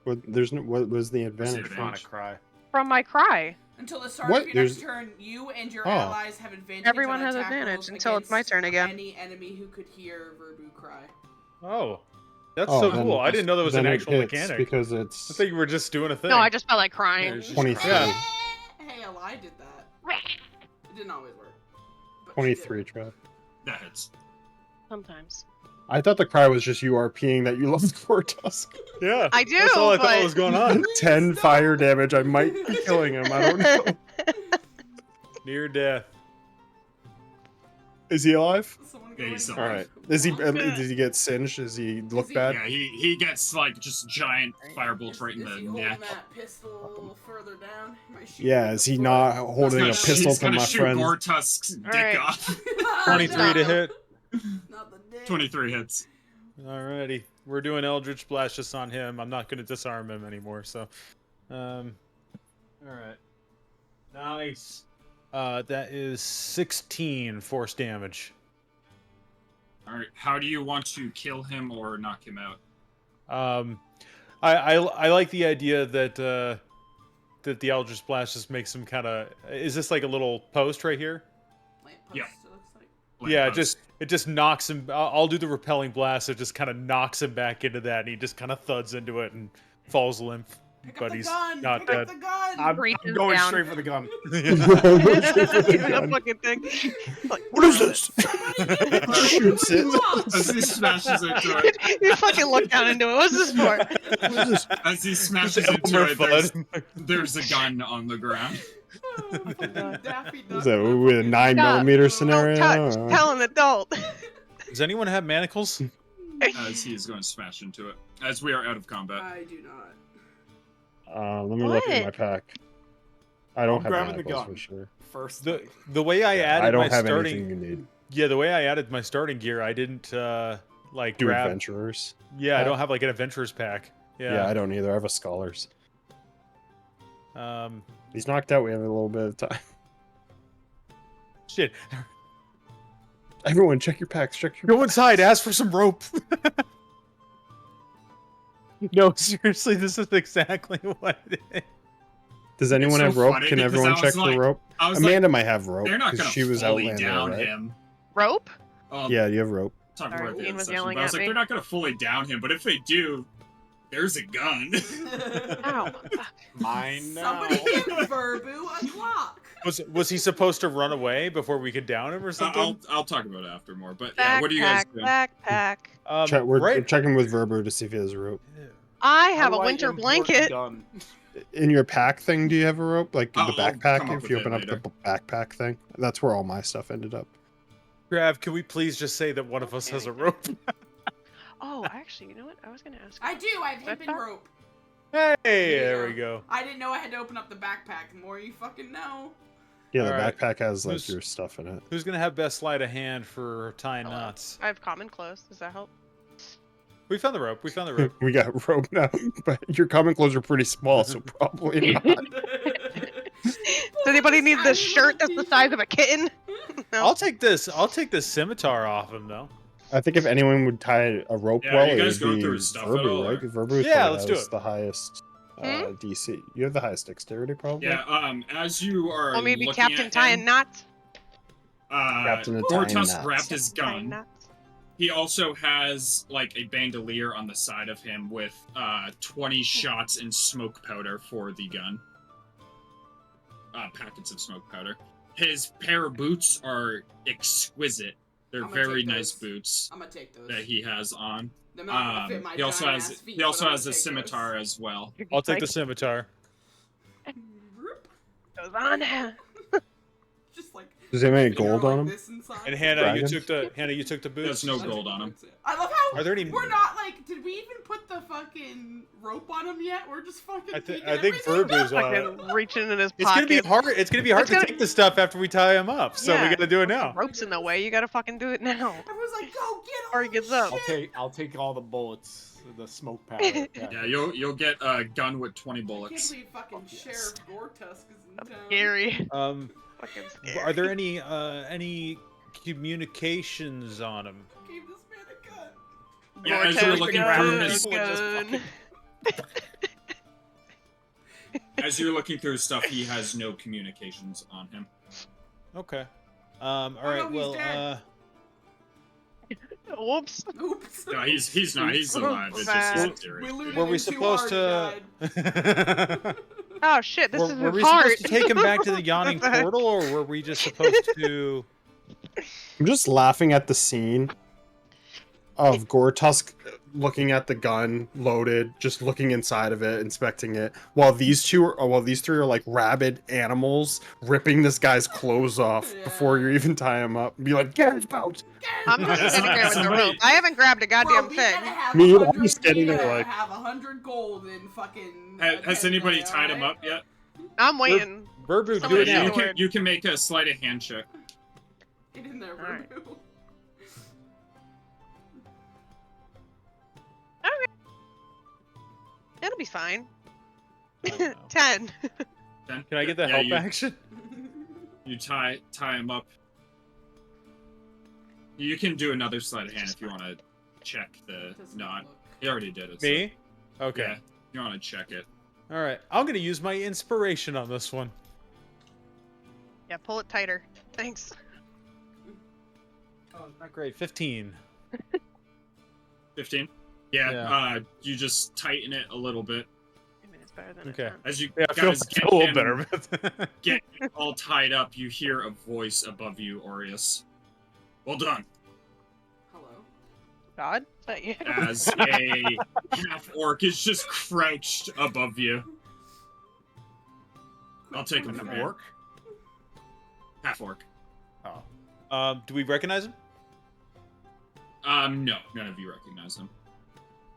What was the advantage? advantage? Trying to cry. From my cry. Until the start What? of your next There's- turn, you and your Oh. allies have advantage. Everyone on has attack advantage rolls until it's my against turn again. Any enemy who could hear Verbu cry. Oh. That's Oh, so then cool. I didn't know that was an then it actual hits mechanic. Because I it's thought you were just doing a thing. No, I just felt like Yeah, crying. it's just 23. crying. Hey, Eli did that. It didn't always work. but she 23, did. Trev. That hits. Sometimes. I thought the cry was just you RPing that you loved Gortusk. Yeah. I do, That's all I thought but- was going on. 10 fire damage. I might be killing him. I don't know. Near death. Is he alive? Someone Yeah, go he's in still All and right. watch. Is he? Watch. Did he get singed? Does he look he- bad? Yeah, he gets like just giant firebolts right in Is the he holding neck. that pistol a little further down? He might shoot Yeah. you Is in he the not foot. holding a He's pistol he's to gonna my shoot friend? Gortusk's dick Alright. off. 23 to hit. Not the dick. 23 hits. Alrighty. We're doing Eldritch Blast just on him. I'm not going to disarm him anymore, so. Alright. Nice. That is 16 force damage. Alright, how do you want to kill him or knock him out? I like the idea that that the Eldritch Blast just makes him kind of. Is this like a little post right here? Lamppost, Yeah. it looks like. Yeah, Lamppost. it just knocks him. I'll do the repelling blast. It just kind of knocks him back into that, and he just kind of thuds into it and falls limp. Pick But up the he's gun! not Pick dead. up the gun! I'm Reaches going down. straight for the gun. That fucking thing. Like, What is this? Shoots it. As he smashes into it, you fucking look down into it. What's this for? What is this? as he smashes into it, there's a gun on the ground. Daffy Is Duck. that with a 9mm scenario? Don't touch. Tell an adult. Does anyone have manacles? As he is going to smash into it. As we are out of combat. I do not. Let me look at my What? pack. I don't I'm have grabbing the manacles gun. for sure. First The thing. the way I added I don't my have starting anything you need. yeah, the way I added my starting gear, I didn't like Do grab. adventurers. Yeah, I don't have like an adventurer's pack. Yeah, I don't either. I have a scholars. Um, He's knocked out. We have a little bit of time. shit. Everyone, check your packs. Check your Go inside. Ask for some rope. No, seriously, this is exactly what it is. Does anyone so have rope? funny Can because everyone I was check like- for rope? I was Amanda like, might have rope they're not because gonna she was fully outlander, down right? him. Rope? Yeah, you have rope. Talking Sorry, about the Ian other was session, yelling but I was at like, me. they're not gonna fully down him, but if they do, there's a gun. Ow. Mine now. Somebody give Verbu a clock. Was he supposed to run away before we could down him or something? I'll talk about it after more. But yeah, what are you guys doing? Backpack. We're right. checking with Verbo to see if he has a rope. I How have do a I winter import blanket. gun? In your pack thing, do you have a rope? Like the I'll come backpack? up If you with open it up the later. backpack thing, that's where all my stuff ended up. Grav, can we please just say that one of us has a rope? Oh, actually, you know what? I was gonna ask. I do. I have hip and Backpack? rope. Hey, you there we go. I didn't know I had to open up the backpack. The more you fucking know. Yeah, the Alright. backpack has like Who's- your stuff in it. Who's gonna have best sleight of hand for tying Hello. knots? I have common clothes. Does that help? We found the rope. We found the rope. We got rope now, but your common clothes are pretty small, so probably not. Does anybody need this shirt that's the size of a kitten? No. I'll take this. I'll take this scimitar off him though. I think if anyone would tie a rope Yeah, well, you it guys would going be through his stuff at Verbu, all, right? or- Verbu Yeah, probably let's do has it. the highest DC. You have the highest dexterity, probably. Yeah. As you are Or maybe looking Captain at tying him, knots? Captain of tying Gortusk knots. grabbed his Tying gun. knots? He also has like a bandolier on the side of him with 20 shots in smoke powder for the gun. Packets of smoke powder. His pair of boots are exquisite. They're I'm gonna very take nice those. boots I'm gonna take those. that he has on. They're not gonna fit my He also giant has ass feet, he also but I'm has gonna a take scimitar those. as well. I'll take the Like, scimitar. goes on. Just like. Does he have any finger gold like on him? this inside. And Hannah, Dragon? you took the boots. There's no gold on him. I love how Are there any- we're not like. Did we even put the fucking rope on him yet? We're just fucking. I think taking everything. Verbu's Fucking reaching in his It's gonna be pocket. hard. It's gonna be hard It's to gonna- take this stuff after we tie him up. So we Yeah. gotta do it now. Rope's in the way. You gotta fucking do it now. Everyone's like, go get all Or he the gets up. shit. I'll take all the bullets, the smoke powder. Yeah, you'll get a gun with 20 I can't bullets. believe fucking Sheriff Gortusk is in town. Scary. Fucking scary. Are there any communications on him? Gave this man a gun. Yeah, as you were Vortex looking gun, through his gun. as you're looking through his stuff, he has no communications on him. Okay. All right. no, he's Well, dead. Whoops. Oops. No, he's not. He's alive. It's just Sad. his We interior. looted were him we too supposed hard, he to? died. Oh shit, this is were his we heart. supposed to take him back to the yawning What the heck? portal, or were we just supposed to? I'm just laughing at the scene of Gortusk looking at the gun loaded, just looking inside of it, inspecting it, while these three are like rabid animals ripping this guy's clothes off before you even tie him up. Be like, get his boat. I'm just sitting there with the Somebody- rope. I haven't grabbed a goddamn Bro, we thing. gotta have Me, I'm 100 just standing we there gotta like- have 100 gold in fucking. Has anybody Tenday, tied him alright? up yet? I'm waiting. Verbu, do Somebody it now. do it. You can make a sleight of hand check. Get in there, Alright. Verbu. It'll be fine. I don't know. 10. Then? Can I get the Yeah, help you, action? You tie him up. You can do another sleight of hand if you want to check the Doesn't knot. look- He already did it. Me? So, Okay. yeah, you want to check it. All right. I'm gonna use my inspiration on this one. Yeah, pull it tighter. Thanks. Oh, not great. 15. 15. Yeah. Yeah. You just tighten it a little bit I mean, it's better than Okay. a 10. as you Yeah, I feel, guys I feel a little better. but- get all tied up. You hear a voice above you, Aureus. Well done. Hello. God? Is that you? As a half orc is just crouched above you. I'll take him from An here. orc? Half orc. Oh. Do we recognize him? No, none of you recognize him.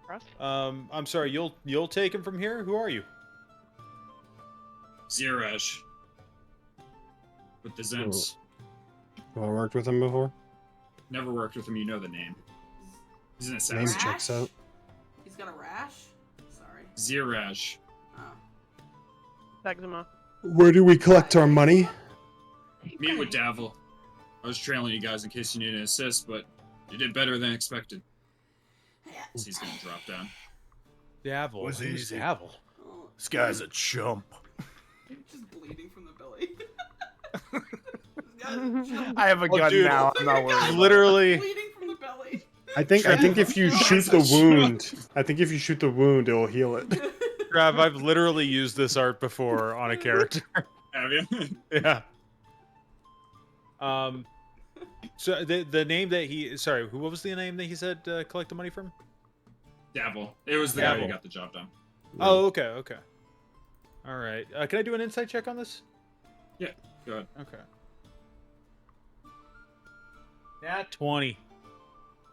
Rough. I'm sorry. You'll take him from here. Who are you? Ziraj. with the Zents. Have I worked with him before? Never worked with him. You know the name. He's an Name assassin. checks out. He's got a rash? Sorry. Ziraj. Oh. Eczema. Where do we collect our money? Meet with Davil. I was trailing you guys in case you needed an assist, but you did better than expected. So he's gonna drop down. Davil. Was he- Who's Davil? Oh, This guy's a chump. just bleeding from the belly. This guy's just- I have a gun dude. now. I'm not worried. Guys, Literally- bleeding from the belly. I think if you shoot the wound, it will heal it. Trav, I've literally used this art before on a character. Have you? Yeah. So the name that he what was the name that he said collect the money from? Davil. It was the guy who Davil. got the job done. Oh, okay. All right. Can I do an insight check on this? Yeah, go ahead. Okay. Nat 20.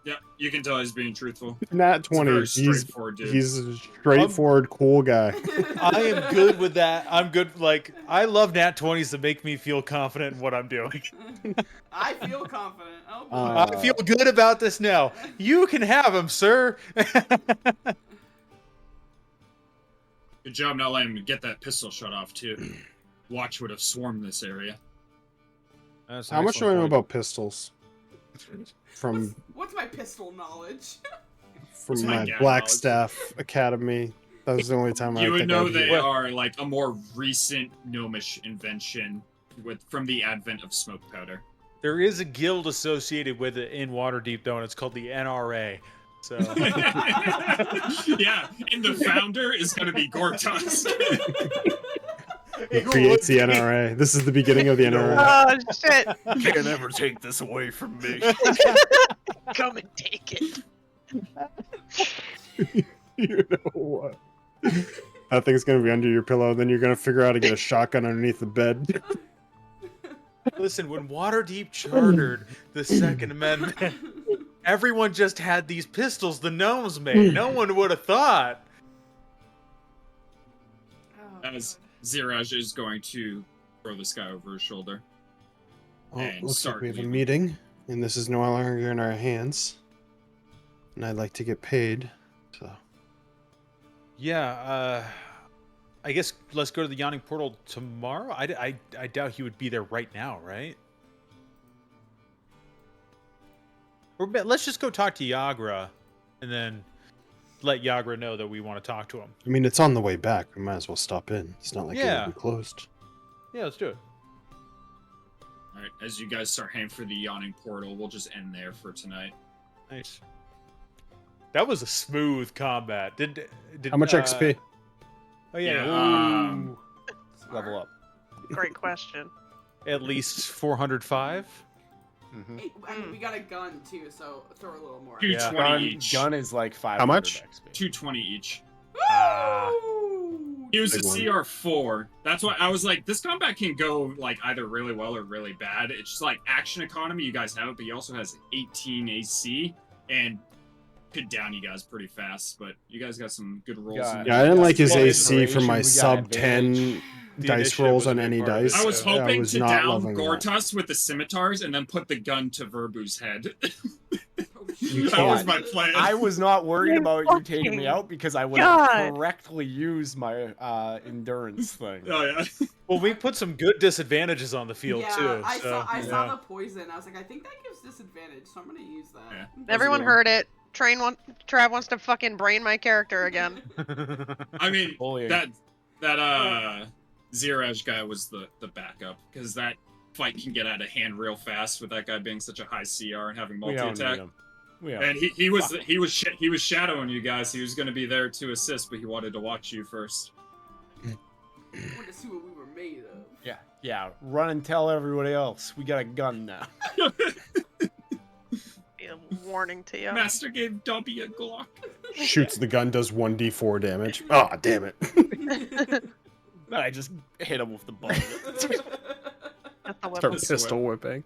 Yep, you can tell he's being truthful. Nat It's a very 20. straightforward dude. He's a straightforward, cool guy. I am good with that. I'm good. Like, I love Nat 20s to make me feel confident in what I'm doing. I feel confident. Oh, boy. I feel good about this now. You can have him, sir. Good job not letting him get that pistol shut off, too. Watch would have swarmed this area. That's an How much do I excellent know point. about pistols? From What's my pistol knowledge? What's my my gag Blackstaff Academy. That was the only time I You would think know I'd they hear. are like a more recent gnomish invention from the advent of smoke powder. There is a guild associated with it in Waterdeep, though, and it's called the NRA. So Yeah, and the founder is going to be Gortas. He creates the NRA. This is the beginning of the NRA. Oh shit! Can't ever take this away from me. Come and take it. You know what? That thing's gonna be under your pillow, then you're gonna figure out how to get a shotgun underneath the bed. listen, when Waterdeep chartered the Second Amendment, everyone just had these pistols the gnomes made. No one would have thought. Oh, As Ziraj is going to throw this guy over his shoulder. Well, And looks like start we have a leaving. meeting, and this is no longer in our hands. And I'd like to get paid, so. Yeah, I guess let's go to the Yawning Portal tomorrow. I doubt he would be there right now, right? Or let's just go talk to Yagra, and then let Yagra know that we want to talk to him. I mean, it's on the way back. We might as well stop in. It's not like Yeah. it'll be closed. Yeah, let's do it. Alright, as you guys start heading for the Yawning Portal, we'll just end there for tonight. Nice. That was a smooth combat. Did How much XP? Oh yeah, Yeah, ooh, Level up. Great question. at least 405. Mm-hmm. Hey, I mean, we got a gun too, so throw a little more. 220 Gun, each. gun is like 500 How much? XP. 220 each. Woo! He was a Big one. CR4. That's why I was like, this combat can go like either really well or really bad. It's just like action economy, you guys have it, but he also has 18 AC and could down you guys pretty fast. But you guys got some good rolls. Yeah. in Yeah, I there. didn't like his Well, AC from my we got sub advantage. 10 The dice initiative rolls was a on big any part of it. dice. I was Yeah, I hoping was to not down loving that. Gortas with the scimitars and then put the gun to Verbu's head. Oh, You That was can't. my plan. I was not worried My about you taking me fucking out because I would God. have correctly used my endurance thing. Oh yeah. Well, we put some good disadvantages on the field yeah, too. I so, saw yeah. the poison. I was like, I think that gives disadvantage, so I'm gonna use that. Yeah. Everyone good. heard it. Trav wants to fucking brain my character again. I mean, Bullying. that Ziraj guy was the backup because that fight can get out of hand real fast with that guy being such a high CR and having We don't need multi-attack. him. We don't. And he was shadowing you guys. He was going to be there to assist, but he wanted to watch you first. I wanted to see what we were made of. Yeah. Run and tell everybody else. We got a gun now. Be a warning to you. Master gave Dobby a Glock. Shoots the gun, does 1d4 damage. Ah, damn it. I just hit him with the button. That's the Start weapon. This pistol whipping.